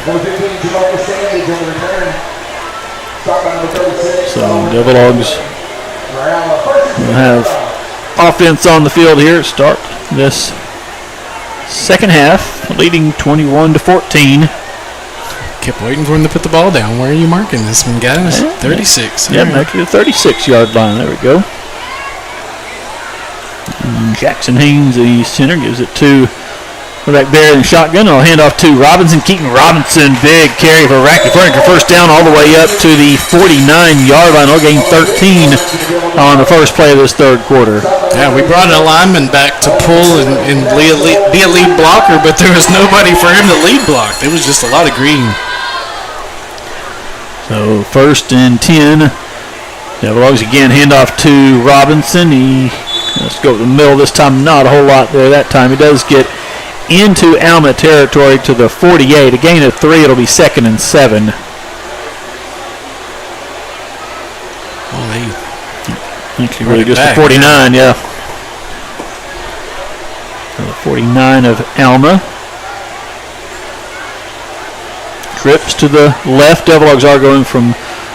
So Devil-Dogs will have offense on the field here to start this second half, leading 21-14. Kept waiting for him to put the ball down. Where are you marking this one, guys? 36. Yeah, back to the 36-yard line. There we go. And Jackson Haynes, the center, gives it to back there in shotgun. I'll hand off to Robinson. Keaton Robinson, big carry for Racky Furniture. First down all the way up to the 49-yard line. They'll gain 13 on the first play of this third quarter. Yeah, we brought an lineman back to pull and be a lead blocker, but there was nobody for him to lead block. It was just a lot of green. So first and 10. Devil-Dogs again, handoff to Robinson. Let's go to the middle this time. Not a whole lot there that time. He does get into Alma territory to the 48. A gain of 3. It'll be 2nd and 7. Actually, really just the 49, yeah. So the 49 of Alma. Trips to the left. Devil-Dogs are going from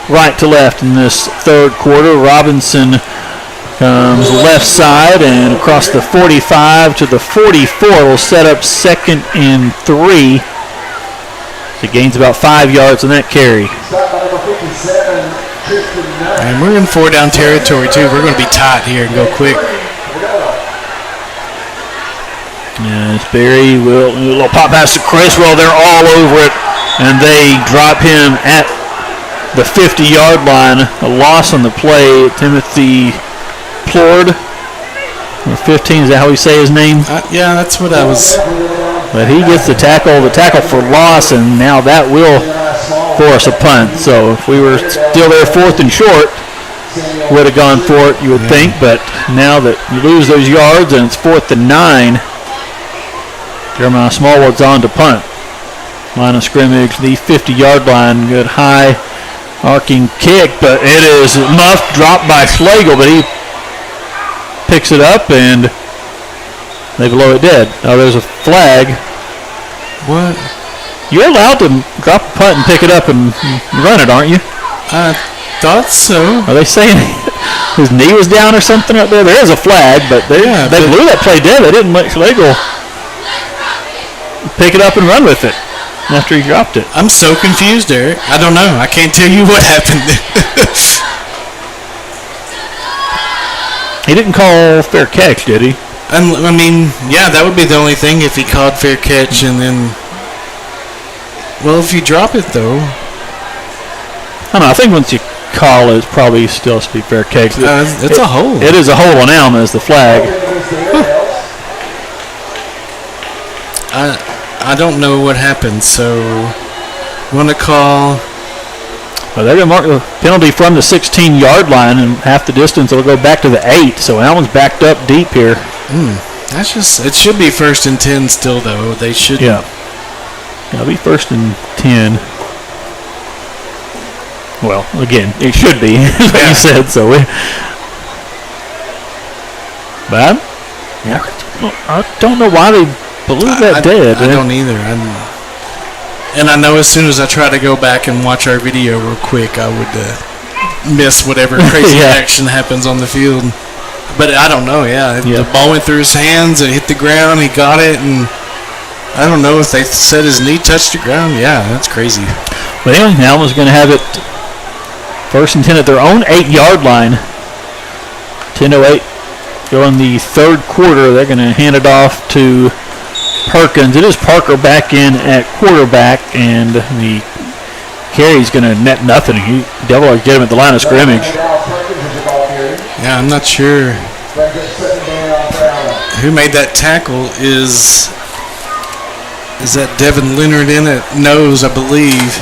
right to left in this third quarter. Robinson comes left side and across the 45 to the 44. Will set up 2nd and 3. So he gains about 5 yards on that carry. And we're in 4-down territory too. We're going to be tight here and go quick. Yes, Barry will a little pop pass to Criswell. They're all over it, and they drop him at the 50-yard line. A loss on the play. Timothy Plord, 15. Is that how we say his name? Yeah, that's what I was. But he gets the tackle for loss, and now that will force a punt. So if we were still there 4th and short, would have gone for it, you would think, but now that you lose those yards and it's 4th and 9, Jeremiah Smallwood's on to punt. Line of scrimmage, the 50-yard line. Good high arcing kick, but it is muffed, dropped by Schlegel, but he picks it up and they blow it dead. Now there's a flag. What? You're allowed to drop a punt and pick it up and run it, aren't you? I thought so. Are they saying his knee was down or something up there? There is a flag, but they blew that play dead. They didn't let Schlegel pick it up and run with it after he dropped it. I'm so confused, Eric. I don't know. I can't tell you what happened. He didn't call fair catch, did he? I mean, yeah, that would be the only thing if he called fair catch and then... Well, if you drop it, though... I don't know. I think once you call it, it's probably still supposed to be fair catch. It's a hole. It is a hole on Alma as the flag. I don't know what happened, so... Want to call... Well, they're going to mark the penalty from the 16-yard line, and half the distance it'll go back to the 8. So Alma's backed up deep here. That's just... It should be 1st and 10 still, though. They should... Yeah. It'll be 1st and 10. Well, again, it should be, like you said. So but I don't know why they blew that dead. I don't either. And I know as soon as I try to go back and watch our video real quick, I would miss whatever crazy action happens on the field. But I don't know, The ball went through his hands, it hit the ground, he got it, and I don't know if they said his knee touched the ground. Yeah, that's crazy. But anyway, Alma's going to have it 1st and 10 at their own 8-yard line. 10:08 go in the 3rd quarter. They're going to hand it off to Perkins. It is Parker back in at quarterback, and the carry's going to net nothing. Devil get him at the line of scrimmage. Yeah, I'm not sure who made that tackle. Is that Devin Leonard in it? Nose, I believe.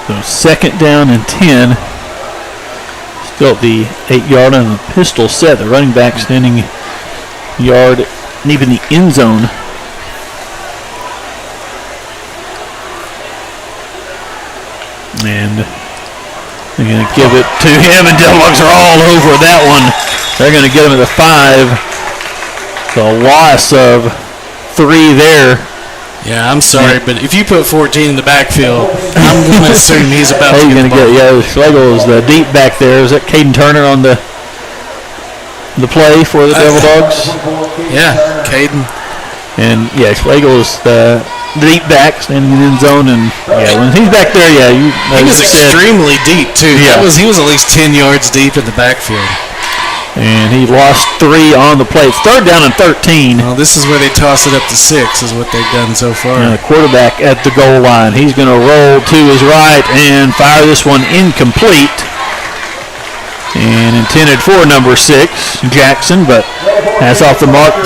So 2nd down and 10. Still at the 8-yard line, the pistol set. The running back standing yard, and even the end zone. And they're going to give it to him, and Deadlocks are all over that one. They're going to get him at the 5. So a loss of 3 there. Yeah, I'm sorry, but if you put 14 in the backfield, I'm going to assume he's about to get the ball. Schlegel is the deep back there. Is that Caden Turner on the play for the Devil Dogs? Yeah, Caden. And, Schlegel is the deep back standing in the end zone. And, when he's back there, he was extremely deep, too. Yeah. He was at least 10 yards deep in the backfield. And he lost 3 on the play. It's 3rd down and 13. Well, this is where they toss it up to 6 is what they've done so far. And the quarterback at the goal line. He's going to roll to his right and fire this one incomplete. And intended for number 6, Jackson, but that's off the mark.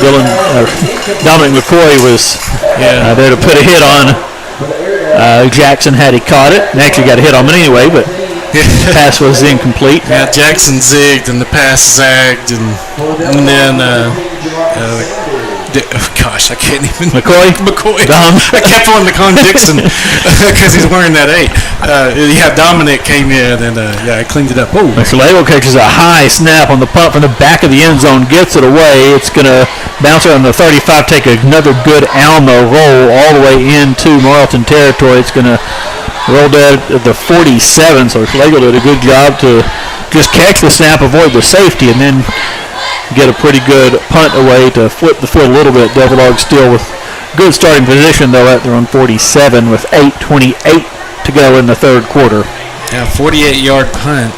Dominic McCoy was there to put a hit on Jackson had he caught it. And actually got a hit on him anyway, but the pass was incomplete. Yeah, Jackson zigged and the pass zagged, and then I can't even. McCoy. Dom. I kept wanting to call him Dixon because he's wearing that 8. Dominic came in and I cleaned it up. Oh. Schlegel catches a high snap on the punt from the back of the end zone, gets it away. It's going to bounce around the 35, take another good Alma roll all the way into Morrilton territory. It's going to roll dead at the 47, so Schlegel did a good job to just catch the snap, avoid the safety, and then get a pretty good punt away to flip the field a little bit. Devil Dogs still with good starting position, though, at their own 47 with 8:28 to go in the 3rd quarter. Yeah, 48-yard punt.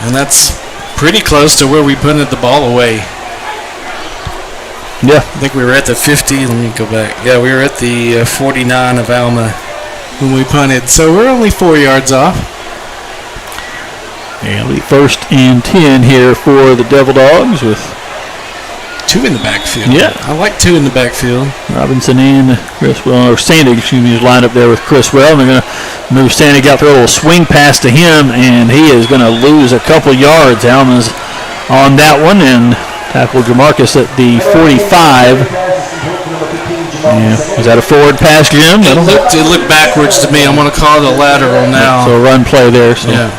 And that's pretty close to where we punted the ball away. Yeah. I think we were at the 50. Let me go back. Yeah, we were at the 49 of Alma when we punted. So we're only 4 yards off. And it'll be 1st and 10 here for the Devil Dogs with 2 in the backfield. Yeah. I like 2 in the backfield. Robinson and Criswell, or Sandig, is lined up there with Criswell. And they're going to move Sandig out there, a little swing pass to him, and he is going to lose a couple yards. Alma's on that one, and tackle Jamarcus at the 45. Yeah. Is that a forward pass, Jim? It looked backwards to me. I'm going to call it a lateral now. So a run play there. So. Yeah.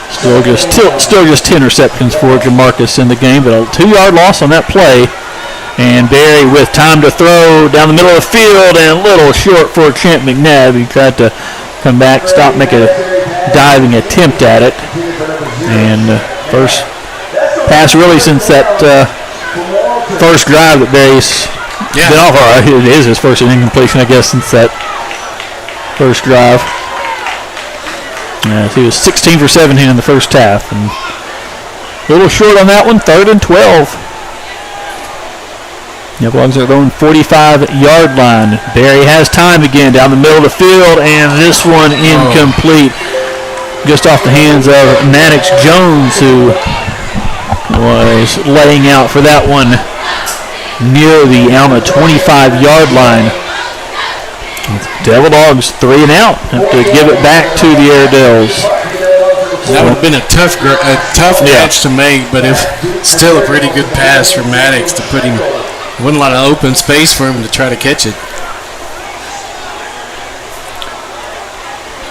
Still just 10 receptions for Jamarcus in the game, but a 2-yard loss on that play. And Barry with time to throw down the middle of the field and a little short for Champ McNav. He tried to come back, make a diving attempt at it. And first pass really since that first drive that Barry's been off. It is his first incompletion, I guess, since that first drive. He was 16 for 17 in the first half. And a little short on that one, 3rd and 12. The Bulldogs are their own 45-yard line. Barry has time again down the middle of the field, and this one incomplete. Just off the hands of Maddox Jones, who was laying out for that one near the Alma 25-yard line. Devil Dogs 3 and out. Have to give it back to the Airedales. That would have been a tough catch to make, but still a pretty good pass for Maddox to put him. Wasn't a lot of open space for him to try to catch it.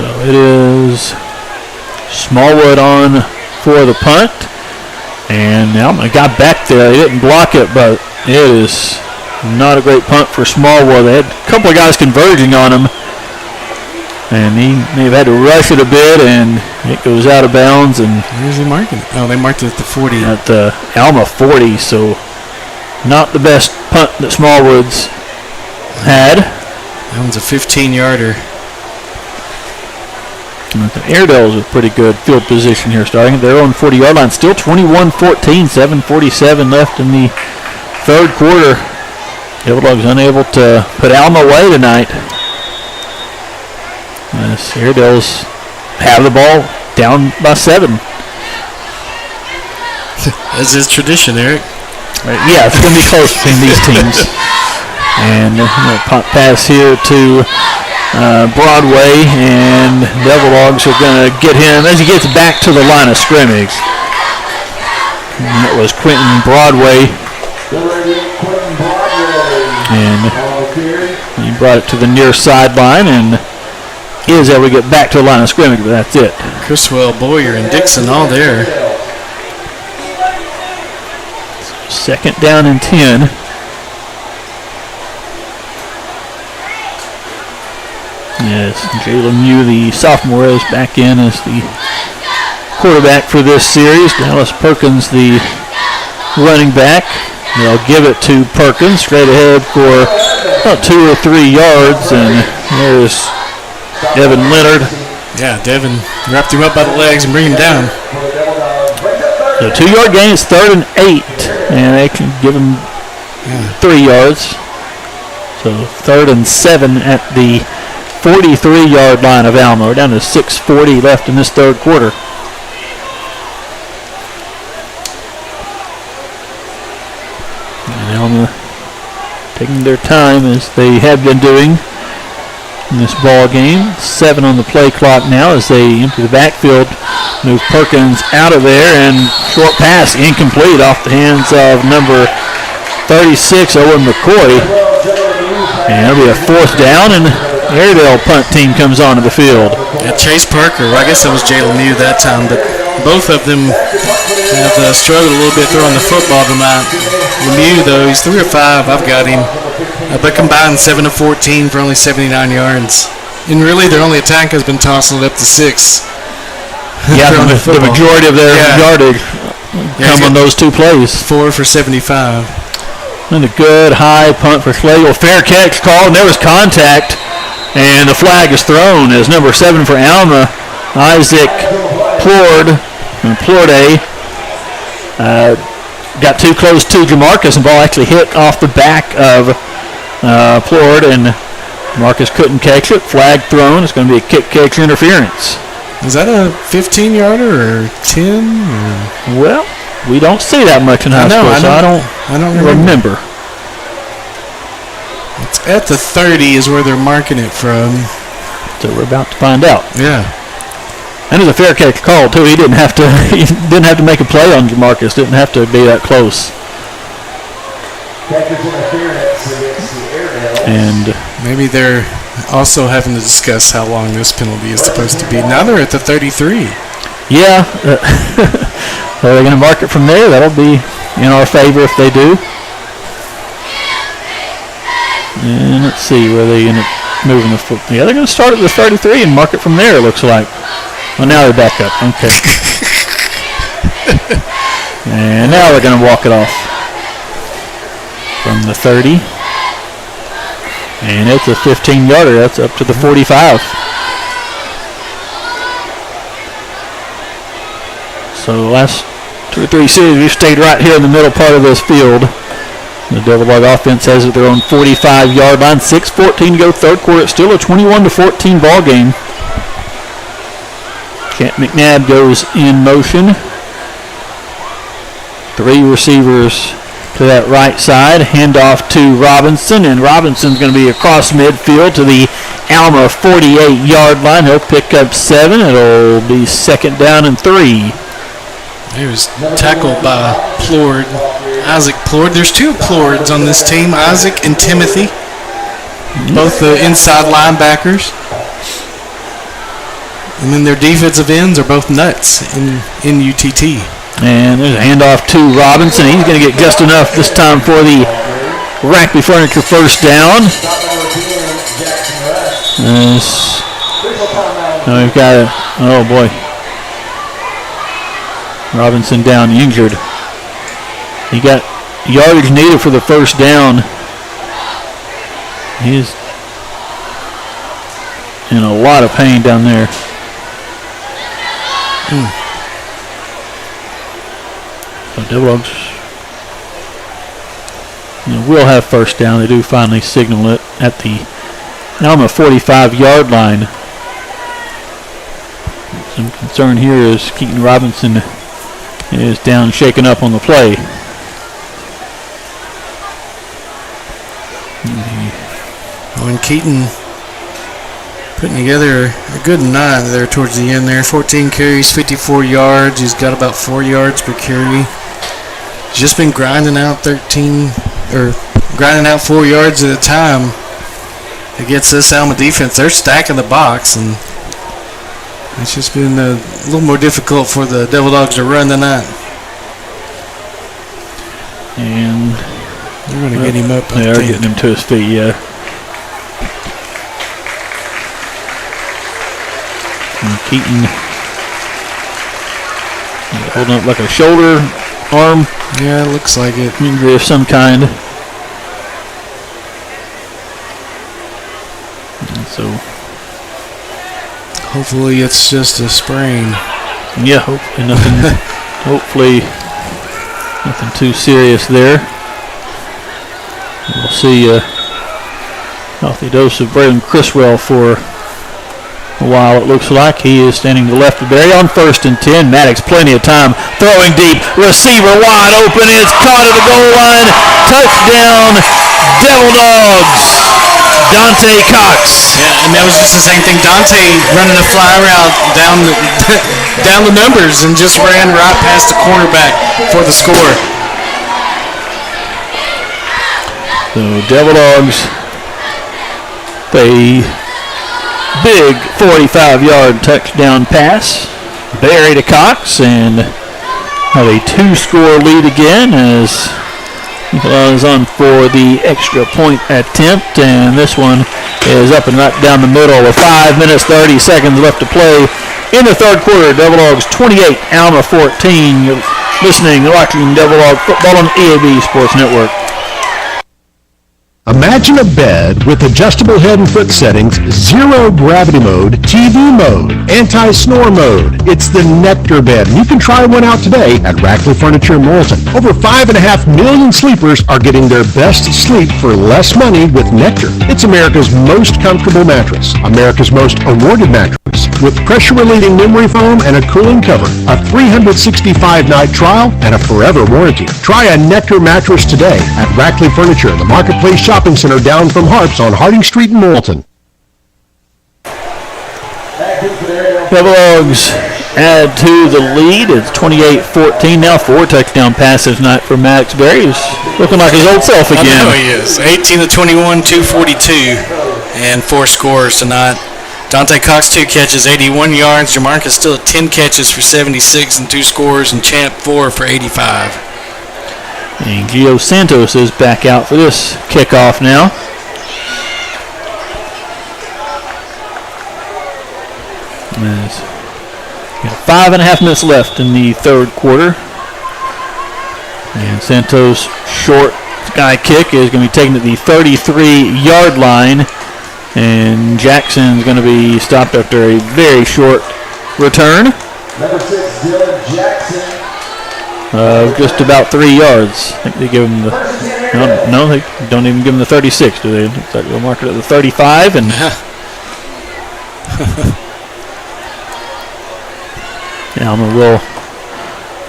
So it is Smallwood on for the punt. And Alma got back there. He didn't block it, but it is not a great punt for Smallwood. They had a couple of guys converging on him, and he may have had to rush it a bit, and it goes out of bounds. And where's he marking it? Oh, they marked it at the 40. At the Alma 40, so not the best punt that Smallwood's had. That one's a 15-yarder. The Airedales with pretty good field position here starting at their own 40-yard line. Still 21-14, 7:47 left in the third quarter. Devil Dogs unable to put Alma away tonight. Yes, Airedales have the ball down by 7. As is tradition, Eric. Yeah, it's going to be close between these teams. And a punt pass here to Broadway, and Devil Dogs are going to get him as he gets back to the line of scrimmage. And that was Quentin Broadway. And he brought it to the near sideline and is able to get back to the line of scrimmage, but that's it. Criswell, Boyer, and Dixon all there. 2nd down and 10. Yes, Jalen Mew, the sophomore, is back in as the quarterback for this series. Dallas Perkins, the running back. They'll give it to Perkins straight ahead for about 2 or 3 yards, and there's Devin Leonard. Yeah, Devin wrapped him up by the legs and bring him down. So 2-yard gain is 3rd and 8, and they can give him 3 yards. So 3rd and 7 at the 43-yard line of Alma. We're down to 6:40 left in this third quarter. And Alma taking their time as they have been doing in this ball game. 7 on the play clock now as they empty the backfield. Move Perkins out of there, and short pass incomplete off the hands of number 36, Owen McCoy. And it'll be a 4th down, and Airedale punt team comes onto the field. Yeah, Chase Parker, I guess that was Jalen Mew that time, but both of them have struggled a little bit throwing the football tonight. Lemieux, though, he's 3 or 5. I've got him. But combined 7 of 14 for only 79 yards. And really, their only attack has been tossing it up to 6. Yeah, the majority of their yardage come on those 2 plays. 4 for 75. And a good high punt for Schlegel. Fair catch called, and there was contact. And the flag is thrown as number 7 for Alma, Isaac Plorde, got too close to Jamarcus, and ball actually hit off the back of Plorde, and Marcus couldn't catch it. Flag thrown. It's going to be a kick interference. Is that a 15-yarder or 10? Well, we don't see that much in high school, so I don't remember. It's at the 30 is where they're marking it from. So we're about to find out. Yeah. And it was a fair catch call too. He didn't have to make a play on Jamarcus. Didn't have to be that close. And maybe they're also having to discuss how long this penalty is supposed to be. Now they're at the 33. Yeah. Are they going to mark it from there? That'll be in our favor if they do. And let's see where they end up moving the foot. Yeah, they're going to start at the 33 and mark it from there, it looks like. Well, now they're back up. Okay. And now they're going to walk it off from the 30. And it's a 15-yarder. That's up to the 45. So the last 2 or 3 series, we've stayed right here in the middle part of this field. The Devil Dog offense has it their own 45-yard line. 6:14 to go, third quarter. It's still a 21-14 ball game. McNabb goes in motion. 3 receivers to that right side. Handoff to Robinson, and Robinson's going to be across midfield to the Alma 48-yard line. He'll pick up 7. It'll be 2nd down and 3. He was tackled by Plord. Isaac Plord. There's 2 Plords on this team, Isaac and Timothy. Both the inside linebackers. And then their defensive ends are both nuts in UTT. And there's a handoff to Robinson. He's going to get just enough this time for the Rackley Furniture first down. Now we've got a, oh boy. Robinson down injured. He got yardage needed for the first down. He's in a lot of pain down there. So Devil Dogs will have first down. They do finally signal it at the Alma 45-yard line. Some concern here is Keaton Robinson is down, shaken up on the play. When Keaton putting together a good night there towards the end there. 14 carries, 54 yards. He's got about 4 yards per carry. He's just been grinding out 4 yards at a time against this Alma defense. They're stacking the box, and it's just been a little more difficult for the Devil Dogs to run tonight. And they're going to get him up. They are getting him to his feet, yeah. And Keaton holding up like a shoulder, arm. Yeah, it looks like it. Injury of some kind. And so hopefully it's just a sprain. Yeah, hopefully nothing. Hopefully nothing too serious there. We'll see a healthy dose of Braden Criswell for a while, it looks like. He is standing to the left of Barry on 1st and 10. Maddox, plenty of time, throwing deep, receiver wide open, it's caught at the goal line. Touchdown, Devil Dogs. Dante Cox. Yeah, and that was just the same thing. Dante running a fly route down the numbers and just ran right past the cornerback for the score. So Devil Dogs, they big 45-yard touchdown pass. Barry to Cox, and have a 2-score lead again as Nicola is on for the extra point attempt, and this one is up and right down the middle with 5 minutes 30 seconds left to play in the third quarter. Devil Dogs 28, Alma 14. You're listening and watching Devil Dog Football on EAB Sports Network. Imagine a bed with adjustable head and foot settings, zero gravity mode, TV mode, anti-snore mode. It's the Nectar bed. You can try one out today at Rackley Furniture in Morrilton. Over 5.5 million sleepers are getting their best sleep for less money with Nectar. It's America's most comfortable mattress, America's most awarded mattress, with pressure-relieving memory foam and a cooling cover, a 365-night trial, and a forever warranty. Try a Nectar mattress today at Rackley Furniture, the Marketplace Shopping Center down from Harps on Harding Street in Morrilton. Devil Dogs add to the lead. It's 28-14 now. 4 touchdown passes tonight for Maddox Berry. He's looking like his old self again. I know he is. 18-21, 242, and 4 scores tonight. Dante Cox, 2 catches, 81 yards. Jamarcus still at 10 catches for 76 and 2 scores, and Champ 4 for 85. And Gio Santos is back out for this kickoff now. There's 5.5 minutes left in the third quarter. And Santos' short sky kick is going to be taken at the 33-yard line. And Jackson's going to be stopped after a very short return. Number 6, Dylan Jackson. Just about 3 yards. I think they give him the... No, they don't even give him the 36, do they? They'll mark it at the 35. And Alma will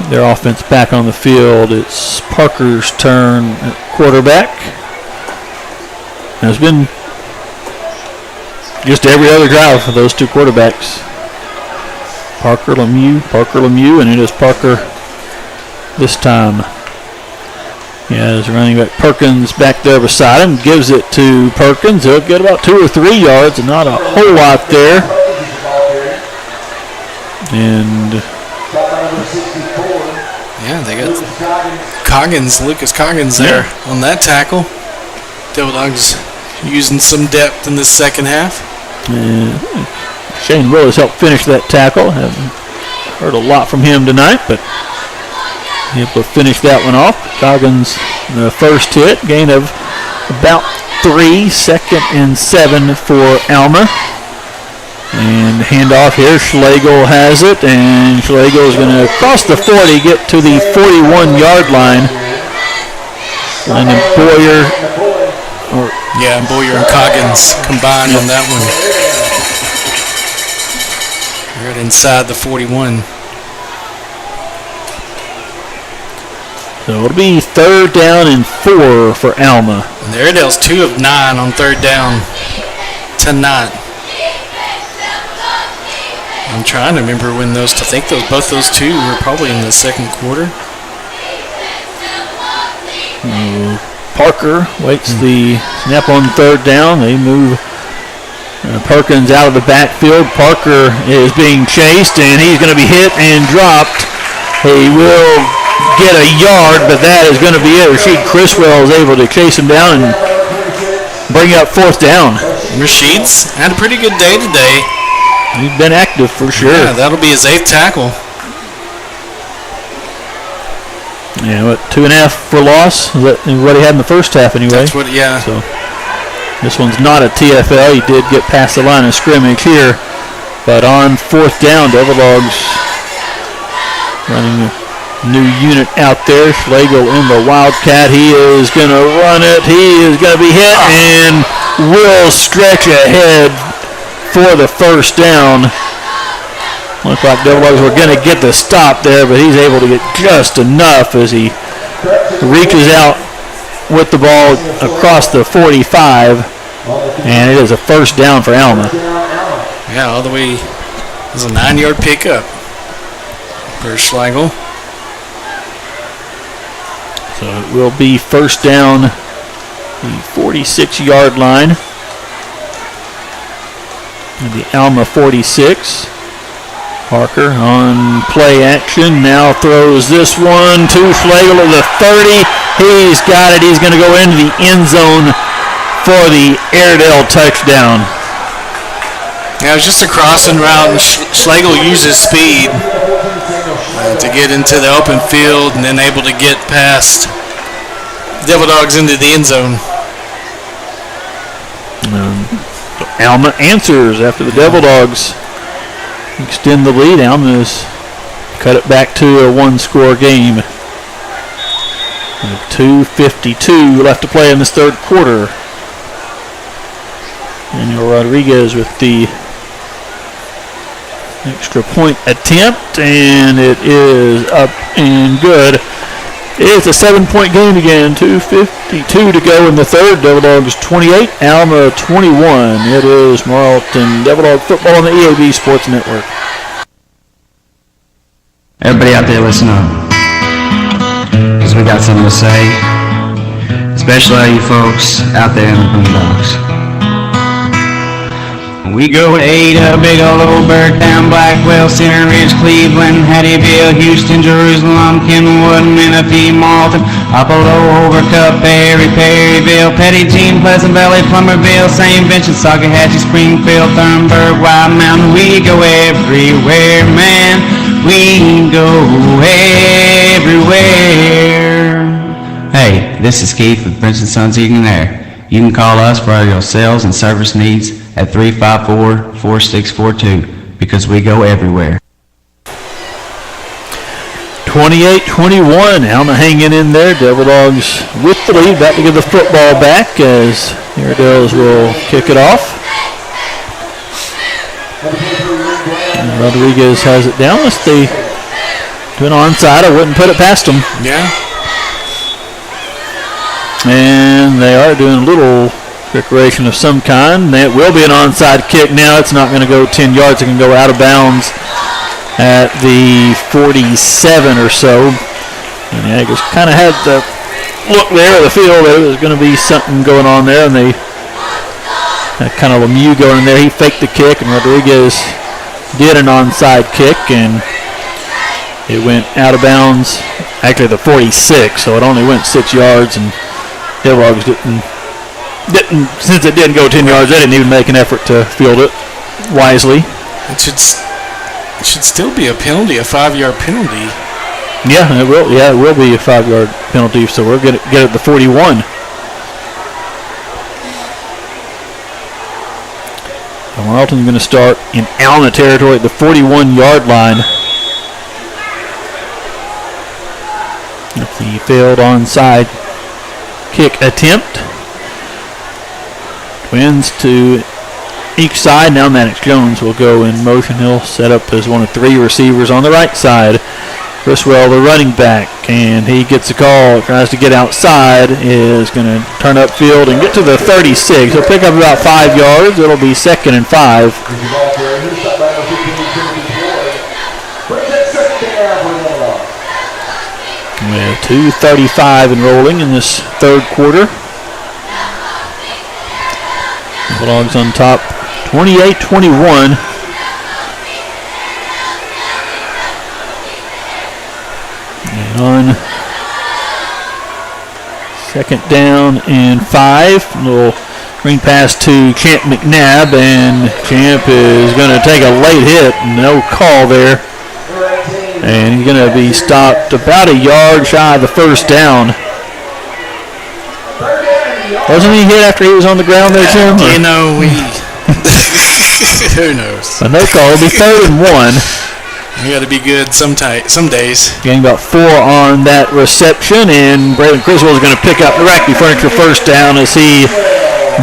their offense back on the field. It's Parker's turn at quarterback. Now, it's been just every other drive for those 2 quarterbacks. Parker Lemieux, and it is Parker this time. Yeah, there's running back Perkins back there beside him. Gives it to Perkins. He'll get about 2 or 3 yards, and not a whole lot there. And yeah, they got Lucas Coggins there on that tackle. Devil Dogs using some depth in the second half. Shane Willis helped finish that tackle. Haven't heard a lot from him tonight, but able to finish that one off. Coggins, the first hit, gain of about 3, 2nd and 7 for Alma. And handoff here, Schlegel has it, and Schlegel is going to cross the 40, get to the 41-yard line. And then Boyer and Coggins combined on that one. Right inside the 41. So it'll be 3rd down and 4 for Alma. And the Airedale's 2 of 9 on 3rd down tonight. I'm trying to remember when I think both those 2 were probably in the second quarter. Parker waits the snap on 3rd down. They move Perkins out of the backfield. Parker is being chased, and he's going to be hit and dropped. He will get a yard, but that is going to be it. Rasheed Criswell is able to chase him down and bring up 4th down. Rasheed's had a pretty good day today. He's been active for sure. Yeah, that'll be his 8th tackle. Yeah, 2.5 for loss? Is that what he had in the first half anyway? That's what, yeah. So this one's not a TFL. He did get past the line of scrimmage here. But on 4th down, Devil Dogs running a new unit out there. Schlegel in the Wildcat. He is going to run it. He is going to be hit and will stretch ahead for the 1st down. Looks like Devil Dogs were going to get the stop there, but he's able to get just enough as he reaches out with the ball across the 45, and it is a 1st down for Alma. Yeah, all the way. It was a 9-yard pickup for Schlegel. So it will be 1st down, the 46-yard line. And the Alma 46. Parker on play action, now throws this one to Schlegel at the 30. He's got it. He's going to go into the end zone for the Airedale touchdown. Yeah, it was just a crossing route, and Schlegel uses speed to get into the open field and then able to get past Devil Dogs into the end zone. Alma answers after the Devil Dogs extend the lead. Alma's cut it back to a 1-score game. 2:52 left to play in this 3rd quarter. Daniel Rodriguez with the extra point attempt, and it is up and good. It's a 7-point game again, 2:52 to go in the third. Devil Dogs 28, Alma 21. It is Morrilton Devil Dog football on the EAB Sports Network. Everybody out there, listen up, because we got something to say, especially all you folks out there in the boondocks. We go to Ada, Big Old Bergtown, Blackwell, Center Ridge, Cleveland, Hattieville, Houston, Jerusalem, Kenwood, Menifee, Morrilton, Apollo, Overcup, Perryville, Petty Jean, Pleasant Valley, Plummerville, St. Vincent, Saugahatchee, Springfield, Thornburg, White Mountain. We go everywhere, man. We go everywhere. Hey, this is Keith with Prince & Sons Heating and Air. You can call us for all your sales and service needs at 354-4642 because we go everywhere. 28-21, Alma hanging in there. Devil Dogs with the lead, about to give the football back as Iredales will kick it off. And Rodriguez has it down. Let's see. Do an onside. I wouldn't put it past them. Yeah. And they are doing a little preparation of some kind. It will be an onside kick now. It's not going to go 10 yards. It can go out of bounds at the 47 or so. And the Aggies kind of had the look there at the field that it was going to be something going on there, and they had kind of a Lemieux going in there. He faked the kick, and Rodriguez did an onside kick, and it went out of bounds, actually the 46, so it only went 6 yards, and Devil Dogs didn't, since it didn't go 10 yards, they didn't even make an effort to field it wisely. It should still be a penalty, a 5-yard penalty. Yeah, it will. Yeah, it will be a 5-yard penalty. So we're gonna get at the 41. And Morrilton's going to start in Alma territory at the 41-yard line. The failed onside kick attempt. Twins to each side. Now Maddox Jones will go in motion. He'll set up as one of 3 receivers on the right side. Criswell, the running back, and he gets a call. Tries to get outside. Is going to turn upfield and get to the 36. He'll pick up about 5 yards. It'll be 2nd and 5. With 2:35 and rolling in this third quarter. Bulldogs on top, 28-21. And on 2nd down and 5. Little screen pass to Champ McNav, and Champ is going to take a late hit. No call there. And he's going to be stopped about a yard shy of the first down. Wasn't he hit after he was on the ground there, Jim? You know, who knows? A no call. It'll be 3rd and 1. You got to be good some days. Getting about 4 on that reception, and Braylon Criswell is going to pick up the Rackby Furniture first down as he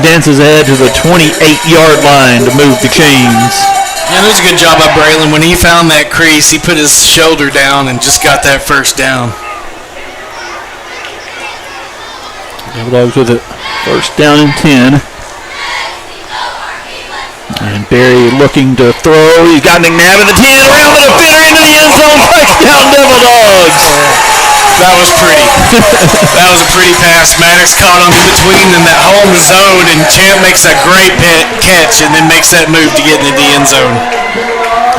dances ahead to the 28-yard line to move the chains. Yeah, it was a good job by Braylon. When he found that crease, he put his shoulder down and just got that first down. Bulldogs with it, first down and 10. And Barry looking to throw. He's got McNabb in the 10, around the defender into the end zone. Touchdown, Devil Dogs. That was pretty. That was a pretty pass. Maddox caught him in between in that home zone, and Champ makes a great catch and then makes that move to get into the end zone.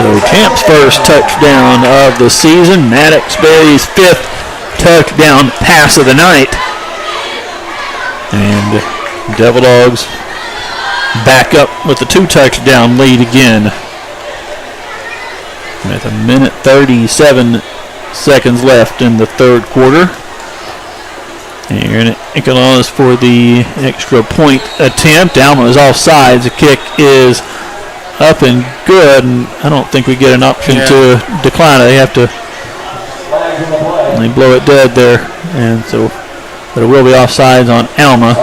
So Champ's first touchdown of the season. Maddox Barry's 5th touchdown pass of the night. And Devil Dogs back up with the 2-touchdown lead again. With 1:37 seconds left in the third quarter. And Nicholas for the extra point attempt. Alma is offsides. The kick is up and good, and I don't think we get an option to decline it. They have to blow it dead there, and so but it will be offsides on Alma.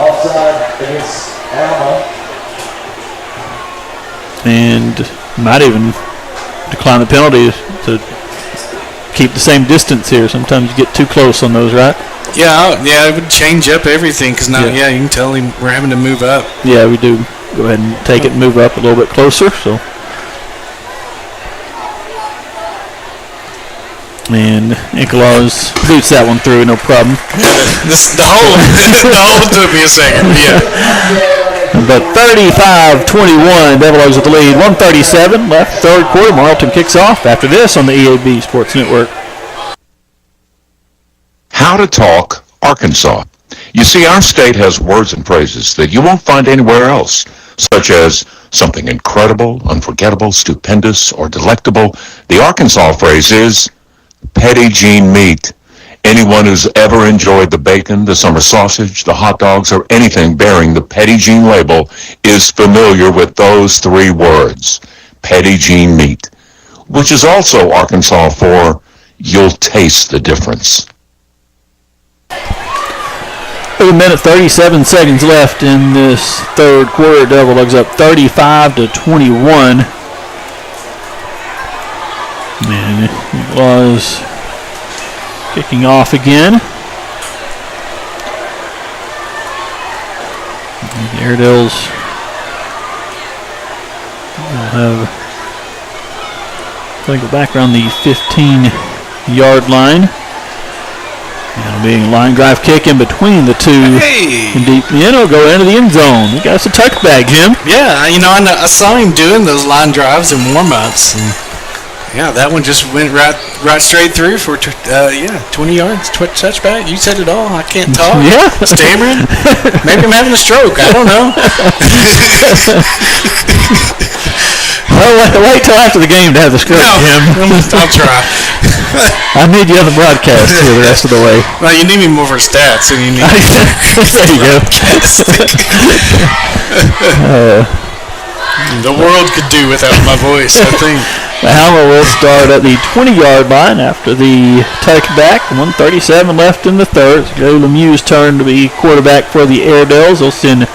And might even decline the penalty to keep the same distance here. Sometimes you get too close on those, right? Yeah, it would change up everything because now, you can tell him we're having to move up. Yeah, we do. Go ahead and take it and move up a little bit closer. So, and Nicholas boots that one through, no problem. The hole took me a second. Yeah. But 35-21, Devil-Dogs with the lead. 1:37 left, third quarter. Morrilton kicks off after this on the EAB Sports Network. How to talk Arkansas. You see, our state has words and phrases that you won't find anywhere else, such as something incredible, unforgettable, stupendous, or delectable. The Arkansas phrase is Petit Jean meat. Anyone who's ever enjoyed the bacon, the summer sausage, the hot dogs, or anything bearing the Petit Jean label is familiar with those three words, Petit Jean meat, which is also Arkansas for you'll taste the difference. 1 minute 37 seconds left in this third quarter. Devil-Dogs up 35-21. And it was kicking off again. And the Airedales will have, I think, back around the 15-yard line. Now being a line drive kick in between the two. And deep in, it'll go into the end zone. You got us a tuck bag, Jim. Yeah, I saw him doing those line drives and warm-ups. And yeah, that one just went right straight through for 20 yards, touchback. You said it all. I can't talk. Yeah. Stammering. Maybe I'm having a stroke. I don't know. Well, wait till after the game to have the stroke, Jim. I'll try. I need you on the broadcast here the rest of the way. Well, you need me more for stats than you need. There you go. The world could do without my voice, I think. Alma will start at the 20-yard line after the touchback. 1:37 left in the third. It's Joe Lemieux's turn to be quarterback for the Airedales. They'll send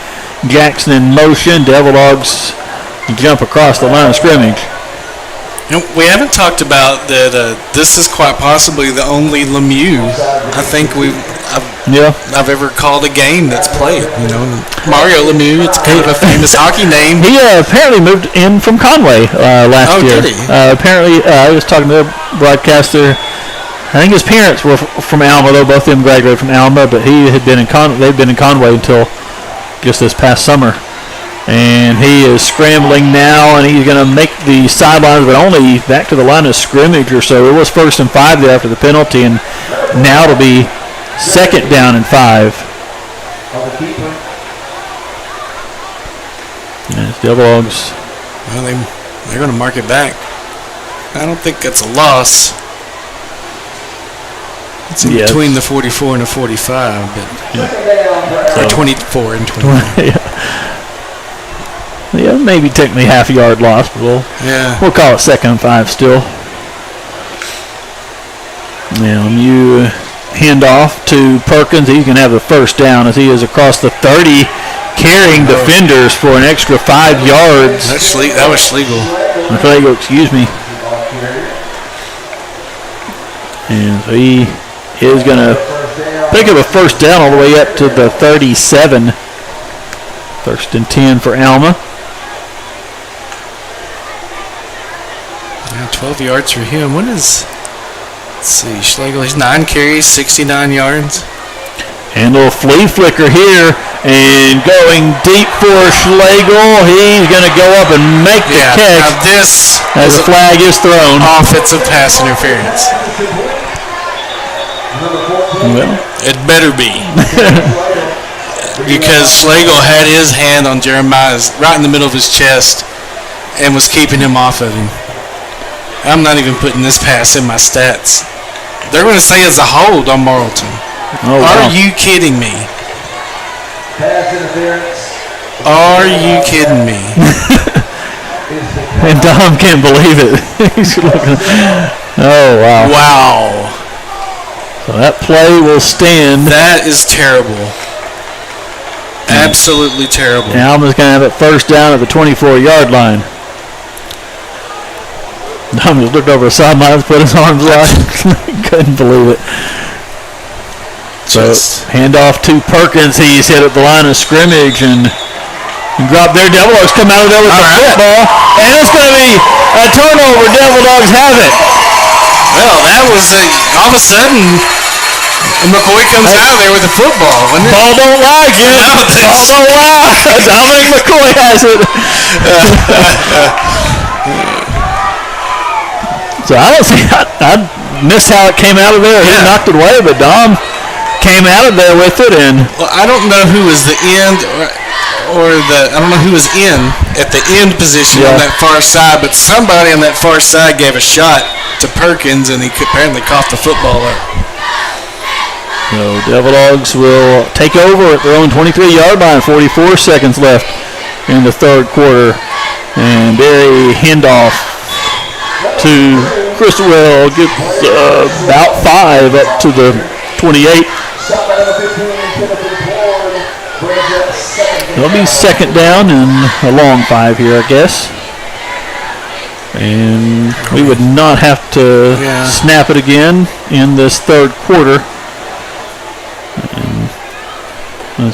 Jackson in motion. Devil-Dogs jump across the line of scrimmage. We haven't talked about that. This is quite possibly the only Lemieux I think I've ever called a game that's played. Mario Lemieux. It's kind of a famous hockey name. He apparently moved in from Conway last year. Did he? Apparently, I was talking to a broadcaster. I think his parents were from Alma, though both of them graduated from Alma. But he had been they'd been in Conway until just this past summer. And he is scrambling now, and he's going to make the sidelines, but only back to the line of scrimmage or so. It was 1st and 5 there after the penalty, and now it'll be 2nd down and 5. And it's Devil-Dogs. Well, they're going to mark it back. I don't think that's a loss. It's in between the 44 and the 45, but or 24 and 25. Yeah, maybe technically half a yard loss, but we'll call it 2nd and 5 still. Now you hand off to Perkins. He's going to have the first down as he is across the 30, carrying defenders for an extra 5 yards. That was Schlegel. Schlegel, excuse me. And so he is going to pick up a first down all the way up to the 37. 1st and 10 for Alma. 12 yards for him. Let's see, Schlegel, he's 9 carries, 69 yards. And a little flea flicker here, and going deep for Schlegel. He's going to go up and make the catch. Now this as a flag is thrown. Offensive pass interference. Well, it better be. Because Schlegel had his hand on Jeremiah's right in the middle of his chest and was keeping him off of him. I'm not even putting this pass in my stats. They're going to say it's a hold on Morrilton. Oh, wow. Are you kidding me? Are you kidding me? And Dom can't believe it. He's looking. Oh, wow. Wow. So that play will stand. That is terrible. Absolutely terrible. And Alma's going to have it first down at the 24-yard line. Dom just looked over the sidelines, put his arms out. Couldn't believe it. So handoff to Perkins. He's hit at the line of scrimmage and dropped there. Devil Dogs come out of there with the football. And it's going to be a turnover. Devil Dogs have it. Well, that was all of a sudden, McCoy comes out of there with the football. Ball don't lie, Jim. Ball don't lie. Dominic McCoy has it. So I don't see. I missed how it came out of there. He knocked it away, but Dom came out of there with it. And well, I don't know who was the end I don't know who was in at the end position on that far side, but somebody on that far side gave a shot to Perkins, and he apparently caught the football up. So Devil Dogs will take over at their own 23-yard line. 44 seconds left in the third quarter, and Barry handoff to Christwell gets about 5 up to the 28. It'll be second down and a long 5 here, I guess. And we would not have to snap it again in this third quarter. And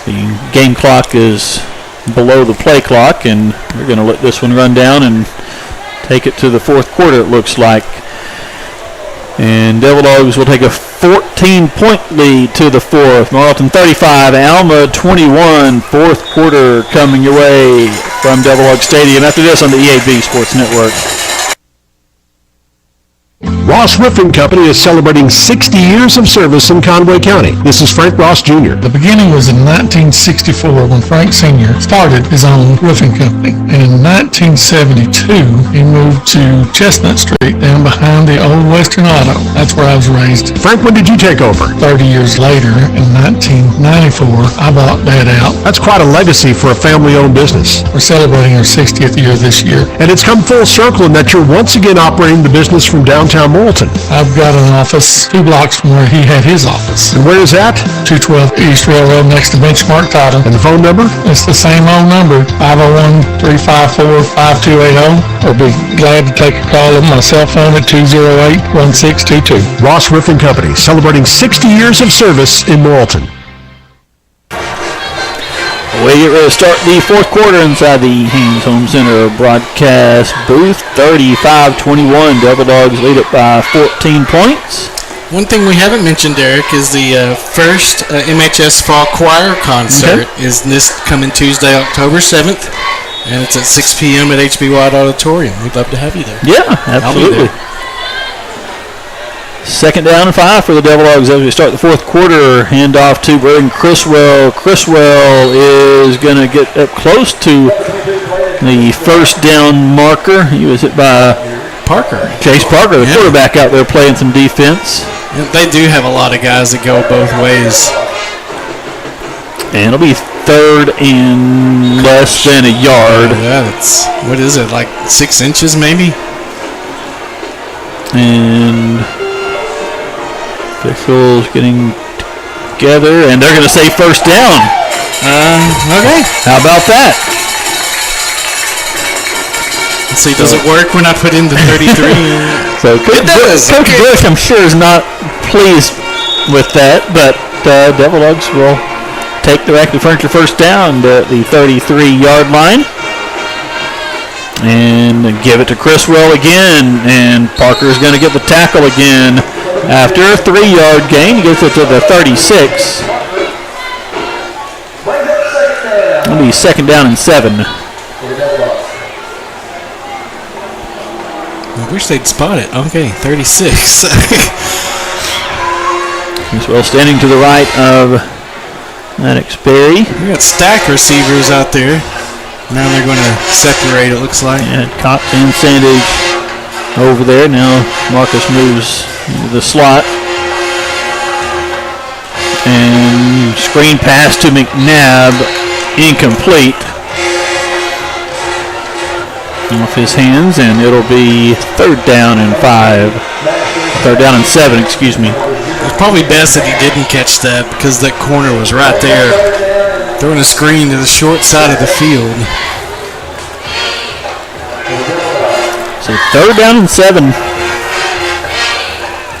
the game clock is below the play clock, and we're going to let this one run down and take it to the fourth quarter, it looks like. And Devil Dogs will take a 14-point lead to the fourth. Morrilton 35, Alma 21. Fourth quarter coming your way from Devil Dogs Stadium after this on the EAB Sports Network. Ross Roofing Company is celebrating 60 years of service in Conway County. This is Frank Ross Jr. The beginning was in 1964 when Frank Sr. started his own roofing company. And in 1972, he moved to Chestnut Street down behind the old Western Auto. That's where I was raised. Frank, when did you take over? 30 years later, in 1994, I bought Dad out. That's quite a legacy for a family-owned business. We're celebrating our 60th year this year. And it's come full circle in that you're once again operating the business from downtown Morrilton. I've got an office 2 blocks from where he had his office. And where is that? 212 East Railroad next to Benchmark Title. And the phone number? It's the same old number, 501-354-5280. I'll be glad to take a call on my cell phone at 208-1622. Ross Roofing Company, celebrating 60 years of service in Morrilton. We get ready to start the fourth quarter inside the Haynes Home Center broadcast booth. 35-21. Devil Dogs lead it by 14 points. One thing we haven't mentioned, Derek, is the first MHS Fall Choir concert is this coming Tuesday, October 7th, and it's at 6 p.m. at HB White Auditorium. We'd love to have you there. Yeah, absolutely. Second down and 5 for the Devil Dogs as we start the fourth quarter. Handoff to Braden Chriswell. Chriswell is going to get up close to the first down marker. He was hit by Chase Parker, the quarterback out there playing some defense. Yeah, they do have a lot of guys that go both ways. And it'll be third and less than a yard. Yeah, that's, what is it, like 6 inches maybe? And officials getting together, and they're going to say first down. Okay. How about that? Let's see, does it work when I put in the 33? So Coach Bush, I'm sure, is not pleased with that, but Devil Dogs will take their active furniture first down to the 33-yard line. And give it to Chriswell again, and Parker's going to get the tackle again. After a 3-yard gain, he gets it to the 36. It'll be second down and 7. I wish they'd spot it. Okay, 36. Chriswell standing to the right of Maddox Berry. We got stacked receivers out there. Now they're going to separate, it looks like. Yeah, Cox and Sandage over there. Now Marcus moves into the slot. And screen pass to McNav, incomplete. Off his hands, and it'll be third down and 7, excuse me. It's probably best that he didn't catch that because that corner was right there. Throwing a screen to the short side of the field. So 3rd down and 7.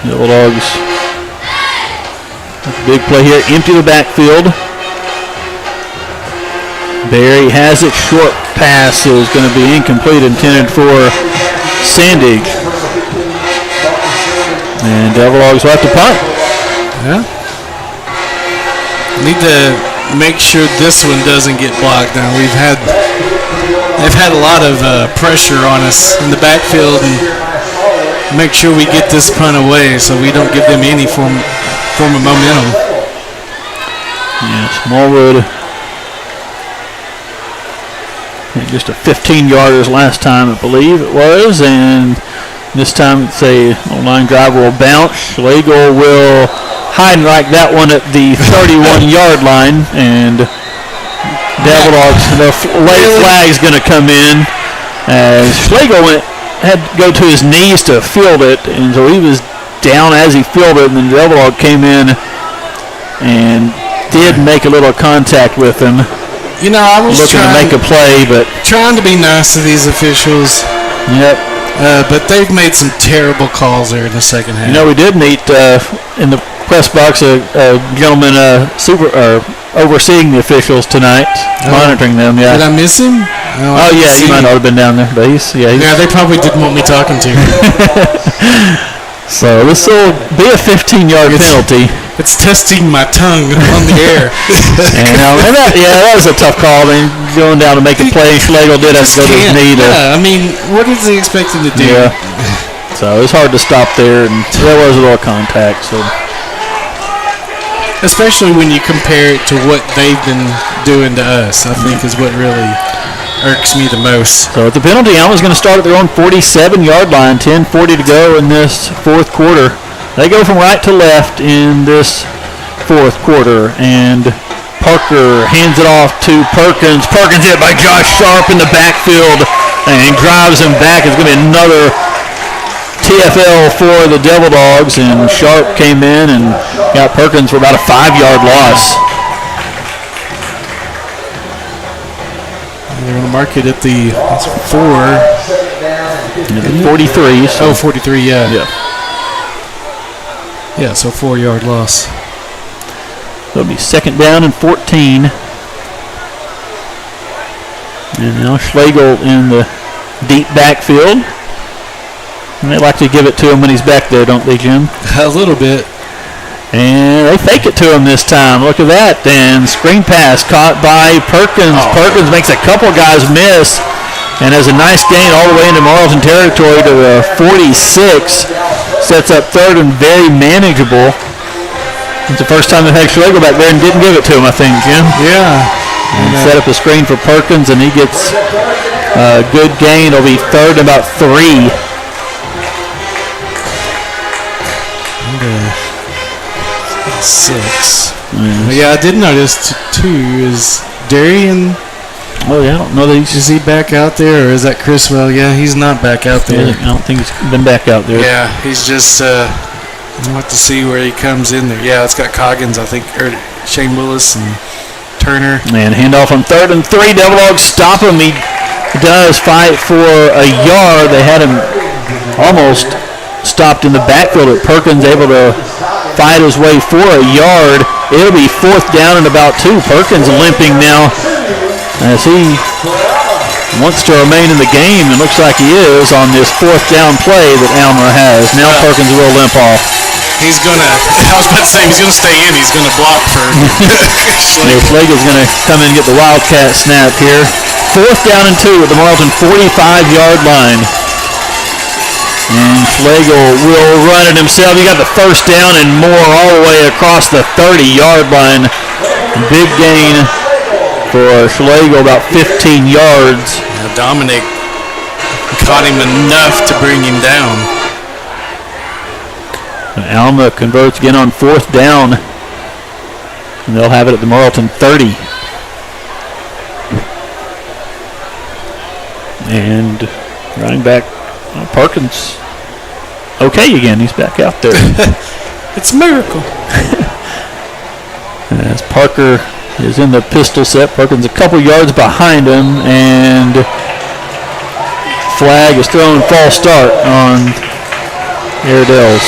Devil Dogs. Big play here. Empty the backfield. Barry has it. Short pass is going to be incomplete, intended for Sandig. And Devil Dogs will have to punt. Yeah. Need to make sure this one doesn't get blocked now. They've had a lot of pressure on us in the backfield, and make sure we get this punt away so we don't give them any form of momentum. Yeah, Smallwood. Just a 15-yarders last time, I believe it was, and this time it's a line drive will bounce. Schlegel will hide like that one at the 31-yard line, and Devil Dogs, the late flag's going to come in as Schlegel had to go to his knees to field it, and so he was down as he fielded, and then Devil Dog came in and did make a little contact with him. You know, I was looking to make a play, but trying to be nice to these officials. Yep. But they've made some terrible calls there in the second half. You know, we did meet in the press box a gentleman overseeing the officials tonight, monitoring them. Yeah. Did I miss him? Oh yeah, he might not have been down there, but he's yeah, they probably didn't want me talking to him. So this will be a 15-yard penalty. It's testing my tongue on the air. And that was a tough call. I mean, going down to make a play, Schlegel did have to go to his knee. I mean, what is he expecting to do? Yeah. So it was hard to stop there, and there was a little contact. So, especially when you compare it to what they've been doing to us, I think is what really irks me the most. So at the penalty, Alma's going to start at their own 47-yard line. 10:40 to go in this fourth quarter. They go from right to left in this fourth quarter, and Parker hands it off to Perkins. Perkins hit by Josh Sharp in the backfield and drives him back. It's going to be another TFL for the Devil Dogs, and Sharp came in and got Perkins for about a 5-yard loss. They're going to mark it at the 43. So 43, yeah. Yeah. Yeah, so 4-yard loss. It'll be 2nd down and 14. And now Schlegel in the deep backfield. And they like to give it to him when he's back there, don't they, Jim? A little bit. And they fake it to him this time. Look at that. And screen pass caught by Perkins. Perkins makes a couple guys miss and has a nice gain all the way into Morrilton territory to the 46. Sets up 3rd and very manageable. It's the first time they've had Schlegel back there and didn't give it to him, I think, Jim. Yeah. And set up a screen for Perkins, and he gets a good gain. It'll be 3rd and about 3. And, 6. Yeah, I did notice, too, is Darian... Oh, yeah, I don't know that is he back out there, or is that Chriswell? Yeah, he's not back out there. I don't think he's been back out there. Yeah, he's just, we'll have to see where he comes in there. Yeah, it's got Coggins, I think, or Shane Willis and Turner. And handoff on 3rd and 3. Devil Dogs stop him. He does fight for a yard. They had him almost stopped in the backfield, but Perkins able to fight his way for a yard. It'll be 4th down and about 2. Perkins limping now as he wants to remain in the game, and looks like he is on this 4th down play that Alma has. Now Perkins will limp off. He's going to, I was about to say, he's going to stay in. He's going to block for Schlegel's going to come in and get the Wildcat snap here. 4th down and 2 at the Morrilton 45-yard line. And Schlegel will run it himself. He got the 1st down and more all the way across the 30-yard line. Big gain for Schlegel, about 15 yards. Dominic caught him enough to bring him down. Alma converts again on 4th down. And they'll have it at the Morrilton 30. And running back Perkins. Okay again, he's back out there. It's a miracle. As Parker is in the pistol set. Perkins a couple yards behind him, and Flag is thrown, false start on Airedale's.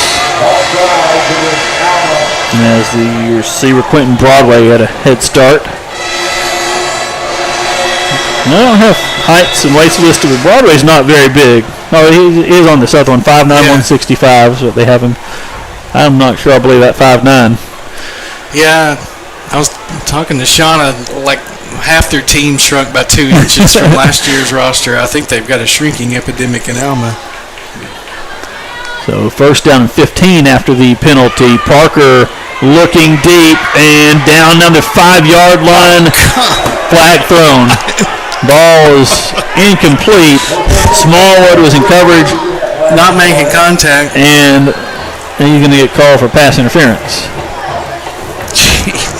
And as the receiver Quentin Broadway had a head start. And I don't have heights and weights listed, but Broadway's not very big. Oh, he is on the south one, 5'9", 165 is what they have him. I'm not sure I believe that 5'9". Yeah, I was talking to Shauna, like half their team shrunk by 2 inches from last year's roster. I think they've got a shrinking epidemic in Alma. So first down and 15 after the penalty. Parker looking deep and down the 5-yard line. Flag thrown. Ball is incomplete. Smallwood was in coverage. Not making contact. And he's going to get called for pass interference. Jeez.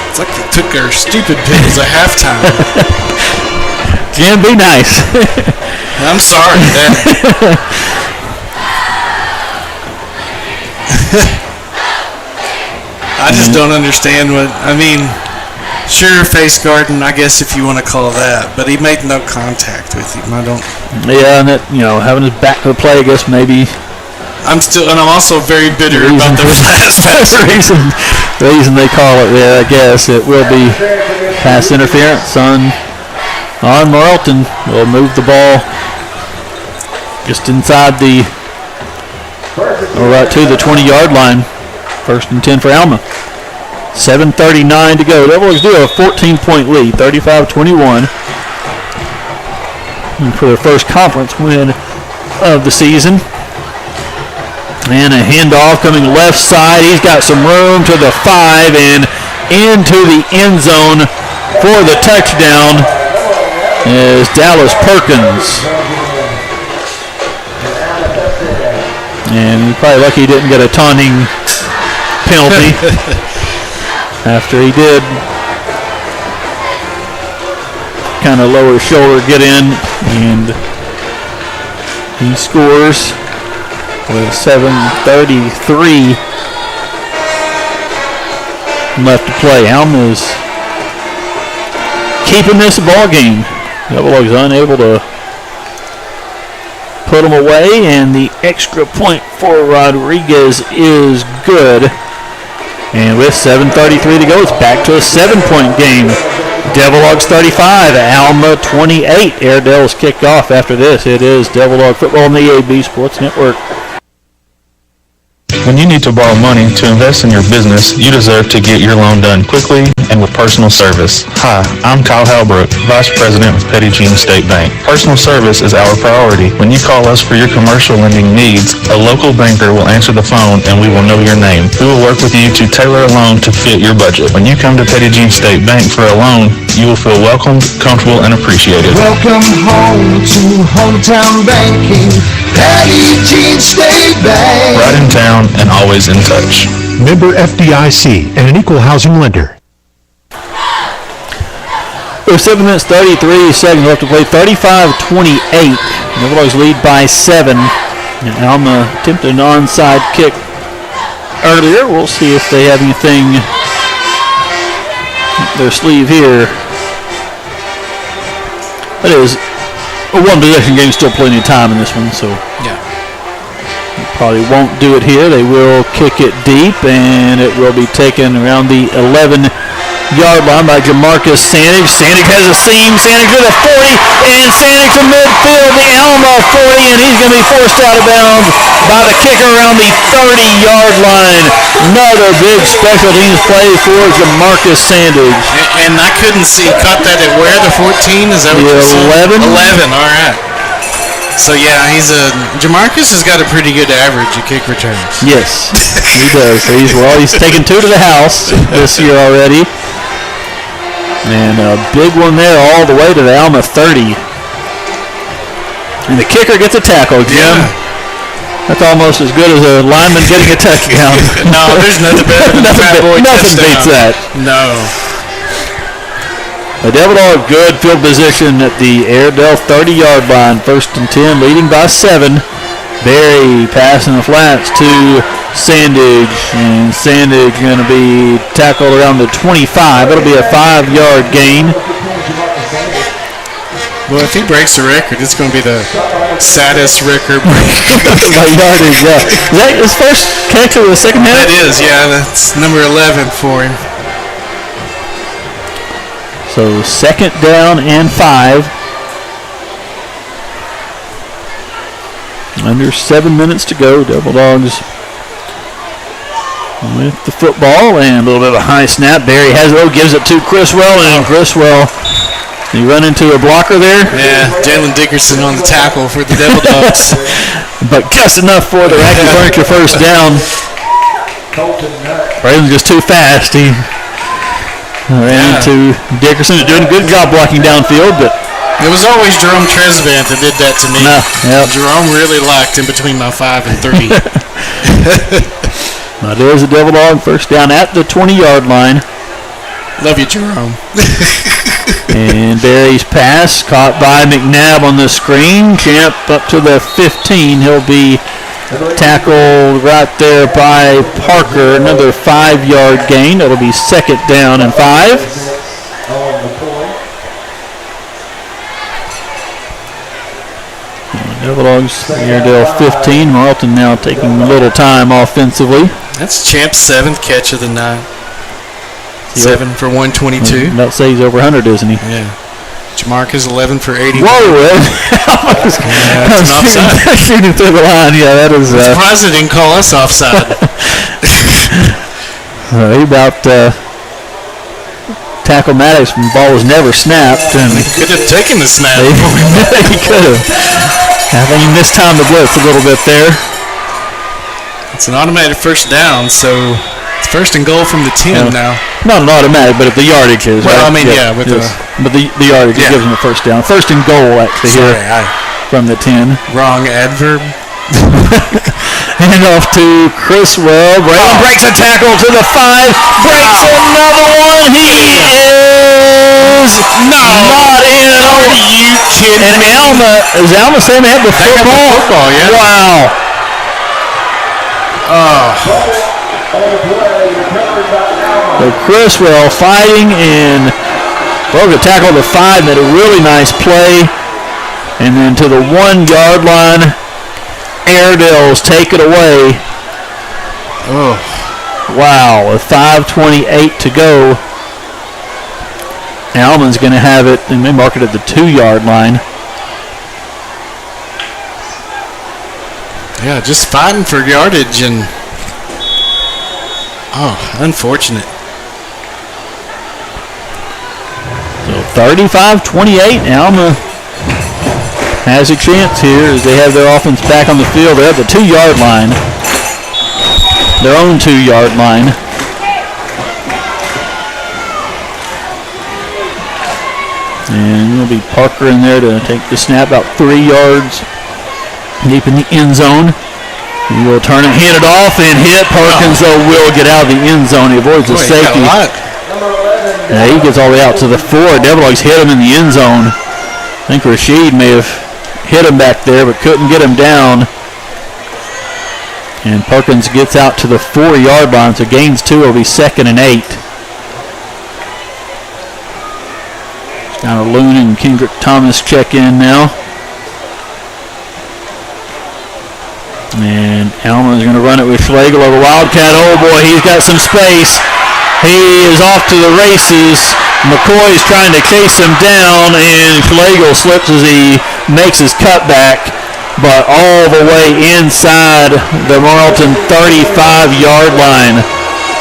It's like they took our stupid pills at halftime. Jim, be nice. I'm sorry, Dad. I just don't understand what, I mean, sure, face guarding, I guess if you want to call that, but he made no contact with him. I don't. Yeah, and that, having his back to the play, I guess maybe. I'm also very bitter about the last pass. The reason they call it, I guess it will be pass interference on Morrilton. We'll move the ball just inside right to the 20-yard line. First and 10 for Alma. 7:39 to go. Devils do have a 14-point lead, 35-21. For their first conference win of the season. And a handoff coming left side. He's got some room to the 5 and into the end zone for the touchdown is Dallas Perkins. And he's probably lucky he didn't get a taunting penalty after he did kind of lower his shoulder, get in, and he scores with 7:33 left to play. Alma is keeping this ball game. Devils unable to put them away, and the extra point for Rodriguez is good. And with 7:33 to go, it's back to a 7-point game. Devil-Dogs 35, Alma 28. Airedale's kicked off after this. It is Devil-Dog football on the EAB Sports Network. When you need to borrow money to invest in your business, you deserve to get your loan done quickly and with personal service. Hi, I'm Kyle Halbrook, Vice President with Petit Jean State Bank. Personal service is our priority. When you call us for your commercial lending needs, a local banker will answer the phone and we will know your name. We will work with you to tailor a loan to fit your budget. When you come to Petit Jean State Bank for a loan, you will feel welcomed, comfortable, and appreciated. Welcome home to hometown banking, Petit Jean State Bank. Right in town and always in touch. Member FDIC and an equal housing lender. There's 7 minutes 33 seconds left to play. 35-28. Devils lead by 7. And Alma attempted an onside kick earlier. We'll see if they have anything up their sleeve here. It is a one-possession game, still plenty of time in this one, so yeah. Probably won't do it here. They will kick it deep, and it will be taken around the 11-yard line by Jamarcus Sandage. Sandage has a seam. Sandage to the 40, and Sandage to midfield, the Alma 40, and he's going to be forced out of bounds by the kicker around the 30-yard line. Another big special teams play for Jamarcus Sandage. And I couldn't see, caught that at where, the 14? Is that what you said? 11. 11, all right. So yeah, Jamarcus has got a pretty good average at kick returns. Yes, he does. He's taken 2 to the house this year already. And a big one there all the way to the Alma 30. And the kicker gets a tackle, Jim. Yeah. That's almost as good as a lineman getting a touchdown. No, there's nothing better than a fat boy nothing touchdown. Beats that. No. The Devil-Dog good field position at the Airedale 30-yard line. 1st and 10, leading by 7. Berry passing the flats to Sandage, and Sandage going to be tackled around the 25. It'll be a 5-yard gain. Well, if he breaks the record, it's going to be the saddest record. By yardage, yeah. Is that his first catch of the second half? That is, yeah. That's number 11 for him. So 2nd down and 5. Under 7 minutes to go. Devil Dogs with the football and a little bit of a high snap. Barry has it, gives it to Criswell, and Criswell, you run into a blocker there. Yeah, Jalen Dickerson on the tackle for the Devil Dogs. But just enough for the Racky Furniture first down. Braden's just too fast. He ran into Dickerson, doing a good job blocking downfield, but it was always Jerome Tresvant that did that to me. Jerome really liked in between my 5 and 3. There's a Devil Dog first down at the 20-yard line. Love you, Jerome. And Barry's pass caught by McNav on the screen. Champ up to the 15. He'll be tackled right there by Parker. Another 5-yard gain. It'll be 2nd down and 5. Devil Dogs, Airedale 15. Morrilton now taking a little time offensively. That's Champ's 7th catch of the night. 7 for 122. About to say he's over 100, isn't he? Yeah. Jamarcus 11 for 80. Whoa! That's an offside. Shooting through the line, yeah, that is. I'm surprised they didn't call us offside. He about tackled Maddox when the ball was never snapped. And he could have taken the snap. He could have. I think he mistimed the blitz a little bit there. It's an automatic first down, so it's 1st and goal from the 10 now. Not an automatic, but if the yardage is. Well, right? I mean, with but the yardage gives him a first down. 1st and goal, actually, here from the 10. Wrong adverb. Hand off to Criswell. Braden breaks a tackle to the 5. Breaks another one. He is not in. Are you kidding and me? Alma, is Alma saying they have the football? Football, yeah. Wow. So Criswell fighting and broke a tackle to 5. Made a really nice play. And then to the 1-yard line. Airedales take it away. Oh. Wow, with 5:28 to go. Alman's going to have it, and they mark it at the 2-yard line. Yeah, just fighting for yardage and unfortunate. So 35-28, Alma has a chance here as they have their offense back on the field. They're at the 2-yard line. Their own 2-yard line. And it'll be Parker in there to take the snap about 3 yards deep in the end zone. He will turn and hand it off and hit. Perkins, though, will get out of the end zone. He avoids the safety. Yeah, he gets all the way out to the 4. Devil Dogs hit him in the end zone. I think Rashid may have hit him back there, but couldn't get him down. And Perkins gets out to the 4-yard line, so gains 2. Will be 2nd and 8. Kind of Loon and Kendrick Thomas check in now. And Alma is going to run it with Schlegel over Wildcat. Oh boy, he's got some space. He is off to the races. McCoy's trying to chase him down, and Schlegel slips as he makes his cutback, but all the way inside the Morrilton 35-yard line.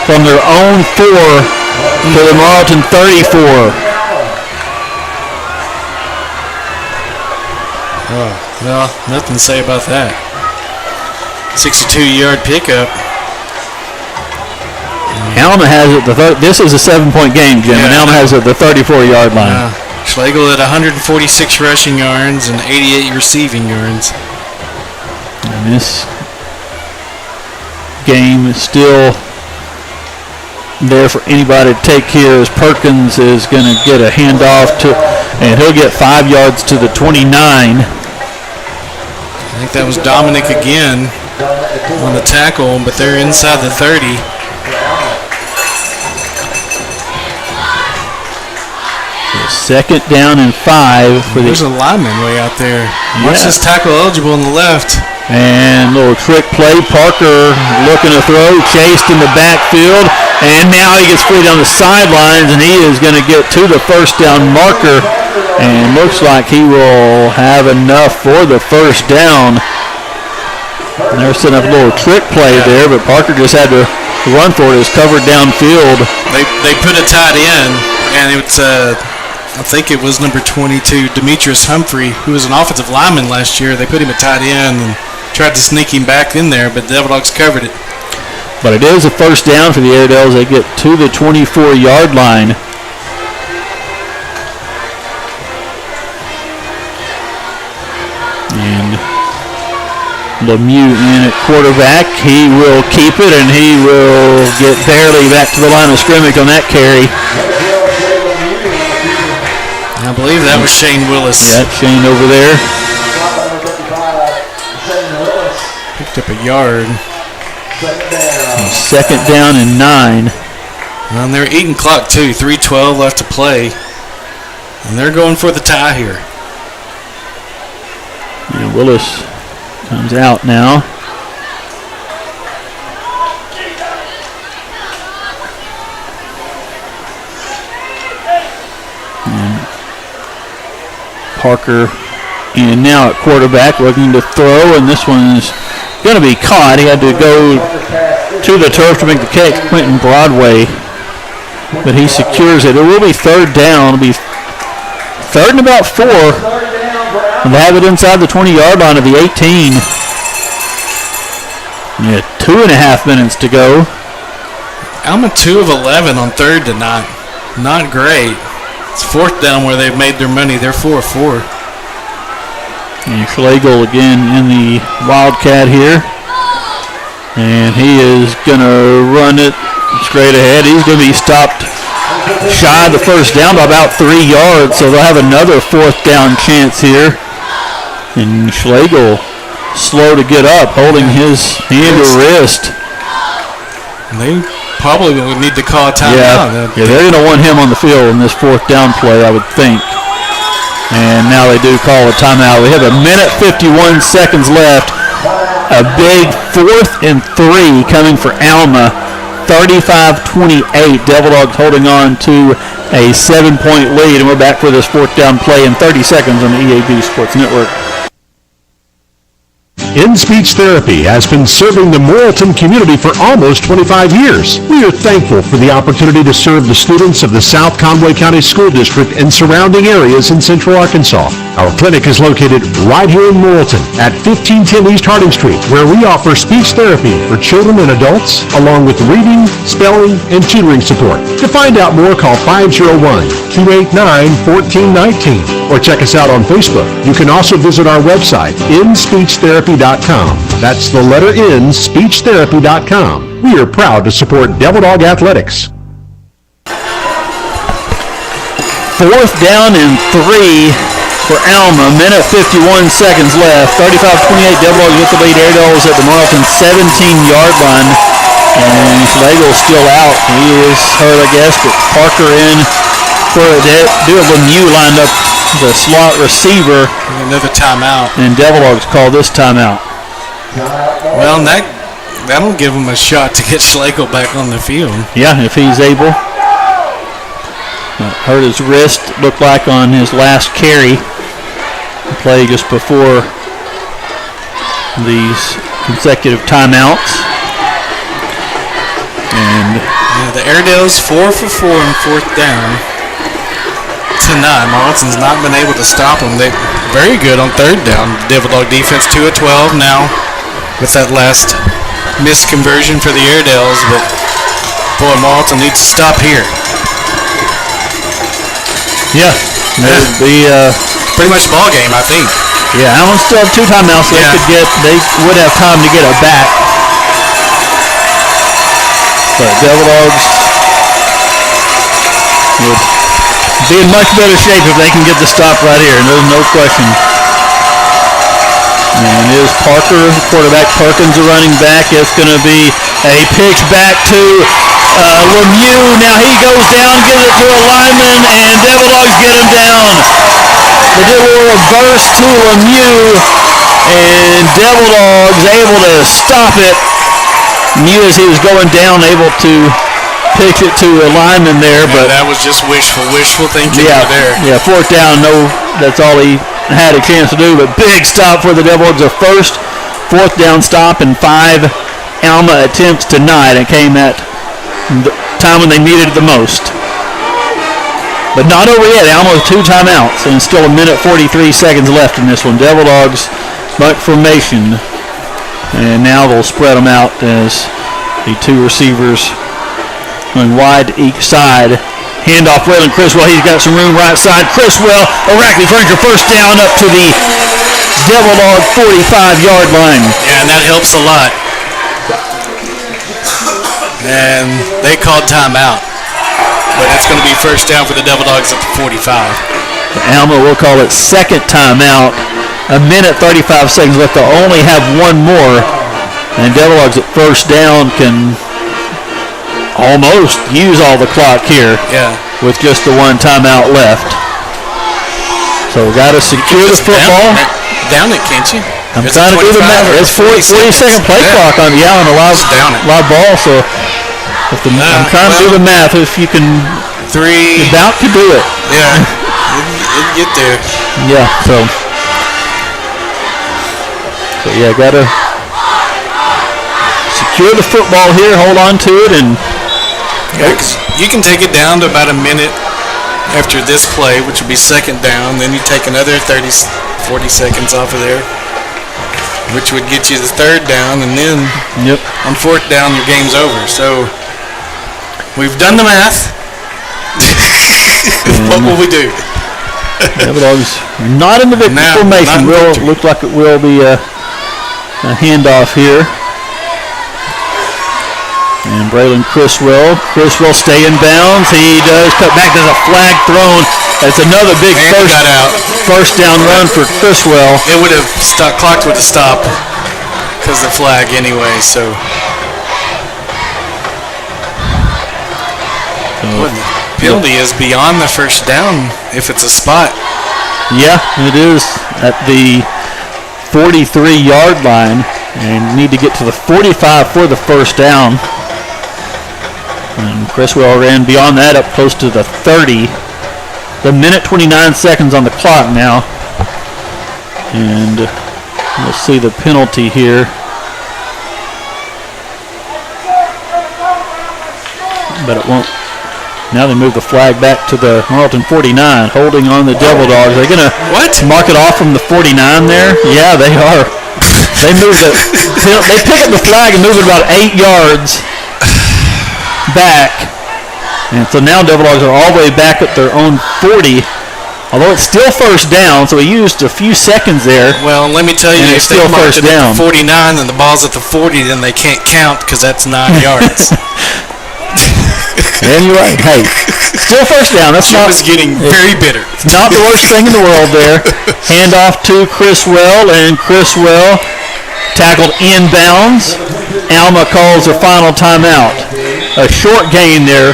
From their own 4 to the Morrilton 34. Oh, well, nothing to say about that. 62-yard pickup. Alma has it. This is a 7-point game, Jim, and Alma has it at the 34-yard line. Schlegel at 146 rushing yards and 88 receiving yards. And this game is still there for anybody to take here as Perkins is going to get a handoff to, and he'll get 5 yards to the 29. I think that was Dominic again on the tackle, but they're inside the 30. Second down and 5 for There's a lineman way out there. Watch this tackle eligible on the left. And little trick play. Parker looking to throw, chased in the backfield, and now he gets free down the sidelines, and he is going to get to the first down marker, and looks like he will have enough for the first down. And they're setting up a little trick play there, but Parker just had to run for it. It's covered downfield. They put a tight end, and it's I think it was number 22, Demetrius Humphrey, who was an offensive lineman last year. They put him at tight end and tried to sneak him back in there, but the Devil Dogs covered it. But it is a first down for the Airedales. They get to the 24-yard line. And Lemieux in at quarterback. He will keep it, and he will get barely back to the line of scrimmage on that carry. I believe that was Shane Willis. Yeah, Shane over there. Picked up a yard. Second down and 9. And they're eating clock too. 3:12 left to play. And they're going for the tie here. And Willis comes out now. And Parker in now at quarterback, looking to throw, and this one's going to be caught. He had to go to the turf to make the catch, Quentin Broadway, but he secures it. It will be third down. It'll be third and about 4. And they have it inside the 20-yard line of the 18. Yeah, 2.5 minutes to go. Alma 2 of 11 on third to not great. It's fourth down where they've made their money. They're 4 of 4. And Schlegel again in the Wildcat here. And he is going to run it straight ahead. He's going to be stopped shy of the first down by about 3 yards, so they'll have another fourth down chance here. And Schlegel slow to get up, holding his hand or wrist. They probably will need to call a timeout. Yeah, they're going to want him on the field in this fourth down play, I would think. And now they do call a timeout. We have 1:51 left. A big 4th and 3 coming for Alma. 35-28. Devil Dogs holding on to a 7-point lead. And we're back for this fourth down play in 30 seconds on the EAB Sports Network. In-Speech Therapy has been serving the Morrilton community for almost 25 years. We are thankful for the opportunity to serve the students of the South Conway County School District and surrounding areas in Central Arkansas. Our clinic is located right here in Morrilton at 1510 East Harding Street, where we offer speech therapy for children and adults, along with reading, spelling, and tutoring support. To find out more, call 501-289-1419 or check us out on Facebook. You can also visit our website, inspeechtherapy.com. That's the letter N, speechtherapy.com. We are proud to support Devil Dog Athletics. Fourth down and 3 for Alma. 1:51 left. 35-28. Devil Dogs with the lead. Airedales at the Morrilton 17-yard line. And Schlegel's still out. He is hurt, I guess, but Parker in for Lemieux lined up the slot receiver. Another timeout. And Devil Dogs call this timeout. Well, that'll give him a shot to get Schlegel back on the field. Yeah, if he's able. Hurt his wrist, looked like on his last carry. Play just before these consecutive timeouts. And the Airedales 4 for 4 on fourth down. Tonight, Morrilton's not been able to stop them. They're very good on third down. Devil Dog defense 2 of 12 now with that last missed conversion for the Airedales, but boy, Morrilton needs to stop here. Yeah, pretty much ball game, I think. Yeah, Allen still have 2 timeouts. They would have time to get it back. But Devil Dogs would be in much better shape if they can get the stop right here. There's no question. And here's Parker, quarterback. Perkins, a running back. It's going to be a pitch back to Lemieux, now he goes down, gives it to a lineman, and Devil Dogs get him down. They did a little reverse to Lemieux, and Devil Dogs able to stop it. Lemieux, as he was going down, able to pitch it to a lineman there, but that was just wishful thinking there. Yeah, fourth down, that's all he had a chance to do, but big stop for the Devil Dogs. A first fourth down stop and 5 Alma attempts tonight. It came at the time when they needed it the most. But not over yet. Alma with 2 timeouts and still 1:43 seconds left in this one. Devil Dogs bunt formation. And now they'll spread them out as the 2 receivers going wide to each side. Handoff Waylon Criswell. He's got some room right side. Criswell, Arachnid Furniture first down up to the Devil Dog 45-yard line. Yeah, and that helps a lot. And they called timeout. But it's going to be first down for the Devil Dogs at the 45. Alma will call it second timeout. 1:35 seconds left. They'll only have one more. And Devil Dogs at first down can almost use all the clock here. Yeah. With just the one timeout left. So we got to secure the football. Down it, can't you? I'm trying to do the math. It's 40-second play clock on a live ball. So I'm trying to do the math. If you can, you're about to do it. Yeah, it'll get there. Yeah. So yeah, got to secure the football here. Hold on to it, and you can take it down to about a minute after this play, which would be second down. Then you take another 40 seconds off of there, which would get you the third down, and then on fourth down your game's over. So we've done the math. What will we do? Devil Dogs not in the victory formation. Looks like it will be a handoff here. And Braylon Criswell stay in bounds. He does cut back. There's a flag thrown. That's another big first down run for Criswell. It would have clock would have stopped because of the flag anyway. So the penalty is beyond the first down if it's a spot. Yeah, it is at the 43-yard line, and need to get to the 45 for the first down. And Criswell ran beyond that up close to the 30. The 1:29 seconds on the clock now. And we'll see the penalty here. But it won't. Now they move the flag back to the Morrilton 49, holding on the Devil Dogs. They're going to mark it off from the 49 there. Yeah, they are. They moved it. They pick up the flag and move it about 8 yards back. And so now Devil Dogs are all the way back at their own 40. Although it's still first down, so he used a few seconds there. Well, let me tell you, if they marked it at the 49 and the ball's at the 40, then they can't count because that's 9 yards. And you're right. Hey, still first down. That's Jim is getting very bitter. It's not the worst thing in the world there. Hand off to Criswell, and Criswell tackled inbounds. Alma calls their final timeout. A short gain there,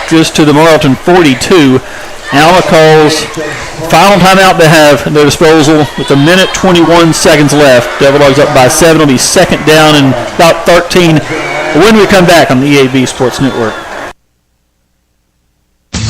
just to the Morrilton 42. Alma calls final timeout they have at their disposal with 1:21 seconds left. Devil Dogs up by 7. It'll be second down and about 13 when we come back on the EAB Sports Network.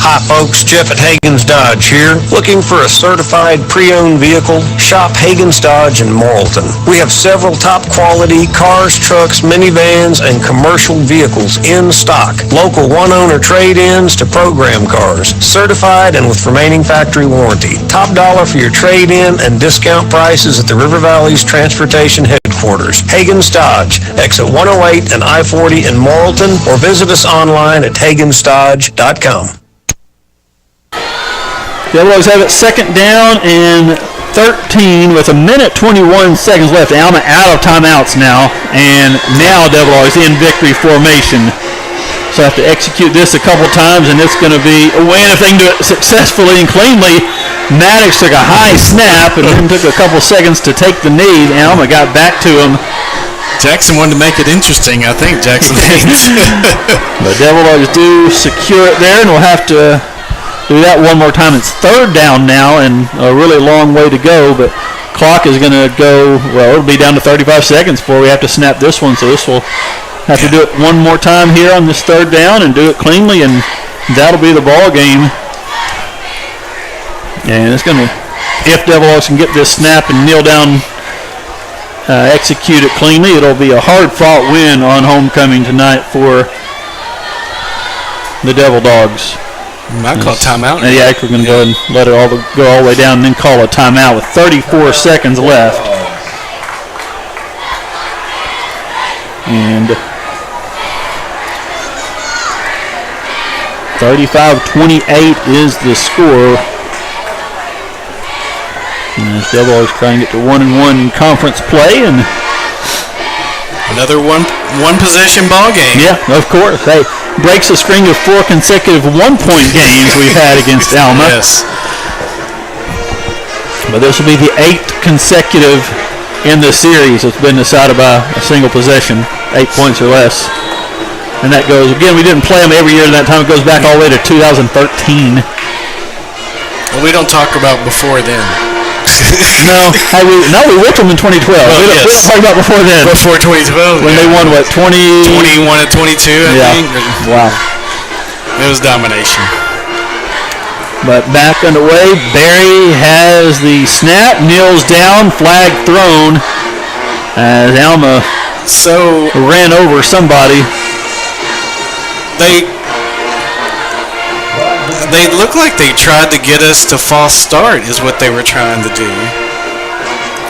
Hi folks, Jeff at Hagen's Dodge here. Looking for a certified pre-owned vehicle? Shop Hagen's Dodge in Morrilton. We have several top quality cars, trucks, minivans, and commercial vehicles in stock. Local one-owner trade-ins to program cars. Certified and with remaining factory warranty. Top dollar for your trade-in and discount prices at the River Valley's Transportation Headquarters. Hagen's Dodge, exit 108 and I-40 in Morrilton, or visit us online at hagensdodge.com. Devil Dogs have it second down and 13 with 1:21 seconds left. Alma out of timeouts now, and now Devil Dogs in victory formation. So have to execute this a couple times, and it's going to be a win if they can do it successfully and cleanly. Maddox took a high snap and then took a couple seconds to take the knee. Alma got back to him Jackson wanted to make it interesting, I think, Jackson Haynes. The Devil Dogs do secure it there, and we'll have to do that one more time. It's third down now, and a really long way to go, but clock is going to go, well, it'll be down to 35 seconds before we have to snap this one, so this will have to do it one more time here on this third down and do it cleanly, and that'll be the ball game. And it's going to, if Devil Dogs can get this snap and kneel down, execute it cleanly, it'll be a hard-fought win on homecoming tonight for the Devil Dogs. Might call timeout. Yeah, we're going to go ahead and let it go all the way down and then call a timeout with 34 seconds left. And 35-28 is the score. And the Devil Dogs trying to get to 1-1 in conference play, and another one possession ball game. Yeah, of course. Hey, breaks a string of 4 consecutive 1-point games we've had against Alma. Yes. But this will be the 8th consecutive in the series that's been decided by a single possession, 8 points or less. And that goes, again, we didn't play them every year, and that time it goes back all the way to 2013. Well, we don't talk about before then. No, we whipped them in 2012. We don't talk about before then. Before 2012. When they won, what, 21 and 22, I think. Wow. It was domination. But back underway, Barry has the snap, kneels down, flag thrown as Alma ran over somebody. They look like they tried to get us to false start is what they were trying to do.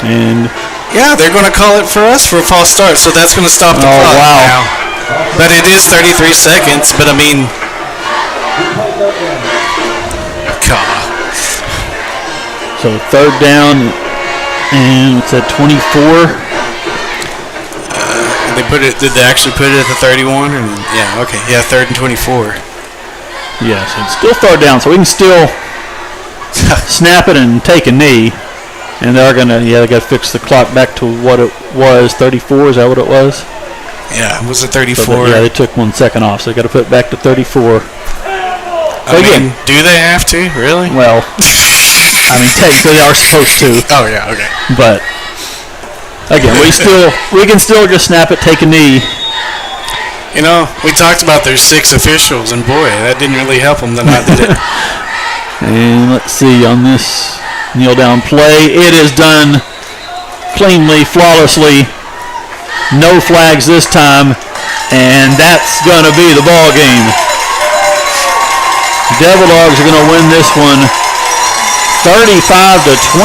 And yeah, they're going to call it for us for a false start, so that's going to stop the clock now. But it is 33 seconds, but I mean, God. So third down, and it's at 24. Did they actually put it at the 31? Or, yeah, okay. Yeah, 3rd and 24. Yes, it's still third down, so we can still snap it and take a knee. And they're going to, they got to fix the clock back to what it was, 34, is that what it was? Yeah, was it 34? So they took 1 second off, so they got to put it back to 34. I mean, do they have to? Really? Well, I mean, technically they are supposed to. Oh, yeah, okay. But, again, we can still just snap it, take a knee. You know, we talked about there's 6 officials, and boy, that didn't really help them tonight, did it? And let's see, on this kneel down play, it is done cleanly, flawlessly. No flags this time, and that's going to be the ball game. Devil Dogs are going to win this one 35-28.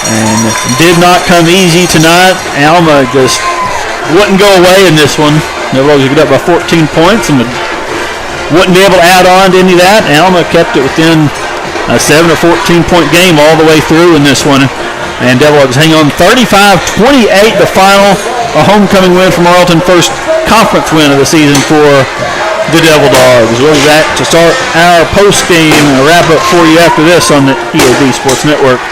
And did not come easy tonight. Alma just wouldn't go away in this one. Devil Dogs get up by 14 points and wouldn't be able to add on to any of that. Alma kept it within a 7 or 14 point game all the way through in this one. And Devil Dogs hang on 35-28, the final. A homecoming win for Morrilton, first conference win of the season for the Devil Dogs. We'll be back to start our post-game wrap-up for you after this on the EAB Sports Network.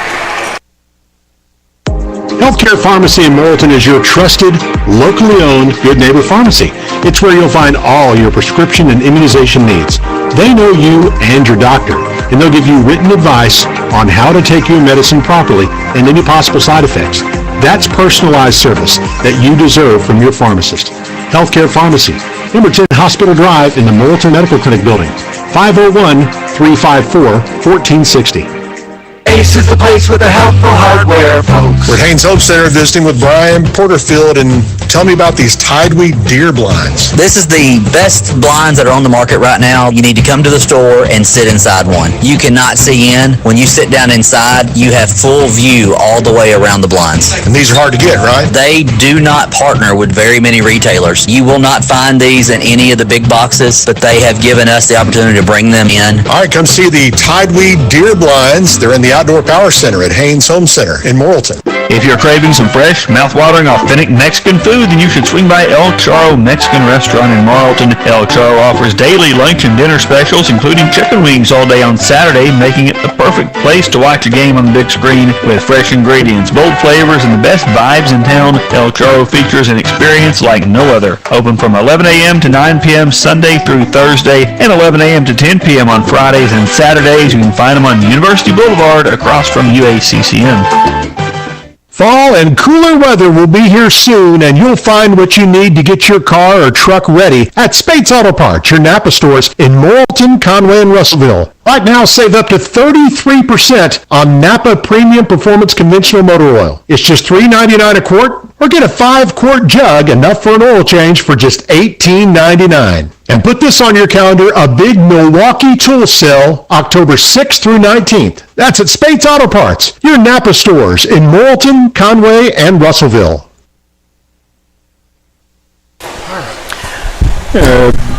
Healthcare Pharmacy in Morrilton is your trusted, locally owned Good Neighbor Pharmacy. It's where you'll find all your prescription and immunization needs. They know you and your doctor, and they'll give you written advice on how to take your medicine properly and any possible side effects. That's personalized service that you deserve from your pharmacist. Healthcare Pharmacy, number 10 Hospital Drive in the Morrilton Medical Clinic building, 501-354-1460. Ace is the place with the helpful hardware, folks. We're at Haynes Hope Center visiting with Brian Porterfield, and tell me about these Tideweed deer blinds. This is the best blinds that are on the market right now. You need to come to the store and sit inside one. You cannot see in. When you sit down inside, you have full view all the way around the blinds. And these are hard to get, right? They do not partner with very many retailers. You will not find these in any of the big boxes, but they have given us the opportunity to bring them in. All right, come see the Tideweed deer blinds. They're in the Outdoor Power Center at Haynes Home Center in Morrilton. If you're craving some fresh, mouth-watering, authentic Mexican food, then you should swing by El Charro Mexican Restaurant in Morrilton. El Charro offers daily lunch and dinner specials, including chicken wings all day on Saturday, making it the perfect place to watch a game on the big screen with fresh ingredients, bold flavors, and the best vibes in town. El Charro features an experience like no other. Open from 11 a.m. to 9 p.m. Sunday through Thursday, and 11 a.m. to 10 p.m. on Fridays and Saturdays. You can find them on University Boulevard across from UACCM. Fall and cooler weather will be here soon, and you'll find what you need to get your car or truck ready at Spates Auto Parts, your Napa stores in Morrilton, Conway, and Russellville. Right now, save up to 33% on Napa Premium Performance Conventional Motor Oil. It's just $3.99 a quart, or get a 5-quart jug, enough for an oil change, for just $18.99. And put this on your calendar, a big Milwaukee tool sale, October 6th through 19th. That's at Spates Auto Parts, your Napa stores in Morrilton, Conway, and Russellville.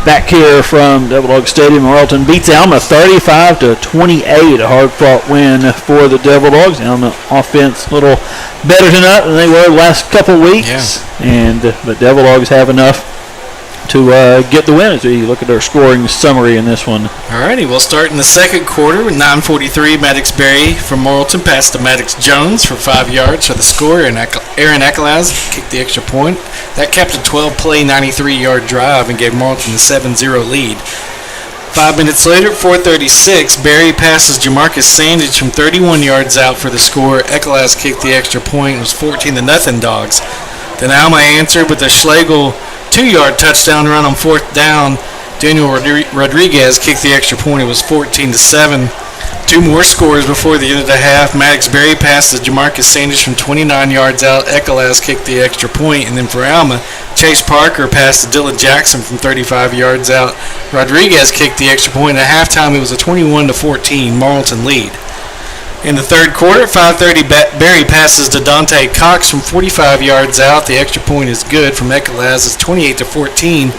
Back here from Devil Dog Stadium, Morrilton beats Alma 35-28, a hard-fought win for the Devil Dogs. Alma offense a little better tonight than they were the last couple weeks, but Devil Dogs have enough to get the win as we look at their scoring summary in this one. Alrighty, we'll start in the second quarter with 9:43. Maddox Berry from Morrilton passed to Maddox Jones for 5 yards for the score, and Aaron Akalaz kicked the extra point. That capped a 12-play, 93-yard drive and gave Morrilton a 7-0 lead. 5 minutes later, 4:36, Berry passes Jamarcus Sandage from 31 yards out for the score. Akalaz kicked the extra point. It was 14-0 Dogs. Then Alma answered with a Schlegel 2-yard touchdown run on 4th down. Daniel Rodriguez kicked the extra point. It was 14-7. 2 more scores before the end of the half. Maddox Berry passed to Jamarcus Sanders from 29 yards out. Ekalaz kicked the extra point. And then for Alma, Chase Parker passed to Dylan Jackson from 35 yards out. Rodriguez kicked the extra point. At halftime, it was a 21-14 Morrilton lead. In the third quarter, 5:30, Berry passes to Dante Cox from 45 yards out. The extra point is good from Ekalaz. It's 28-14.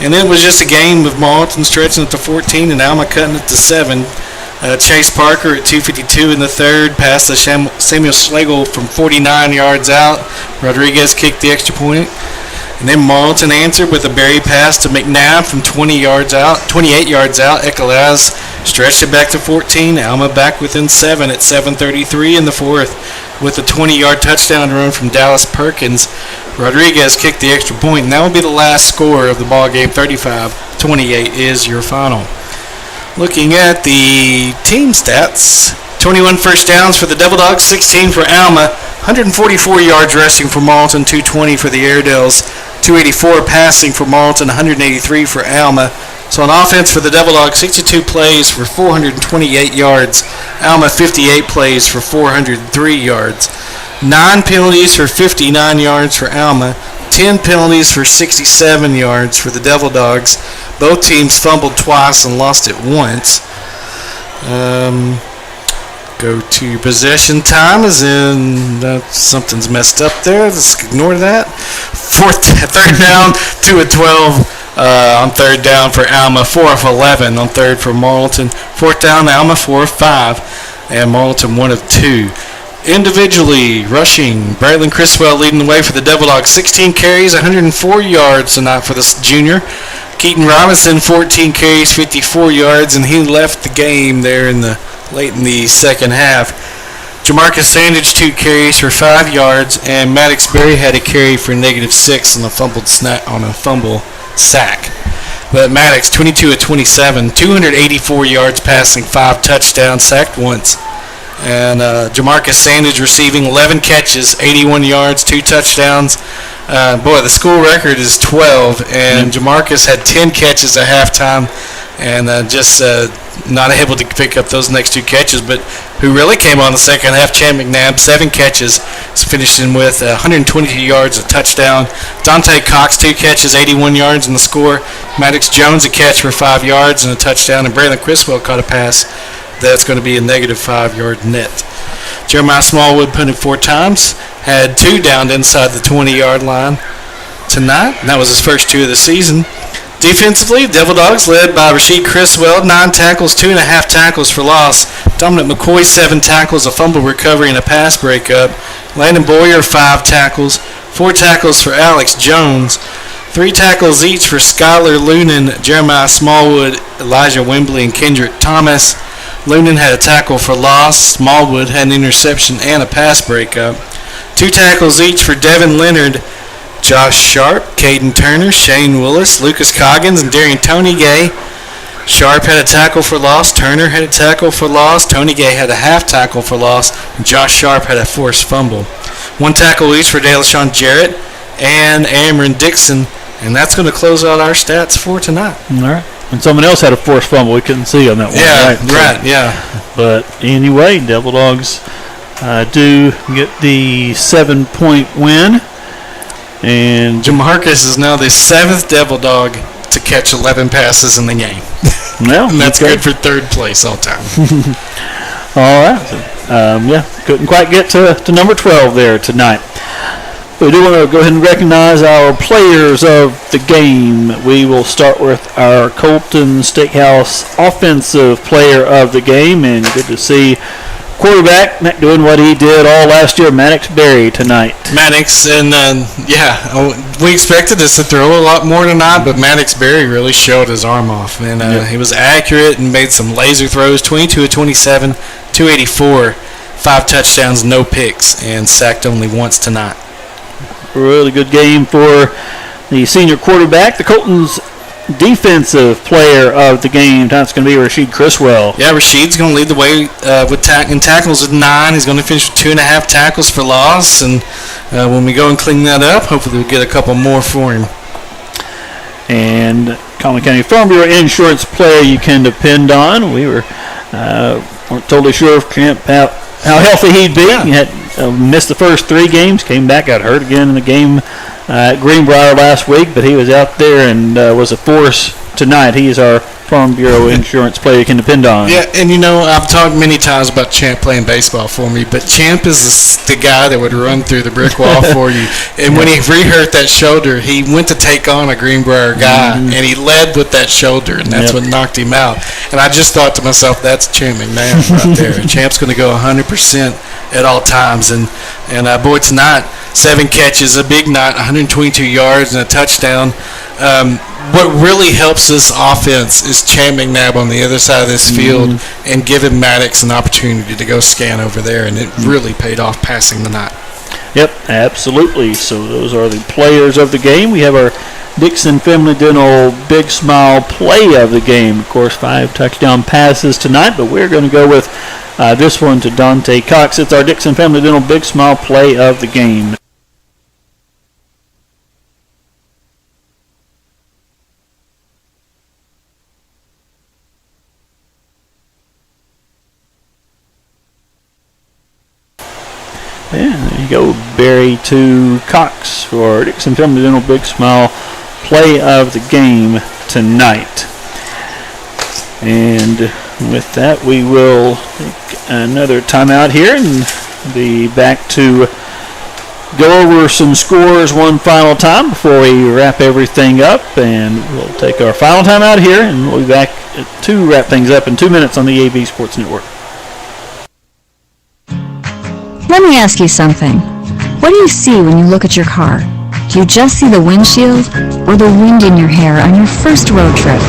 And then it was just a game of Morrilton stretching it to 14 and Alma cutting it to 7. Chase Parker at 2:52 in the third passed to Samuel Schlegel from 49 yards out. Rodriguez kicked the extra point. And then Morrilton answered with a Berry pass to McNav from 28 yards out. Ekalaz stretched it back to 14. Alma back within 7 at 7:33 in the fourth with a 20-yard touchdown run from Dallas Perkins. Rodriguez kicked the extra point, and that will be the last score of the ball game. 35-28 is your final. Looking at the team stats, 21 first downs for the Devil Dogs, 16 for Alma, 144 yards rushing for Morrilton, 220 for the Airedales, 284 passing for Morrilton, 183 for Alma. So on offense for the Devil Dogs, 62 plays for 428 yards. Alma 58 plays for 403 yards. 9 penalties for 59 yards for Alma. 10 penalties for 67 yards for the Devil Dogs. Both teams fumbled twice and lost it once. Go to possession time as in something's messed up there. Let's ignore that. Third down, 2 of 12 on third down for Alma, 4 of 11 on third for Morrilton. Fourth down, Alma 4 of 5, and Morrilton 1 of 2. Individually rushing, Braylon Criswell leading the way for the Devil Dogs, 16 carries, 104 yards tonight for this junior. Keaton Robinson, 14 carries, 54 yards, and he left the game there late in the second half. Jamarcus Sandage, 2 carries for 5 yards, and Maddox Berry had a carry for -6 on a fumble sack. But Maddox, 22 of 27, 284 yards passing, 5 touchdowns, sacked once. And Jamarcus Sandage receiving 11 catches, 81 yards, 2 touchdowns. The school record is 12, and Jamarcus had 10 catches at halftime, and just not able to pick up those next 2 catches. But who really came on the second half, Chad McNabb, 7 catches, finishing with 122 yards, a touchdown. Dante Cox, 2 catches, 81 yards in the score. Maddox Jones, a catch for 5 yards and a touchdown, and Braylon Criswell caught a pass. That's going to be a -5-yard net. Jeremiah Smallwood punted 4 times, had 2 downed inside the 20-yard line tonight, and that was his first 2 of the season. Defensively, Devil Dogs led by Rasheed Criswell, 9 tackles, 2.5 tackles for loss. Dominic McCoy, 7 tackles, a fumble recovery, and a pass breakup. Landon Boyer, 5 tackles, 4 tackles for Alex Jones, 3 tackles each for Skylar Lunan, Jeremiah Smallwood, Elijah Wembley, and Kendrick Thomas. Lunan had a tackle for loss. Smallwood had an interception and a pass breakup. 2 tackles each for Devin Leonard, Josh Sharp, Caden Turner, Shane Willis, Lucas Coggins, and Darian Tonygay. Sharp had a tackle for loss. Turner had a tackle for loss. Tonygay had a half tackle for loss. And Josh Sharp had a forced fumble. 1 tackle each for Daleshawn Jarrett and Amron Dixon. And that's going to close out our stats for tonight. All right. And someone else had a forced fumble. We couldn't see on that one. Yeah, right, yeah. But anyway, Devil Dogs do get the 7-point win. And Jamarcus is now the 7th Devil Dog to catch 11 passes in the game. Well, and that's good for 3rd place all time. All right. So, couldn't quite get to number 12 there tonight. We do want to go ahead and recognize our players of the game. We will start with our Colton Steakhouse offensive player of the game, and good to see quarterback doing what he did all last year, Maddox Berry, tonight. Maddox, and we expected us to throw a lot more tonight, but Maddox Berry really showed his arm off, and he was accurate and made some laser throws, 22 of 27, 284, 5 touchdowns, no picks, and sacked only once tonight. Really good game for the senior quarterback. The Colton's defensive player of the game, that's going to be Rasheed Criswell. Yeah, Rasheed's going to lead the way with tackles with 9. He's going to finish with 2.5 tackles for loss, and when we go and clean that up, hopefully we'll get a couple more for him. And Collin County Farm Bureau insurance player you can depend on. We weren't totally sure if Champ how healthy he'd be. Yeah. He had missed the first 3 games, came back, got hurt again in the game at Greenbrier last week, but he was out there and was a force tonight. He is our Farm Bureau insurance player you can depend on. Yeah, and I've talked many times about Champ playing baseball for me, but Champ is the guy that would run through the brick wall for you. And when he re-hurt that shoulder, he went to take on a Greenbrier guy, and he led with that shoulder, and that's what knocked him out. And I just thought to myself, that's Champ McNav right there. Champ's going to go 100% at all times. And boy, tonight, 7 catches, a big night, 122 yards, and a touchdown. What really helps this offense is Champ McNabb on the other side of this field and giving Maddox an opportunity to go scan over there, and it really paid off passing the night. Yep, absolutely. So those are the players of the game. We have our Dixon Family Dental Big Smile play of the game. Of course, 5 touchdown passes tonight, but we're going to go with this one to Dante Cox. It's our Dixon Family Dental Big Smile play of the game. Yeah, there you go. Barry to Cox for Dixon Family Dental Big Smile play of the game tonight. And with that, we will take another timeout here and be back to go over some scores one final time before we wrap everything up. And we'll take our final timeout here, and we'll be back to wrap things up in 2 minutes on the AV Sports Network. Let me ask you something. What do you see when you look at your car? Do you just see the windshield or the wind in your hair on your first road trip?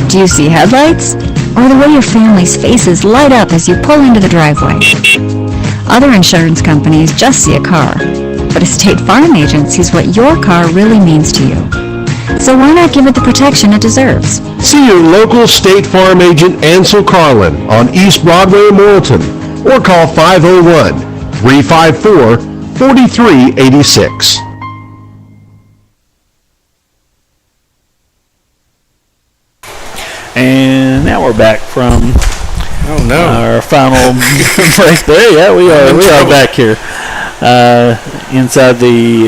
Do you see headlights or the way your family's faces light up as you pull into the driveway? Other insurance companies just see a car, but a State Farm agent sees what your car really means to you. So why not give it the protection it deserves? See your local State Farm agent Ansel Carlin on East Broadway in Morrilton, or call 501-354-4386. And now we're back from our final break there. Yeah, we are back here inside the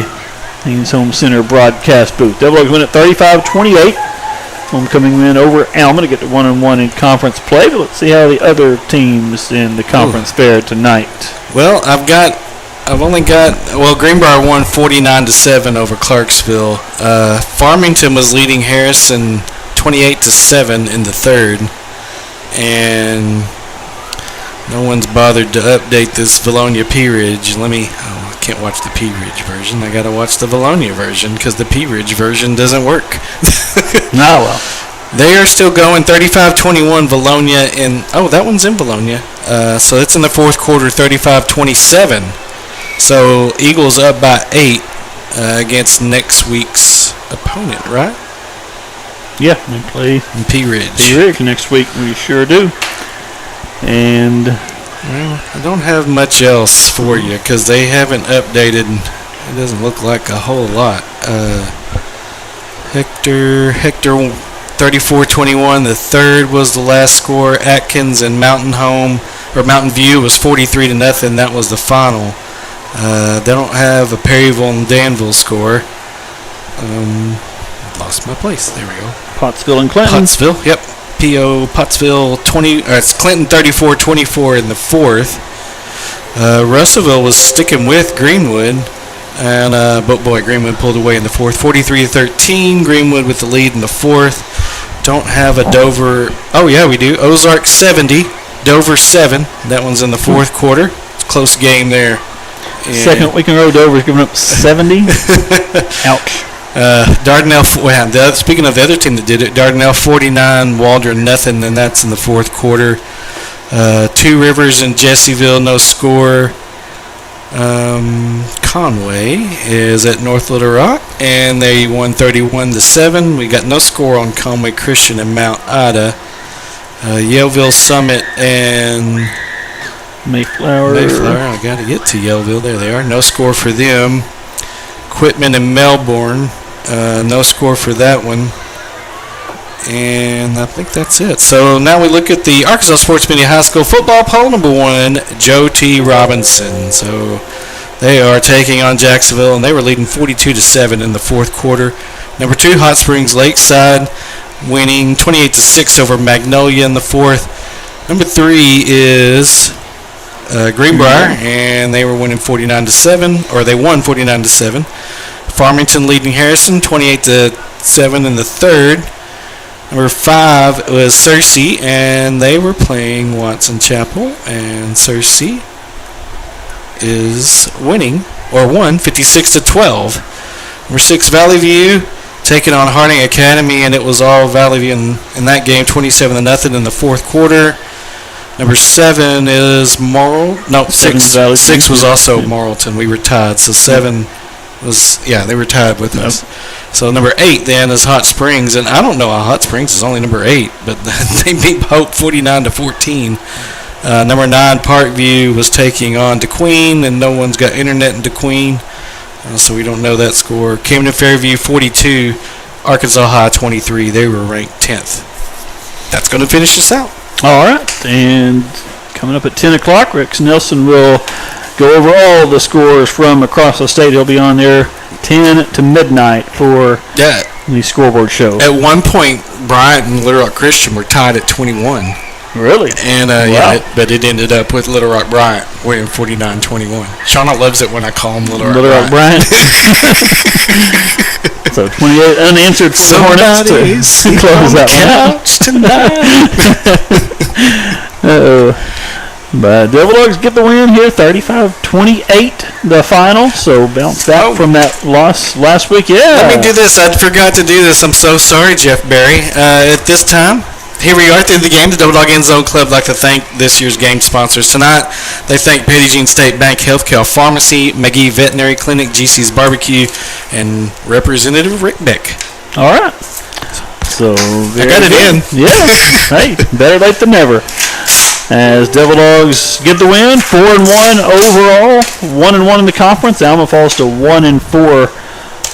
Haynes Home Center broadcast booth. Devil Dogs win at 35-28. Homecoming win over Alma to get to 1-1 in conference play. But let's see how the other teams in the conference fare tonight. Well, I've got I've only got, Greenbrier won 49-7 over Clarksville. Farmington was leading Harrison 28-7 in the third, and no one's bothered to update this Valonia Pea Ridge. I can't watch the Pea Ridge version. I got to watch the Valonia version because the Pea Ridge version doesn't work. Well. They are still going 35-21 Valonia that one's in Valonia. So it's in the fourth quarter, 35-27. So Eagles up by 8 against next week's opponent, right? Yeah, they play Pea Ridge. Pea Ridge next week. We sure do. And I don't have much else for you because they haven't updated. It doesn't look like a whole lot. Hector 34-21. The third was the last score. Atkins and Mountain View was 43-0. That was the final. They don't have a Perryville and Danville score. Lost my place. There we go. Pottsville and Clinton. Pottsville, yep. Pottsville 20. It's Clinton 34-24 in the fourth. Russellville was sticking with Greenwood, and Greenwood pulled away in the fourth. 43-13. Greenwood with the lead in the fourth. Don't have a Dover. Oh yeah, we do. Ozark 70, Dover 7. That one's in the fourth quarter. It's a close game there. And second week in a row, Dover's giving up 70. Ouch. Dardanelle. Speaking of the other team that did it, Dardanelle 49, Waldron nothing, and that's in the fourth quarter. Two Rivers and Jessieville, no score. Conway is at North Little Rock, and they won 31-7. We got no score on Conway Christian and Mount Ida. Yaleville Summit and Mayflower. I got to get to Yaleville. There they are. No score for them. Quitman and Melbourne. No score for that one. And I think that's it. So now we look at the Arkansas Sports Media High School football poll. Number 1, Joe T. Robinson. So they are taking on Jacksonville, and they were leading 42-7 in the fourth quarter. Number 2, Hot Springs Lakeside, winning 28-6 over Magnolia in the fourth. Number 3 is Greenbrier, and they were winning 49-7, or they won 49-7. Farmington leading Harrison 28-7 in the third. Number 5 was Searcy, and they were playing Watson Chapel, and Searcy is winning, or won 56-12. Number 6, Valley View taking on Harding Academy, and it was all Valley View in that game, 27-0 in the fourth quarter. Number 7 is six was also Morrilton. We were tied, so 7 was, they were tied with us. So number 8 then is Hot Springs, and I don't know how Hot Springs is only number 8, but they beat Hope 49-14. Number 9, Parkview was taking on DeQueen, and no one's got internet in DeQueen, so we don't know that score. Camden Fairview 42, Arkansas High 23. They were ranked 10th. That's going to finish us out. All right, and coming up at 10 o'clock, Rex Nelson will go over all the scores from across the state. He'll be on there 10 to midnight for the scoreboard show. At one point, Bryant and Little Rock Christian were tied at 21. Really? And wow. But it ended up with Little Rock Bryant winning 49-21. Shauna loves it when I call him Little Rock Bryant. So 28 unanswered for the Hornets to close that one. But Devil Dogs get the win here, 35-28, the final. So bounce back from that loss last week. Yeah. Let me do this. I forgot to do this. I'm so sorry, Jeff Berry. At this time, here we are at the end of the game. The Double Dog End Zone Club would like to thank this year's game sponsors. Tonight, they thank Petty Jean State Bank, Healthcare Pharmacy, McGee Veterinary Clinic, GC's Barbecue, and Representative Rick Beck. All right. So I got it in. Yeah. Hey, better late than never. As Devil Dogs get the win, 4-1 overall, 1-1 in the conference. Alma falls to 1-4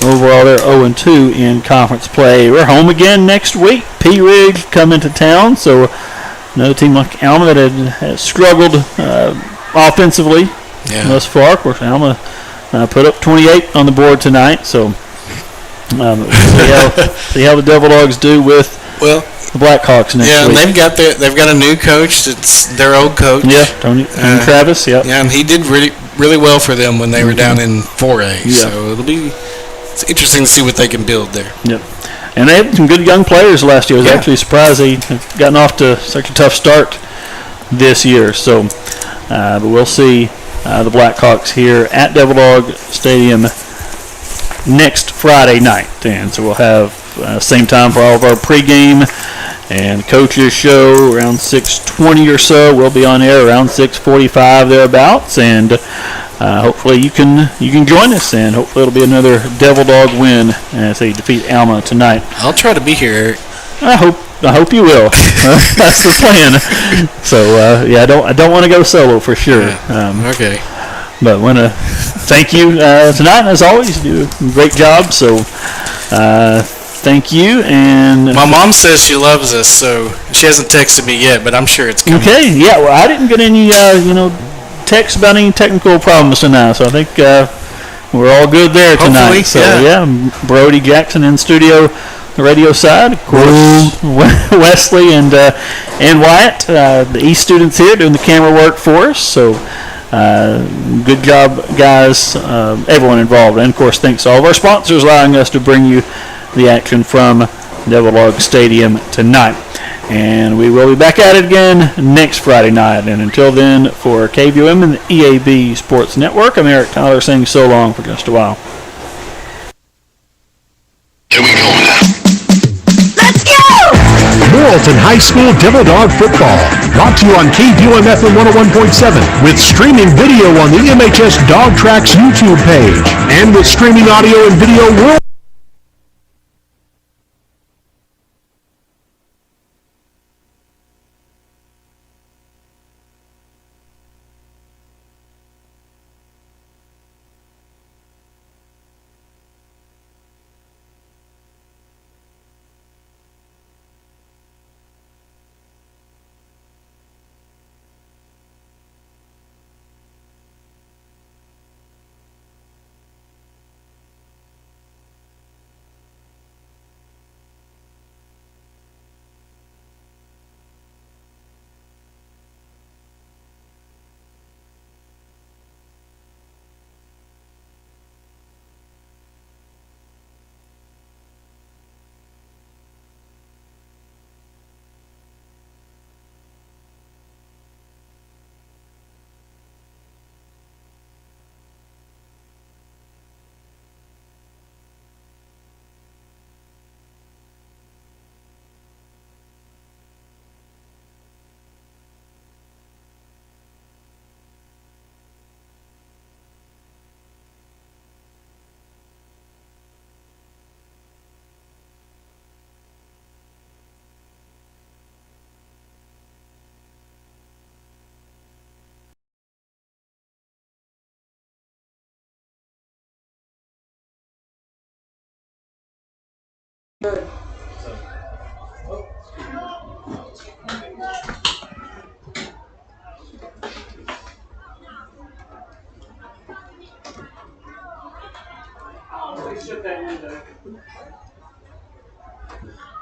overall. They're 0-2 in conference play. We're home again next week. Pea Ridge come into town, so another team like Alma that has struggled offensively thus far. Of course, Alma put up 28 on the board tonight, so see how the Devil Dogs do with the Blackhawks next week. Yeah, and they've got a new coach. It's their old coach. Yeah, Tony Travis. Yeah, and he did really really well for them when they were down in 4A. Yeah. So it's interesting to see what they can build there. Yep. And they had some good young players last year. I was actually surprised they have gotten off to such a tough start this year. So, but we'll see the Blackhawks here at Devil Dog Stadium next Friday night. And so we'll have same time for all of our pregame and coaches show around 6:20 or so. We'll be on air around 6:45 thereabouts, and hopefully you can join us, and hopefully it'll be another Devil Dog win as they defeat Alma tonight. I'll try to be here, Eric. I hope you will. That's the plan. So I don't want to go solo for sure. Okay. But want to thank you tonight, and as always, you do a great job. So thank you. And my mom says she loves us, so she hasn't texted me yet, but I'm sure it's coming. Okay. Yeah. Well, I didn't get any text about any technical problems tonight, so I think we're all good there tonight. Hopefully, so Brody Jackson in studio, the radio side, of course. Wesley and Wyatt, the East students here doing the camera work for us. So good job, guys. Everyone involved, and of course, thanks to all of our sponsors allowing us to bring you the action from Devil Dog Stadium tonight. And we will be back at it again next Friday night. And until then, for KVOM and the EAB Sports Network, I'm Eric Tyler saying so long for just a while. Here we go now. Let's go! Morrilton High School Devil Dog Football. Brought to you on KVOM FM 101.7 with streaming video on the MHS Dog Tracks YouTube page and with streaming audio and video world.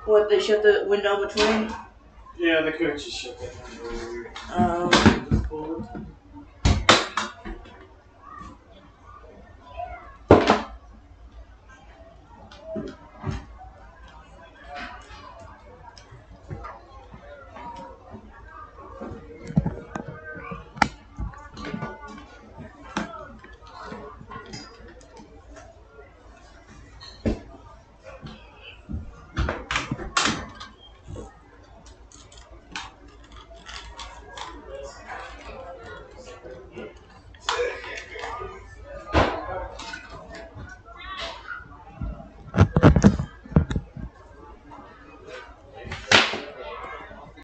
What, they shut the window between? Yeah, the coaches shut that window over here.